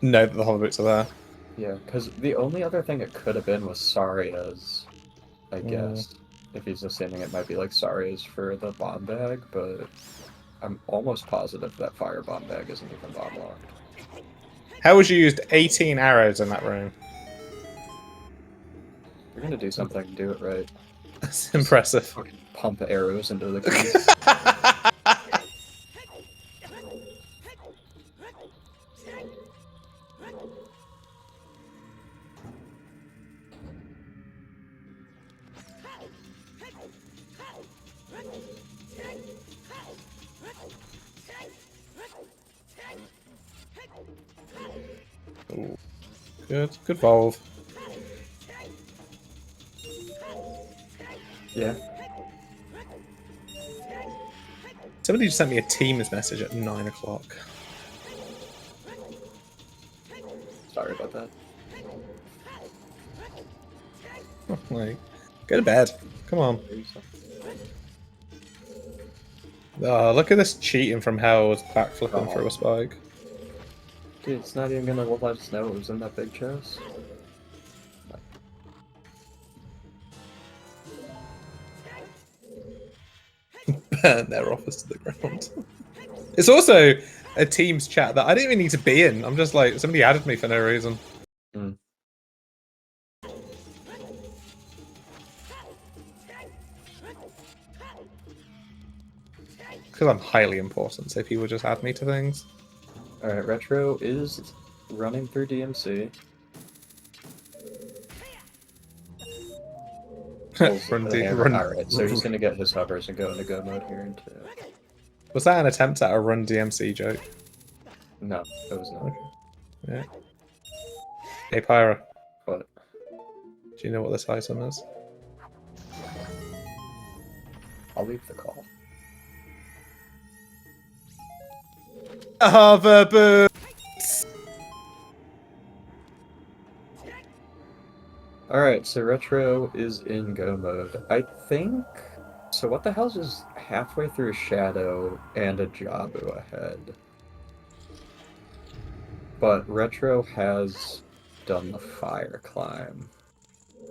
Speaker 1: know that the hover boots are there.
Speaker 2: Yeah, because the only other thing it could have been was Saria's, I guess. If he's assuming it might be like Saria's for the bomb bag, but I'm almost positive that fire bomb bag isn't even bomb locked.
Speaker 1: How was you used 18 arrows in that room?
Speaker 2: You're gonna do something, do it right.
Speaker 1: That's impressive.
Speaker 2: Fucking pump arrows into the crease.
Speaker 1: Ooh. Good volve.
Speaker 2: Yeah.
Speaker 1: Somebody just sent me a Teams message at 9 o'clock.
Speaker 2: Sorry about that.
Speaker 1: Oh, like, go to bed. Come on. Oh, look at this cheating from hell with backflipping through a spike.
Speaker 2: Dude, it's not even gonna let us know it was in that big chest.
Speaker 1: Burn their office to the ground. It's also a Teams chat that I didn't even need to be in. I'm just like, somebody added me for no reason.
Speaker 2: Mm.
Speaker 1: Because I'm highly important, so people just add me to things.
Speaker 2: Alright, Retro is running through DMC. Alright, so he's gonna get his hovers and go into go mode here in 2.
Speaker 1: Was that an attempt at a run DMC joke?
Speaker 2: No, it was not.
Speaker 1: Okay. Yeah. Hey Pyra.
Speaker 2: What?
Speaker 1: Do you know what this item is?
Speaker 2: I'll leave the call.
Speaker 1: Hover boots!
Speaker 2: Alright, so Retro is in go mode. I think... So what the hell is halfway through Shadow and a Jabu ahead? But Retro has done the fire climb.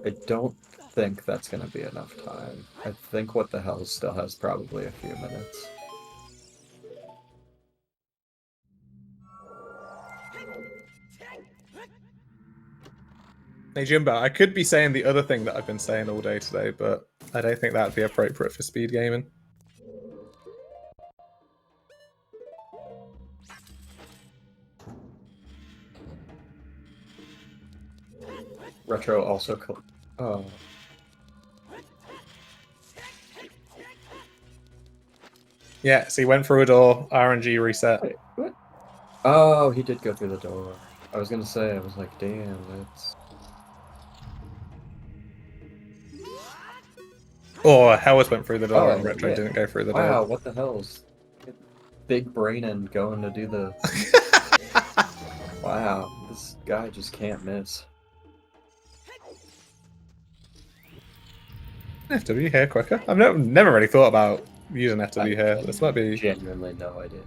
Speaker 2: I don't think that's going to be enough time. I think what the hell still has probably a few minutes.
Speaker 1: Hey Jimbo, I could be saying the other thing that I've been saying all day today, but I don't think that would be appropriate for speed gaming.
Speaker 2: Retro also... Oh.
Speaker 1: Yeah, so he went through a door, RNG reset.
Speaker 2: Wait, what? Oh, he did go through the door. I was gonna say, I was like, damn, that's...
Speaker 1: Or Hellas went through the door and
Speaker 2: Oh,
Speaker 1: Retro
Speaker 2: yeah.
Speaker 1: didn't go through the door.
Speaker 2: Wow, what the hell is... Big brain and going to do the... Wow, this guy just can't miss.
Speaker 1: FW here quicker. I've never really thought about using FW here. This might be...
Speaker 2: Genuinely no idea.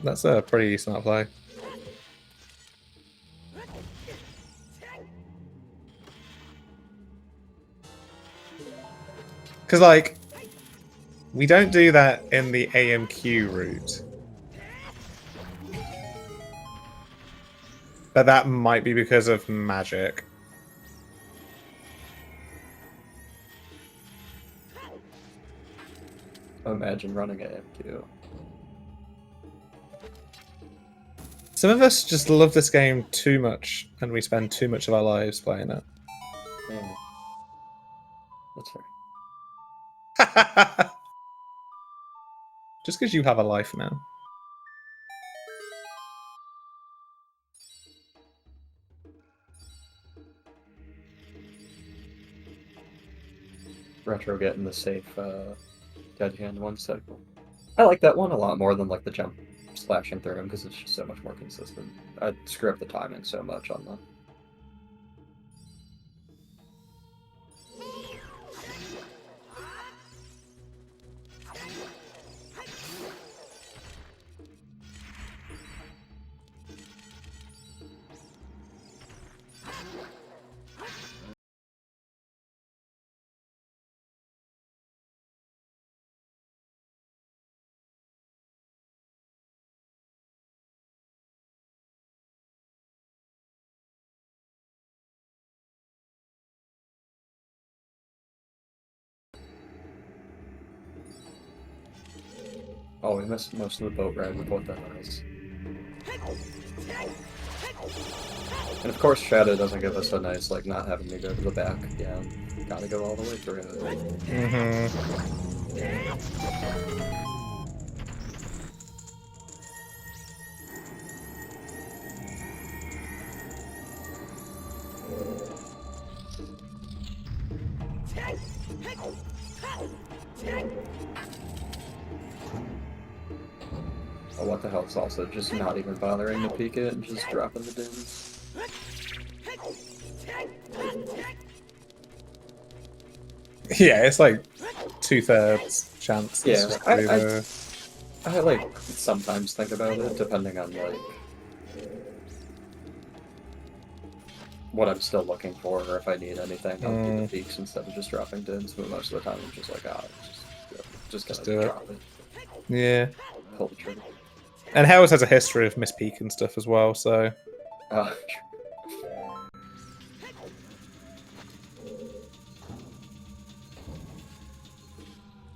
Speaker 1: That's a pretty smart play. Because, like, We don't do that in the AMQ route. But that might be because of magic.
Speaker 2: Imagine running AMQ.
Speaker 1: Some of us just love this game too much, and we spend too much of our lives playing it.
Speaker 2: Yeah. That's fair.
Speaker 1: Just because you have a life now.
Speaker 2: Retro getting the safe dead hand one cycle. I like that one a lot more than like the jump slashing through him because it's just so much more consistent. I screw up the timing so much on the. Oh, we missed most of the boat ride with what that is. And of course, Shadow doesn't give us a nice, like, not having to go to the back. Yeah, gotta go all the way through it. Oh, what the hell is also just not even bothering to peek it and just dropping the dins.
Speaker 1: Yeah, it's like 2/3 chance.
Speaker 2: Yeah, I like sometimes think about it depending on like what I'm still looking for or if I need anything. I'll do the peaks instead of just dropping dins, but most of the time I'm just like, just
Speaker 1: do
Speaker 2: drop it.
Speaker 1: Yeah.
Speaker 2: Pull the trigger.
Speaker 1: And Hells has a history of mispeak and stuff as well, so.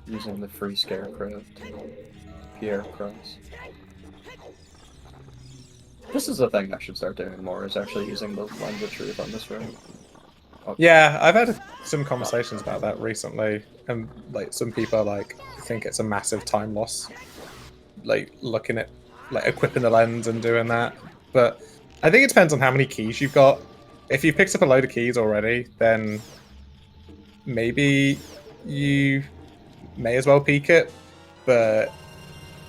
Speaker 2: Using the free scarecrow to Pierre cross. This is a thing I should start doing more, is actually using the lens of truth on this room. Oh.
Speaker 1: Yeah, I've had some conversations about that recently, and like some people like think it's a massive time loss, like looking at like equipping the lens and doing that. But I think it depends on how many keys you've got. If you've picked up a load of keys already, then maybe you may as well peek it. But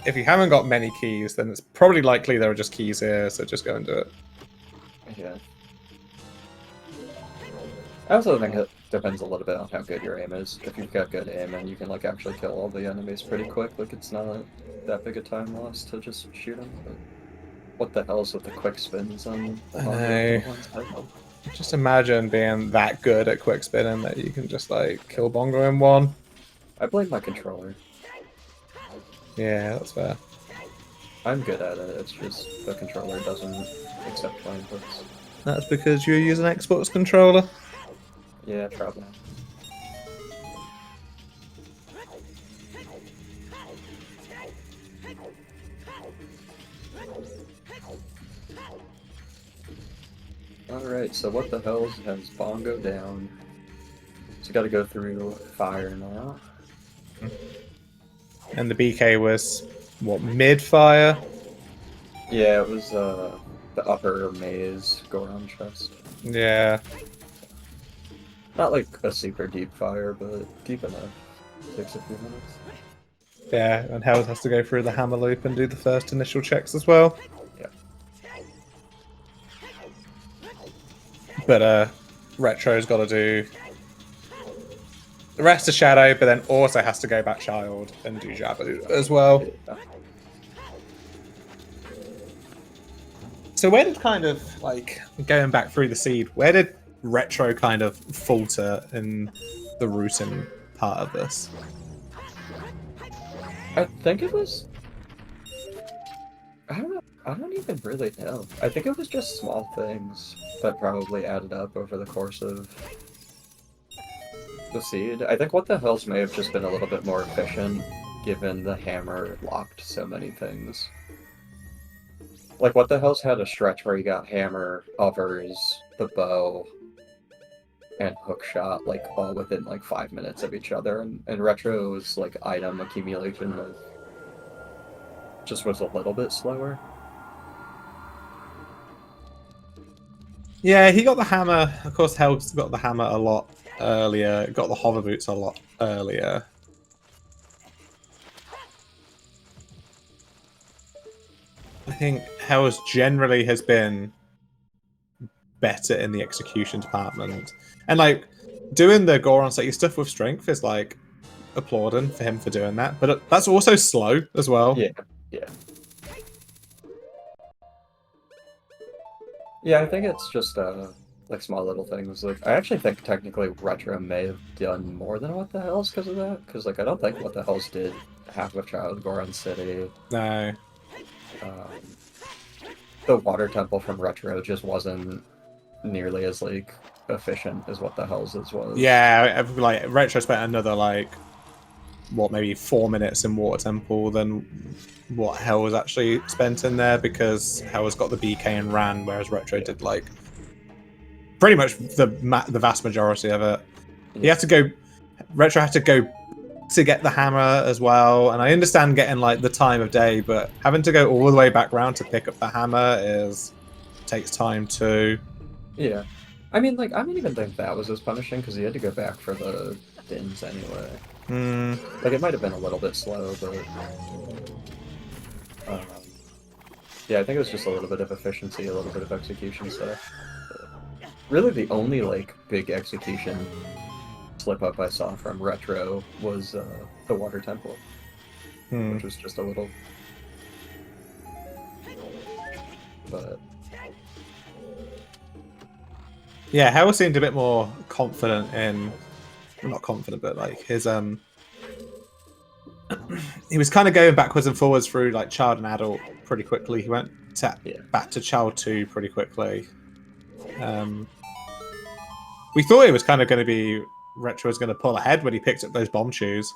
Speaker 1: if you haven't got many keys, then it's probably likely there are just keys here, so just go and do it.
Speaker 2: Yeah. I also think it depends a little bit on how good your aim is. If you've got good aim and you can like actually kill all the enemies pretty quick, like it's not that big a time loss to just shoot them. But what the hell is with the quick spins on
Speaker 1: I know. Just imagine being that good at quick spinning that you can just like kill Bongo in one.
Speaker 2: I blame my controller.
Speaker 1: Yeah, that's fair.
Speaker 2: I'm good at it, it's just the controller doesn't accept my inputs.
Speaker 1: That's because you use an Xbox controller?
Speaker 2: Yeah, probably. Alright, so what the hell has Bongo down? So you gotta go through fire now.
Speaker 1: And the BK was, what, mid-fire?
Speaker 2: Yeah, it was the upper maze Goron chest.
Speaker 1: Yeah.
Speaker 2: Not like a super deep fire, but deep enough. Takes a few minutes.
Speaker 1: Yeah, and Held has to go through the hammer loop and do the first initial checks as well.
Speaker 2: Yeah.
Speaker 1: But Retro's got to do the rest of Shadow, but then also has to go back Child and do Jabu as well.
Speaker 2: Yeah.
Speaker 1: So where did kind of, like, going back through the seed, where did Retro kind of falter in the routing part of this?
Speaker 2: I think it was... I don't know. I don't even really know. I think it was just small things that probably added up over the course of the seed. I think What the Hells may have just been a little bit more efficient, given the hammer locked so many things. Like, What the Hells had a stretch where you got hammer, overs, the bow, and hookshot, like, all within, like, 5 minutes of each other, and Retro's, like, item accumulation just was a little bit slower.
Speaker 1: Yeah, he got the hammer. Of course, Helg's got the hammer a lot earlier. Got the hover boots a lot earlier. I think Hells generally has been better in the execution department. And, like, doing the Goron City stuff with strength is, like, applauding for him for doing that. But that's also slow as well.
Speaker 2: Yeah, yeah. Yeah, I think it's just, like, small little things. Like, I actually think technically Retro may have done more than What the Hells because of that. Because, like, I don't think What the Hells did half of Child Goron City.
Speaker 1: No.
Speaker 2: The Water Temple from Retro just wasn't nearly as, like, efficient as What the Hells was.
Speaker 1: Yeah, like, Retro spent another, like, what, maybe 4 minutes in Water Temple than what Hell was actually spent in there, because Hell has got the BK and ran, whereas Retro did, like, pretty much the vast majority of it. He had to go... Retro had to go to get the hammer as well, and I understand getting, like, the time of day, but having to go all the way back round to pick up the hammer takes time too.
Speaker 2: Yeah. I mean, like, I don't even think that was as punishing, because he had to go back for the dins anyway. Like, it might have been a little bit slow, but... yeah, I think it was just a little bit of efficiency, a little bit of execution stuff. But really, the only, like, big execution slip-up I saw from Retro was the Water Temple, which was just a little... But...
Speaker 1: Yeah, Hell seemed a bit more confident in... Well, not confident, but, like, his... he was kind of going backwards and forwards through, like, child and adult pretty quickly. He went back to child 2 pretty quickly. We thought it was kind of going to be... Retro was going to pull ahead when he picked up those bomb shoes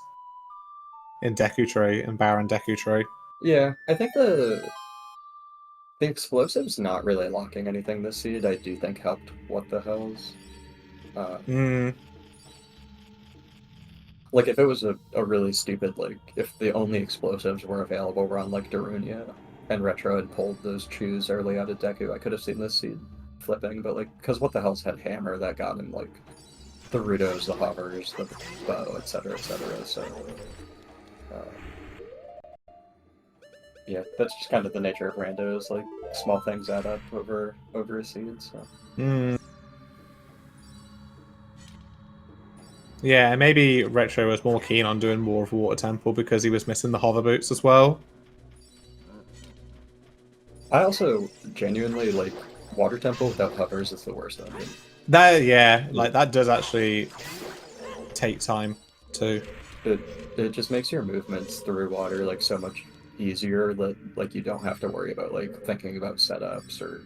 Speaker 1: in Deku Tree and Baron Deku Tree.
Speaker 2: Yeah, I think the explosives not really locking anything this seed, I do think helped What the Hells. Like, if it was a really stupid, like, if the only explosives were available were on, like, Darunia, and Retro had pulled those chews early out of Deku, I could have seen this seed flipping, but, like, because What the Hells had Hammer, that got him, like, the Rudos, the Hovers, the Bow, etc., so... yeah, that's just kind of the nature of randos, like, small things add up over a seed, so...
Speaker 1: Yeah, and maybe Retro was more keen on doing more of Water Temple because he was missing the hover boots as well.
Speaker 2: I also genuinely, like, Water Temple without hovers is the worst ending.
Speaker 1: That, yeah, like, that does actually take time too.
Speaker 2: It just makes your movements through water, like, so much easier that, like, you don't have to worry about, like, thinking about setups or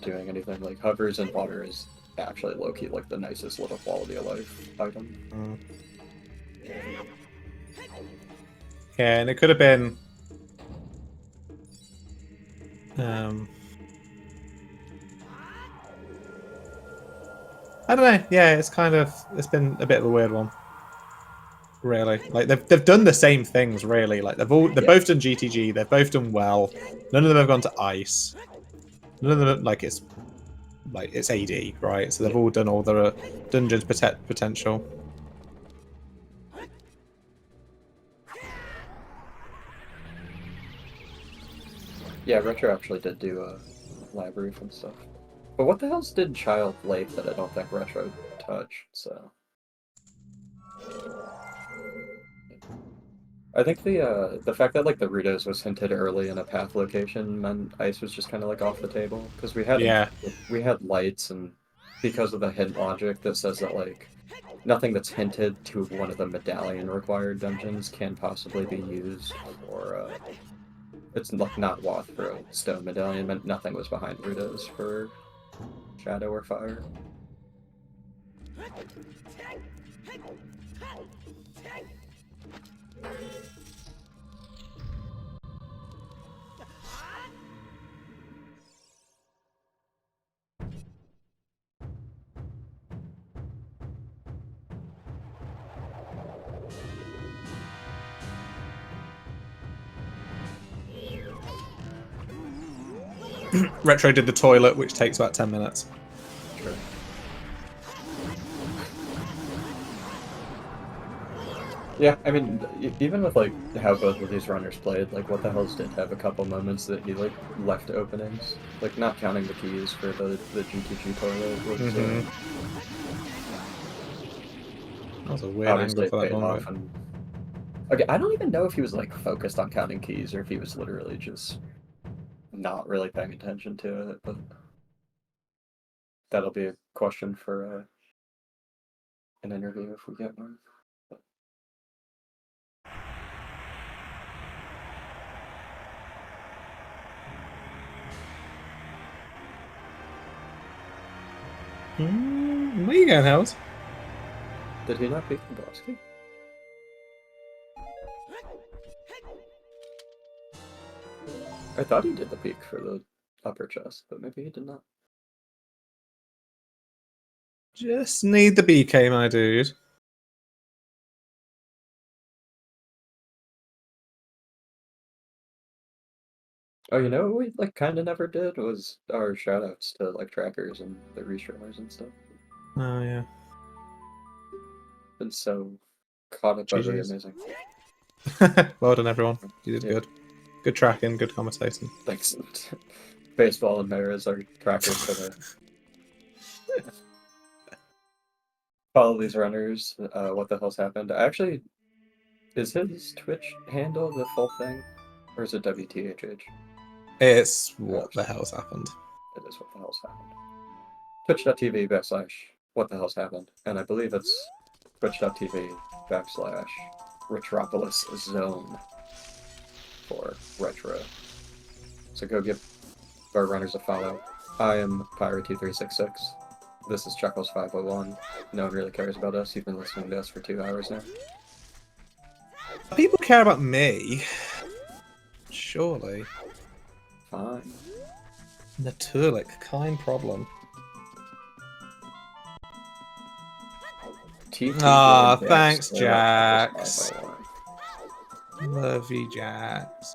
Speaker 2: doing anything. Like, hovers in water is actually low-key, like, the nicest little quality of life item.
Speaker 1: Yeah, and it could have been... I don't know. Yeah, it's been a bit of a weird one. Really, like they've done the same things. Really, like they've both done GTG. They've both done well. None of them have gone to ice. None of them it's AD, right? So they've all done all their dungeons potential.
Speaker 2: Yeah, Retro actually did do a lab roof and stuff. But what the hell's did Child late that I don't think Retro touched, so... I think the fact that, like, the Rudos was hinted early in a path location meant ice was just kind of, like, off the table. Because we had lights, and because of the hint logic that says that, like, nothing that's hinted to one of the medallion required dungeons can possibly be used for it's like not Wath for a stone medallion, but nothing was behind Rudos for shadow or fire.
Speaker 1: Retro did the toilet, which takes about 10 minutes.
Speaker 2: Sure. Yeah, I mean, even with like how both of these runners played, like What the Hells did have a couple moments that he like left openings, like not counting the keys for the GTG toilet. Was,
Speaker 1: that was a weird angle for that long.
Speaker 2: And... Okay, I don't even know if he was like focused on counting keys or if he was literally just not really paying attention to it, but that'll be a question for an interview if we get one.
Speaker 1: Where you going, Hells?
Speaker 2: Did he not pick the boss key? I thought he did the peak for the upper chest, but maybe he did not.
Speaker 1: Just need the BK, my dude.
Speaker 2: Oh, you know what we like kind of never did was our shoutouts to like trackers and the restreamers and stuff.
Speaker 1: Oh yeah.
Speaker 2: Been so caught up by the amazing.
Speaker 1: Well done, everyone. You did good. Good tracking, good commentating.
Speaker 2: Thanks. Baseball and Mara as our trackers for the follow these runners. What the hell's happened? Actually, is his Twitch handle the full thing, or is it WTHH?
Speaker 1: It's what the hell's happened.
Speaker 2: It is what the hell's happened. Twitch.tv/what the hell's happened, and I believe it's Twitch.tv/Retropolis Zone for Retro. So go give our runners a follow. I am Pyro2366. This is Chuckles501. No one really cares about us. You've been listening to us for 2 hours now.
Speaker 1: People care about me. Surely.
Speaker 2: Fine.
Speaker 1: Natürlich, kein problem. Ah, thanks, Jax. Love you, Jax.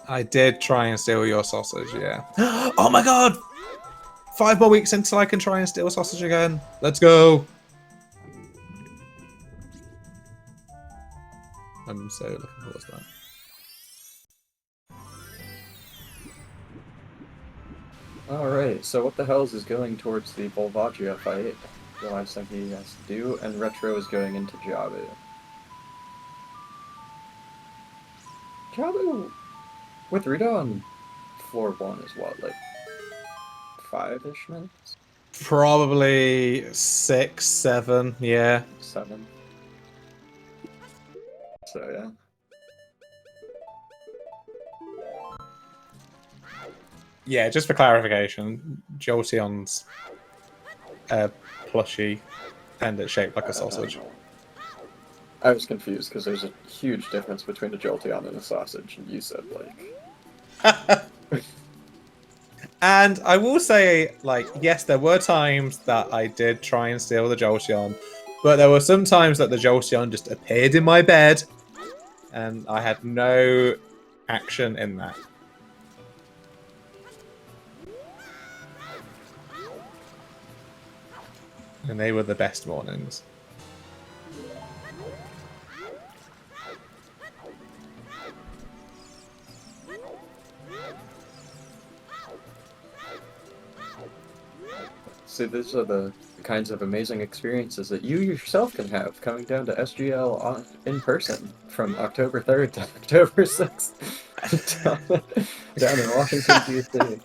Speaker 1: I did try and steal your sausage, yeah. Oh my god! 5 more weeks until I can try and steal sausage again. Let's go! I'm so looking forward to that.
Speaker 2: Alright, so what the hell's is going towards the Volvagia fight? The last thing he has to do, and Retro is going into Jabu. Jabu with Rito on floor 1 is what, like 5-ish minutes?
Speaker 1: Probably 6, 7, yeah.
Speaker 2: 7. So yeah.
Speaker 1: Yeah, just for clarification, Jolteon's plushy and it's shaped like a sausage.
Speaker 2: I was confused because there's a huge difference between a Jolteon and a sausage, and you said like...
Speaker 1: And I will say, like, yes, there were times that I did try and steal the Jolteon, but there were some times that the Jolteon just appeared in my bed, and I had no action in that. And they were the best mornings.
Speaker 2: See, these are the kinds of amazing experiences that you yourself can have coming down to SGL in person from October 3rd to October 6th down in Washington, D.C.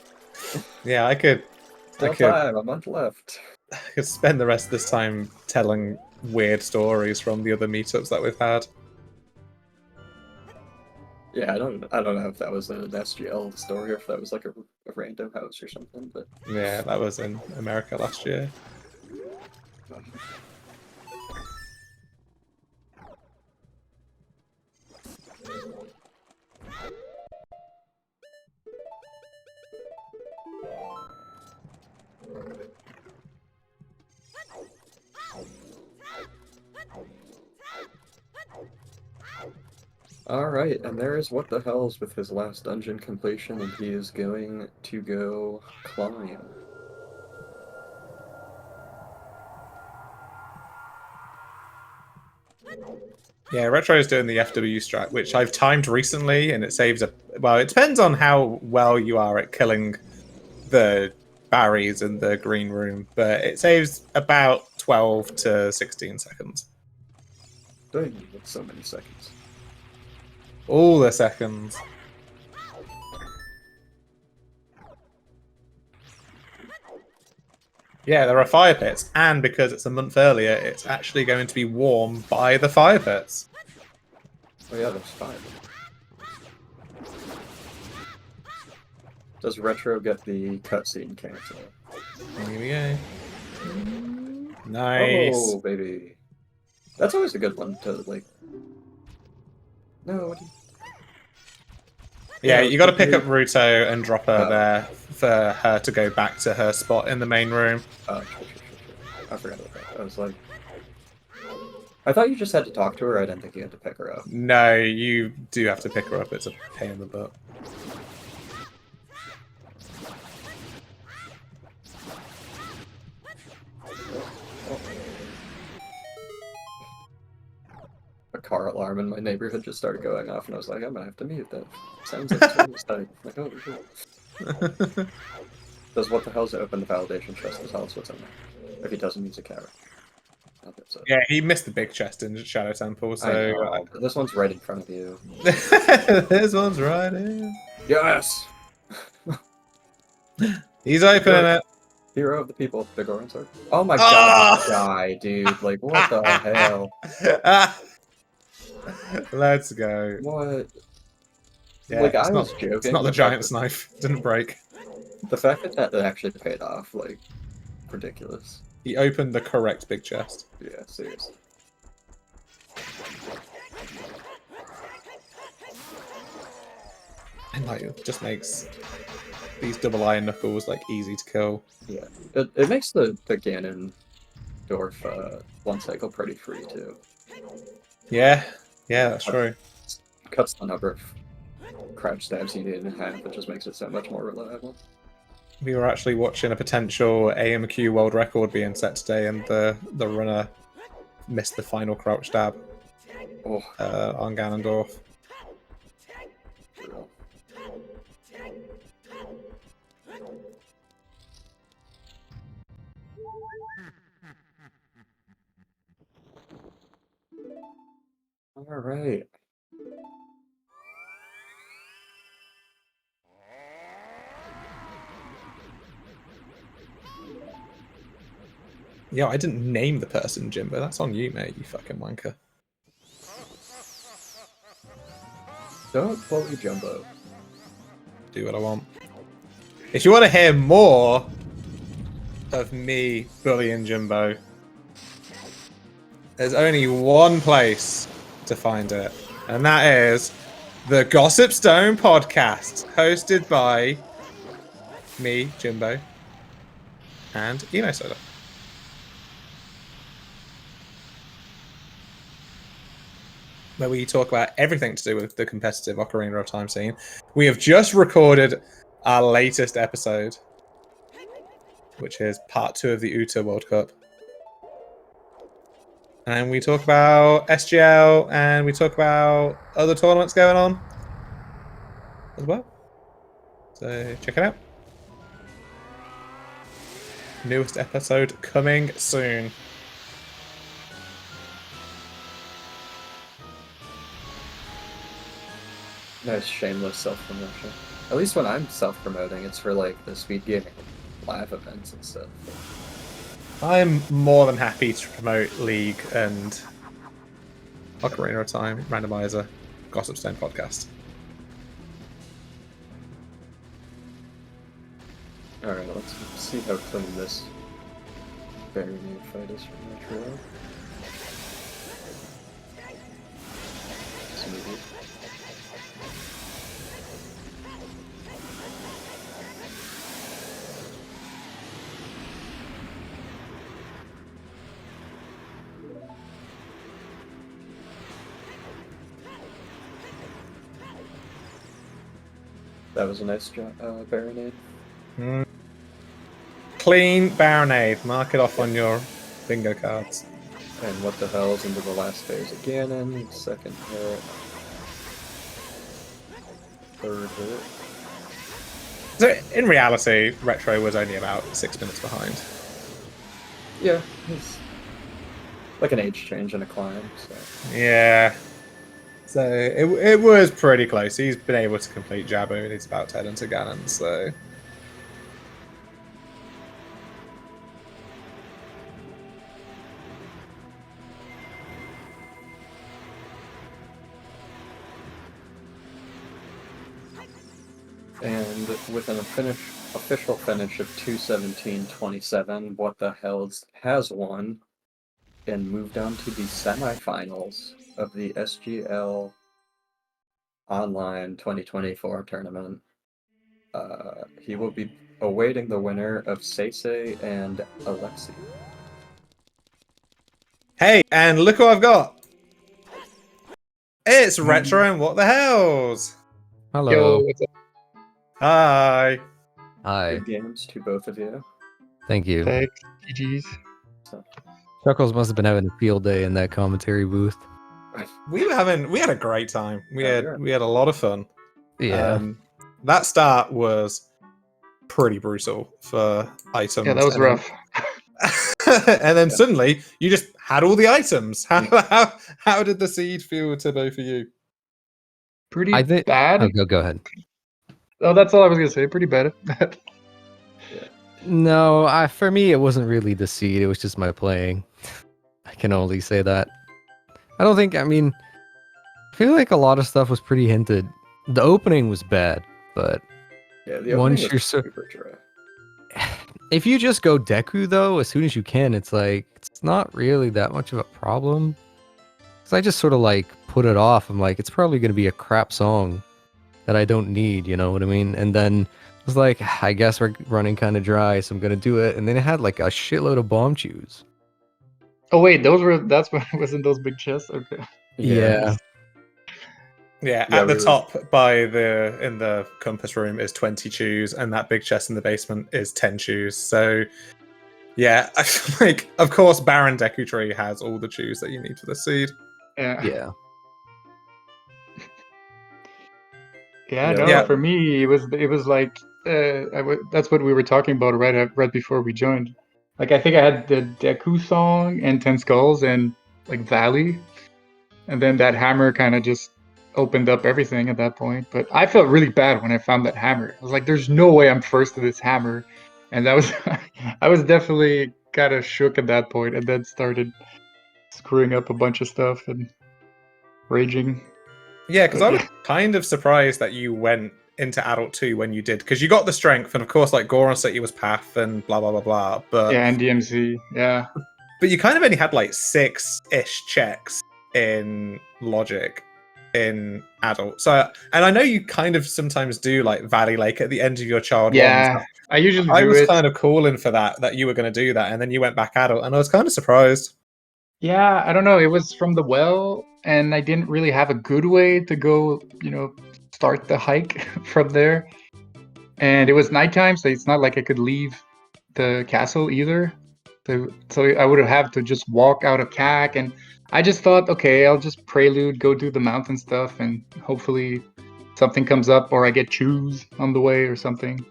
Speaker 1: Yeah, I could...
Speaker 2: Still time, a month left.
Speaker 1: could spend the rest of this time telling weird stories from the other meetups that we've had.
Speaker 2: Yeah, I don't know if that was an SGL story or if that was like a random house or something, but
Speaker 1: Yeah, that was in America last year.
Speaker 2: Alright, and there is What the Hells with his last dungeon completion, and he is going to go climb.
Speaker 1: Yeah, Retro is doing the FW strat, which I've timed recently, and it saves a. Well, it depends on how well you are at killing the Barrys in the green room, but it saves about 12 to 16 seconds.
Speaker 2: Dang, that's so many seconds.
Speaker 1: All the seconds. Yeah, there are fire pits, and because it's a month earlier, it's actually going to be warm by the fire pits.
Speaker 2: Oh yeah, that's fine. Does Retro get the cutscene cancel?
Speaker 1: Here we go. Nice.
Speaker 2: Oh, baby. That's always a good one to, like... No, what do you...
Speaker 1: Yeah, you got to pick up Ruto and drop her there for her to go back to her spot in the main room.
Speaker 2: Sure. I forgot about that. I was like... I thought you just had to talk to her. I didn't think you had to pick her up.
Speaker 1: No, you do have to pick her up. It's a pain in the butt.
Speaker 2: A car alarm in my neighborhood just started going off, and I was like, I'm gonna have to mute that. Sounds like suicide. Like, oh, shit. Does What the Hell's open the validation chest to tell us what's in there? If he doesn't use a carrot. So.
Speaker 1: Yeah, he missed the big chest in Shadow Temple, so...
Speaker 2: This one's right in front of you.
Speaker 1: This one's right in.
Speaker 2: Yes!
Speaker 1: He's opening it.
Speaker 2: Hero of the people, the Goron sword. Oh my god, die, dude. Like, what the hell?
Speaker 1: Let's go.
Speaker 2: What?
Speaker 1: Yeah,
Speaker 2: like, I was
Speaker 1: not,
Speaker 2: joking.
Speaker 1: It's not the giant's knife. It didn't break.
Speaker 2: The fact that actually paid off, like, ridiculous.
Speaker 1: He opened the correct big chest.
Speaker 2: Yeah, seriously.
Speaker 1: And like, it just makes these double iron knuckles like easy to kill.
Speaker 2: Yeah, it makes the Ganondorf one cycle pretty free too.
Speaker 1: Yeah, that's true.
Speaker 2: Cuts the number of crouch stabs you need in half. It just makes it so much more reliable.
Speaker 1: We were actually watching a potential AMQ world record being set today, and the runner missed the final crouch stab on Ganondorf.
Speaker 2: All right.
Speaker 1: Yo, I didn't name the person, Jimbo. That's on you, mate, you fucking wanker.
Speaker 2: Don't bully Jumbo.
Speaker 1: Do what I want. If you want to hear more of me bullying Jimbo, there's only one place to find it, and that is the Gossip Stone podcast, hosted by me, Jimbo, and Emo Soda. Where we talk about everything to do with the competitive Ocarina of Time scene. We have just recorded our latest episode, which is part 2 of the OOT World Cup. And we talk about SGL, and we talk about other tournaments going on as well. So check it out. Newest episode coming soon.
Speaker 2: Nice shameless self-promotion. At least when I'm self-promoting, it's for like the Speedgaming live events and stuff.
Speaker 1: I'm more than happy to promote League and Ocarina of Time, Randomizer, Gossip Stone podcast.
Speaker 2: Alright, let's see how clean this very new fight is from Retro. Smoothie. That was a nice job, Baronade.
Speaker 1: Clean Baronade. Mark it off on your bingo cards.
Speaker 2: And what the hell is into the last phase of Ganon, second hit, third hit.
Speaker 1: So in reality, Retro was only about 6 minutes behind.
Speaker 2: Yeah, it's like an age change and a climb, so.
Speaker 1: Yeah. So it was pretty close. He's been able to complete Jabu and he's about to head into Ganon, so.
Speaker 2: And with an official finish of 2:17.27, What the Hells has won and moved on to the semifinals of the SGL Online 2024 tournament. He will be awaiting the winner of Seisei and Alexi.
Speaker 1: Hey, and look who I've got! It's Retro and What the Hells!
Speaker 3: Hello.
Speaker 4: Yo, what's up?
Speaker 1: Hi!
Speaker 3: Hi.
Speaker 2: Good games to both of you.
Speaker 3: Thank you.
Speaker 4: Thanks. GG's.
Speaker 3: Chuckles must have been having a field day in that commentary booth.
Speaker 1: We had a great time. We had a lot of fun.
Speaker 3: Yeah.
Speaker 1: That start was pretty brutal for items.
Speaker 4: Yeah, that was rough.
Speaker 1: And then suddenly you just had all the items. How did the seed feel to both of you?
Speaker 4: Pretty
Speaker 3: I think.
Speaker 4: bad.
Speaker 3: Oh, go ahead.
Speaker 4: Oh, that's all I was gonna say. Pretty bad.
Speaker 3: No, for me, it wasn't really the seed. It was just my playing. I can only say that. I don't think. I mean, I feel like a lot of stuff was pretty hinted. The opening was bad, but
Speaker 2: Yeah, the
Speaker 3: once
Speaker 2: opening
Speaker 3: you're
Speaker 2: was super dry.
Speaker 3: if you just go Deku though, as soon as you can, it's like it's not really that much of a problem. Cause I just sort of like put it off. I'm like, it's probably gonna be a crap song that I don't need. You know what I mean? And then I was like, I guess we're running kind of dry, so I'm gonna do it. And then it had like a shitload of bomb chews.
Speaker 4: Oh wait, that's what wasn't those big chests? Okay.
Speaker 3: Yeah.
Speaker 1: Yeah,
Speaker 2: Yeah,
Speaker 1: at the
Speaker 2: we were-
Speaker 1: top in the compass room is 20 chews, and that big chest in the basement is 10 chews. So yeah, I feel like of course Baron Deku Tree has all the chews that you need for the seed.
Speaker 4: Yeah.
Speaker 3: Yeah.
Speaker 4: Yeah.
Speaker 2: Yeah.
Speaker 4: No,
Speaker 1: Yeah.
Speaker 4: for me it was like that's what we were talking about right before we joined. Like I think I had the Deku song and 10 Skulls and like Valley, and then that hammer kind of just opened up everything at that point. But I felt really bad when I found that hammer. I was like, "There's no way I'm first to this hammer," and that was I was definitely kind of shook at that point, and then started screwing up a bunch of stuff and raging.
Speaker 1: Yeah, because
Speaker 4: But
Speaker 1: I was
Speaker 4: yeah.
Speaker 1: kind of surprised that you went into Adult 2 when you did, because you got the strength, and of course, like Goron City was Path and blah blah blah blah. But
Speaker 4: Yeah, and DMC. Yeah.
Speaker 1: but you kind of only had like 6-ish checks in Logic in Adult. So, and I know you kind of sometimes do like Valley Lake at the end of your child
Speaker 4: Yeah.
Speaker 1: ones.
Speaker 4: I usually
Speaker 1: I
Speaker 4: do
Speaker 1: was
Speaker 4: it.
Speaker 1: kind of calling for that you were going to do that, and then you went back Adult, and I was kind of surprised.
Speaker 4: Yeah, I don't know. It was from the well, and I didn't really have a good way to go, start the hike from there. And it was nighttime, so it's not like I could leave the castle either. So I would have to just walk out of CAC, and I just thought, okay, I'll just prelude, go do the mountain stuff, and hopefully something comes up, or I get chews on the way or something.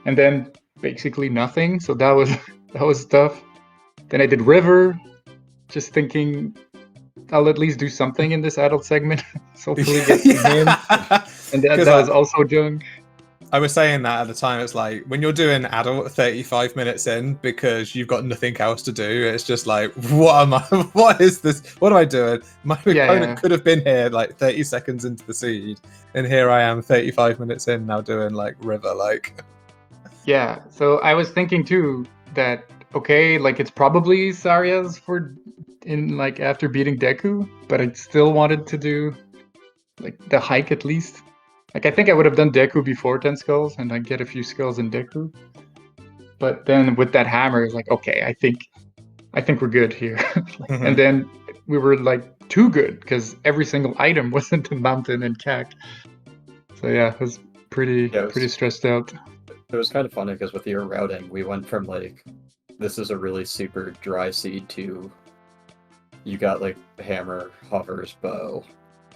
Speaker 4: And then basically nothing. So that was that was tough. Then I did River, just thinking I'll at least do something in this adult segment. So hopefully get some him. And that was also junk.
Speaker 1: I was saying that at the time. It's like when you're doing adult 35 minutes in because you've got nothing else to do. It's just like, what am I? What is this? What am I doing? My opponent could have been here like 30 seconds into the seed, and here I am 35 minutes in now doing like river. Like,
Speaker 4: yeah. So I was thinking too that okay, like it's probably Saria's for in like after beating Deku, but I still wanted to do like the hike at least. Like I think I would have done Deku before 10 skulls and I'd get a few skulls in Deku. But then with that hammer, it's like, okay, I think we're good here. And then we were like too good because every single item was in the mountain and cack. So yeah, it was pretty stressed out.
Speaker 2: It was kind of funny because with your routing, we went from like, this is a really super dry seed to you got like hammer, hovers, bow,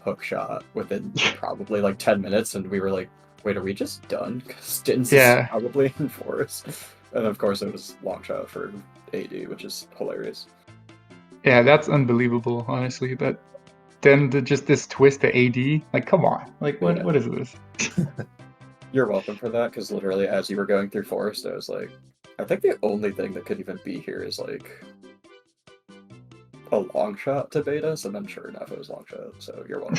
Speaker 2: hook shot within probably like 10 minutes, and we were like, wait, are we just done? Because Din's is probably in forest. And of course it was long shot for AD, which is hilarious.
Speaker 4: Yeah, that's unbelievable, honestly. But then just this twist to AD, like, come on. Like, what is this?
Speaker 2: You're welcome for that, because literally as you were going through forest, I was like, I think the only thing that could even be here is like a long shot to bait us, and then sure enough it was long shot, so you're welcome.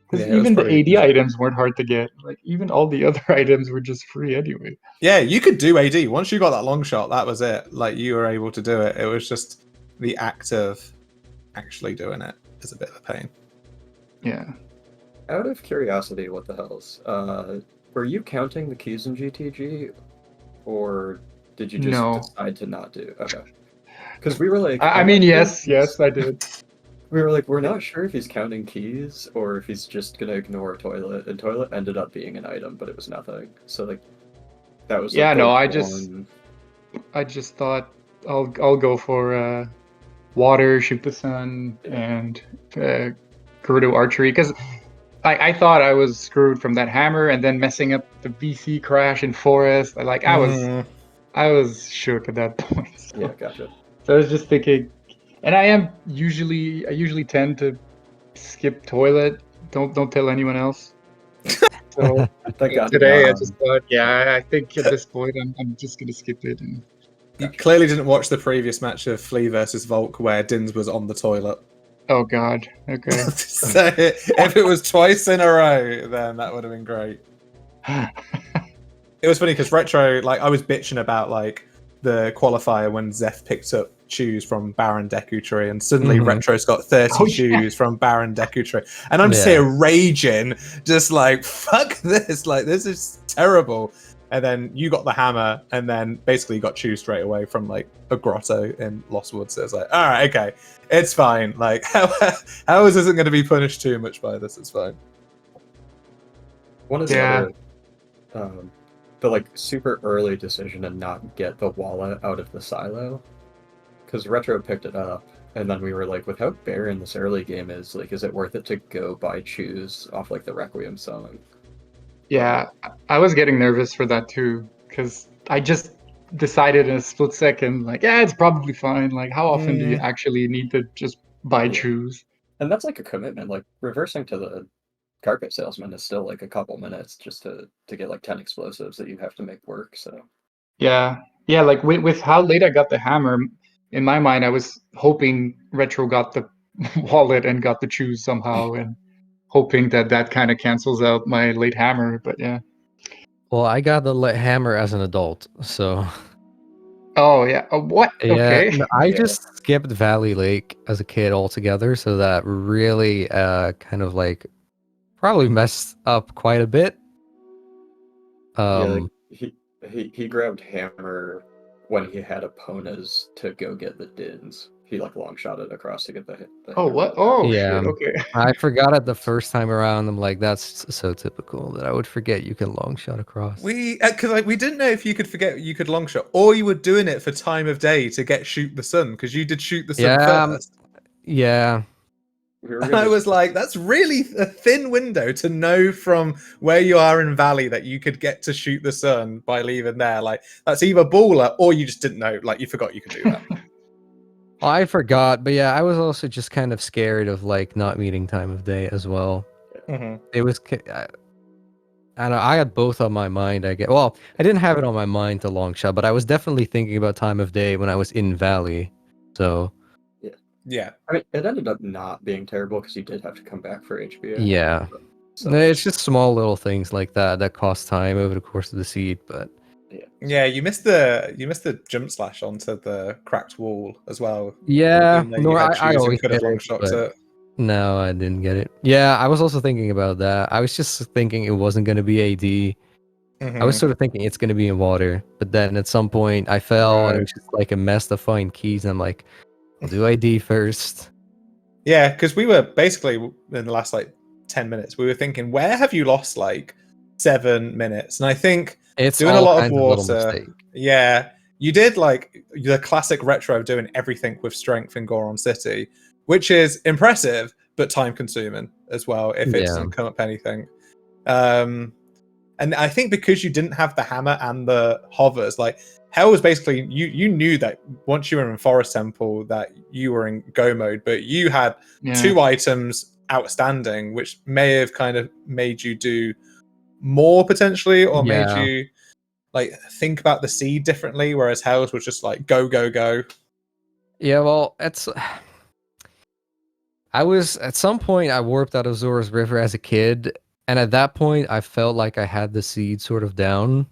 Speaker 4: Because even the AD items weren't hard to get. Like even all the other items were just free anyway.
Speaker 1: Yeah, you could do AD. Once you got that long shot, that was it. Like you were able to do it. It was just the act of actually doing it is a bit of a pain.
Speaker 4: Yeah.
Speaker 2: Out of curiosity, what the hell's were you counting the keys in GTG, or did you just decide to not do? Okay. Because we were like,
Speaker 4: I mean, yes, I did.
Speaker 2: We were like, we're not sure if he's counting keys or if he's just gonna ignore toilet, and toilet ended up being an item, but it was nothing. So like, that was like,
Speaker 4: I just thought I'll go for water, shoot the sun, and Gerudo archery because I thought I was screwed from that hammer and then messing up the VC crash in forest. I was shook at that point. So.
Speaker 2: Yeah, gotcha.
Speaker 4: So I was just thinking, and I usually tend to skip toilet. Don't tell anyone else. So today I just thought, I think at this point I'm just gonna skip it. And
Speaker 1: you clearly didn't watch the previous match of Flea versus Volk where Dins was on the toilet.
Speaker 4: Oh God. Okay.
Speaker 1: So if it was twice in a row, then that would have been great. It was funny because Retro, like I was bitching about like the qualifier when Zeph picked up shoes from Baron Deku Tree, and suddenly Retro's got 30 shoes from Baron Deku Tree, and I'm just here raging, just like fuck this, like this is terrible. And then you got the hammer, and then basically got shoes straight away from like a grotto in Lost Woods. So it's like, all right, okay, it's fine. Like how is isn't going to be punished too much by this? It's fine.
Speaker 2: One of the other, the like super early decision to not get the wallet out of the silo, because Retro picked it up, and then we were like, with how barren this early game is, like, is it worth it to go buy shoes off like the Requiem song?
Speaker 4: Yeah, I was getting nervous for that too, because I just decided in a split second, like, it's probably fine. Like, how often do you actually need to just buy shoes?
Speaker 2: And that's like a commitment. Like, reversing to the carpet salesman is still like a couple minutes just to get like 10 explosives that you have to make work. So
Speaker 4: yeah, like with how late I got the hammer, in my mind I was hoping Retro got the wallet and got the shoes somehow, and hoping that kind of cancels out my late hammer. But yeah.
Speaker 3: Well, I got the late hammer as an adult, so.
Speaker 4: Oh yeah. What?
Speaker 3: Yeah,
Speaker 4: Okay.
Speaker 3: I just skipped Valley Lake as a kid altogether, so that really kind of like probably messed up quite a bit.
Speaker 2: Like he grabbed hammer when he had Eponas to go get the Dins. He like long shot it across to get the
Speaker 4: Oh, what? Oh,
Speaker 3: yeah.
Speaker 4: shit. Okay.
Speaker 3: I forgot it the first time around. I'm like, that's so typical that I would forget you can long shot across.
Speaker 1: Because like we didn't know if you could forget you could long shot, or you were doing it for time of day to get shoot the sun, because you did shoot the sun first.
Speaker 3: Yeah.
Speaker 1: And I was like, that's really a thin window to know from where you are in Valley that you could get to shoot the sun by leaving there. Like that's either baller or you just didn't know. Like you forgot you could do that.
Speaker 3: I forgot, but yeah, I was also just kind of scared of like not meeting time of day as well.
Speaker 1: Mm-hmm.
Speaker 3: It was, I know I had both on my mind. I get well, I didn't have it on my mind to long shot, but I was definitely thinking about time of day when I was in Valley. So
Speaker 1: Yeah.
Speaker 2: I mean, it ended up not being terrible because you did have to come back for HBA.
Speaker 3: yeah,
Speaker 2: So,
Speaker 3: no, it's just small little things like that that cost time over the course of the seed. But
Speaker 1: Yeah, you missed the jump slash onto the cracked wall as well.
Speaker 3: yeah,
Speaker 1: Even though you
Speaker 3: nor
Speaker 1: had
Speaker 3: I
Speaker 1: shoes and
Speaker 3: always
Speaker 1: could have
Speaker 3: get
Speaker 1: long
Speaker 3: it,
Speaker 1: shot
Speaker 3: but
Speaker 1: it.
Speaker 3: no, I didn't get it. Yeah, I was also thinking about that. I was just thinking it wasn't going to be AD. I was
Speaker 1: Mhm.
Speaker 3: sort of thinking it's going to be in water, but then at some point I fell and it
Speaker 1: Right.
Speaker 3: was just like a mess to find keys. And I'm like, I'll do ID first.
Speaker 1: Yeah, because we were basically in the last like 10 minutes, we were thinking, where have you lost like 7 minutes? And I think
Speaker 3: It's
Speaker 1: doing a
Speaker 3: all
Speaker 1: lot of
Speaker 3: kinds of little
Speaker 1: water.
Speaker 3: mistakes.
Speaker 1: Yeah, you did like the classic retro of doing everything with strength in Goron City, which is impressive, but time consuming as well if it
Speaker 3: Yeah.
Speaker 1: doesn't come up anything. And I think because you didn't have the hammer and the hovers, like Hell was basically you knew that once you were in Forest Temple that you were in go mode, but you had
Speaker 4: Yeah.
Speaker 1: 2 items outstanding, which may have kind of made you do more potentially, or made
Speaker 3: Yeah.
Speaker 1: you like think about the seed differently, whereas Hell's was just like go go go.
Speaker 3: Yeah, well, it's. I was at some point I warped out of Zora's River as a kid, and at that point I felt like I had the seed sort of down.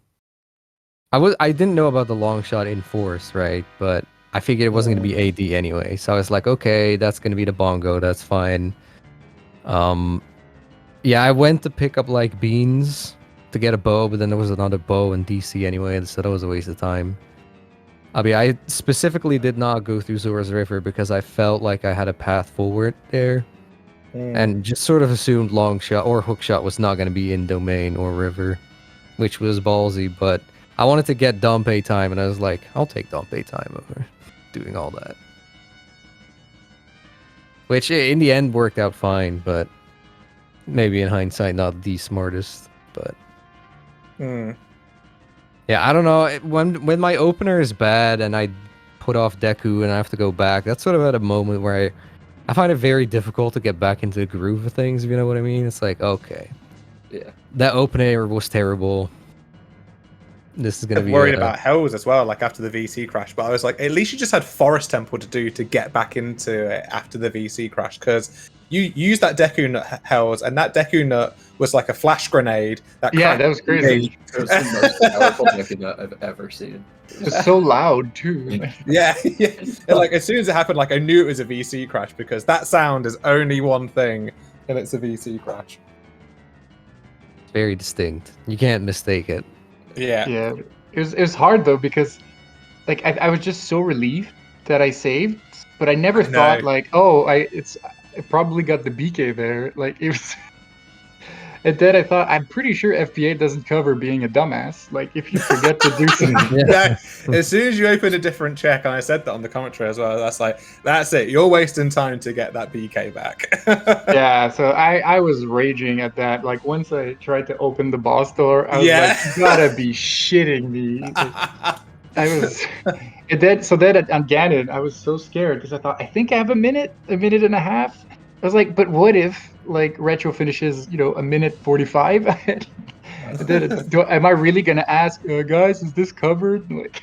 Speaker 3: I didn't know about the long shot in Force, right? But I figured it wasn't going to be AD anyway, so I was like, okay, that's going to be the bongo. That's fine. Yeah, I went to pick up like beans to get a bow, but then there was another bow in DC anyway, so that was a waste of time. I mean, I specifically did not go through Zora's River because I felt like I had a path forward there, and just sort of assumed long shot or hook shot was not going to be in domain or river, which was ballsy. But I wanted to get Dompe time, and I was like, I'll take Dompe time over doing all that, which in the end worked out fine, but maybe in hindsight not the smartest. But yeah, I don't know. When my opener is bad and I put off Deku and I have to go back, that's sort of at a moment where I find it very difficult to get back into the groove of things, if you know what I mean. It's like, okay,
Speaker 2: yeah.
Speaker 3: that opener was terrible. This is going to be
Speaker 1: worried about Hells as well, like after the VC crash. But I was like, at least you just had Forest Temple to do to get back into it after the VC crash, because you used that Deku Nut Hells, and that Deku Nut was like a flash grenade.
Speaker 4: Yeah,
Speaker 1: cracked
Speaker 4: that was crazy.
Speaker 2: It was the most powerful Deku Nut I've ever seen.
Speaker 4: It was so loud too.
Speaker 1: Yeah, yeah. And, like as soon as it happened, like I knew it was a VC crash because that sound is only one thing, and it's a VC crash.
Speaker 3: very distinct. You can't mistake it.
Speaker 1: Yeah.
Speaker 4: Yeah, it was hard though because like I was just so relieved that I saved, but I never thought like, oh, I probably got the BK there. Like it was. And then I thought, I'm pretty sure FBA doesn't cover being a dumbass. Like, if you forget to do something.
Speaker 1: Yeah. As soon as you open a different check, and I said that on the commentary as well, that's it. You're wasting time to get that BK back.
Speaker 4: Yeah, so I was raging at that. Like, once I tried to open the boss door, I was like, you gotta be shitting me. Like, I was... And then, on Ganon, I was so scared because I thought, I think I have a minute and a half. I was like, but what if, like, Retro finishes, a minute 45? And then, am I really going to ask, guys, is this covered? Like,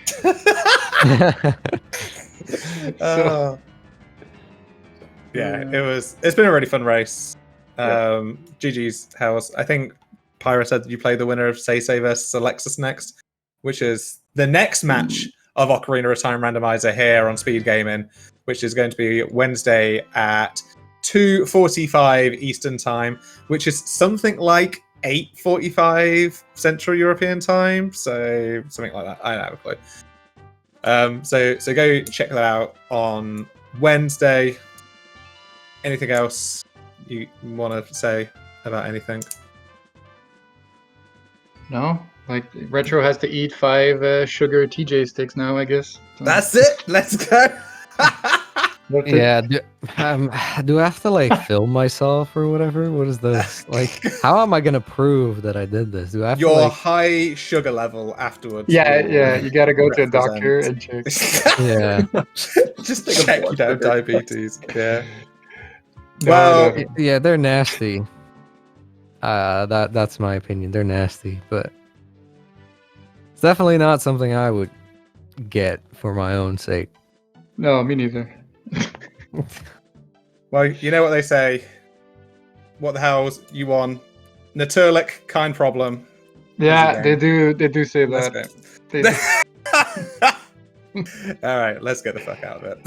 Speaker 1: yeah, it's been a really fun race. GG's House. I think Pyra said you play the winner of Say versus Alexis next, which is the next match of Ocarina of Time Randomizer here on Speedgaming, which is going to be Wednesday at 2:45 Eastern Time, which is something like 8:45 Central European Time, so something like that. I don't have a clue. So go check that out on Wednesday. Anything else you want to say about anything?
Speaker 4: No, like Retro has to eat 5 sugar TJ sticks now, I guess. So.
Speaker 1: That's it. Let's go.
Speaker 3: Yeah, do I have to like film myself or whatever? What is this? Like, how am I gonna prove that I did this? Do I have
Speaker 1: your
Speaker 3: to, like...
Speaker 1: high sugar level afterwards?
Speaker 4: Yeah, you gotta go to a doctor and check.
Speaker 3: Yeah,
Speaker 1: just check you don't have diabetes. Yeah.
Speaker 3: Well, yeah, they're nasty. That's my opinion. They're nasty, but it's definitely not something I would get for my own sake.
Speaker 4: No, me neither.
Speaker 1: Well, you know what they say. What the hell's you won? Naturlich, kind problem.
Speaker 4: Yeah,
Speaker 1: Easy game.
Speaker 4: they do say
Speaker 1: Let's
Speaker 4: that.
Speaker 1: go.
Speaker 4: They,
Speaker 1: All right, let's get the fuck out of it.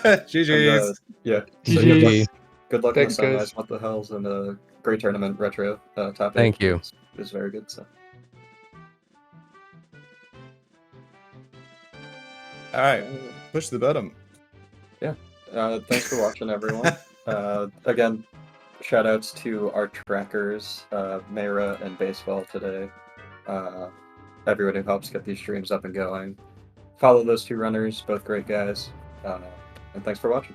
Speaker 2: And,
Speaker 1: GG's.
Speaker 2: yeah. So
Speaker 4: GG.
Speaker 2: good luck in the
Speaker 4: Thanks, guys.
Speaker 2: Sunrise. What the hell's and a great tournament. Retro top
Speaker 3: Thank
Speaker 2: 8
Speaker 3: you.
Speaker 2: is very good. So.
Speaker 1: All right, push the bottom.
Speaker 2: Thanks for watching, everyone. Again, shout outs to our trackers, Mayra and Baseball today. Everyone who helps get these streams up and going. Follow those two runners, both great guys. And thanks for watching.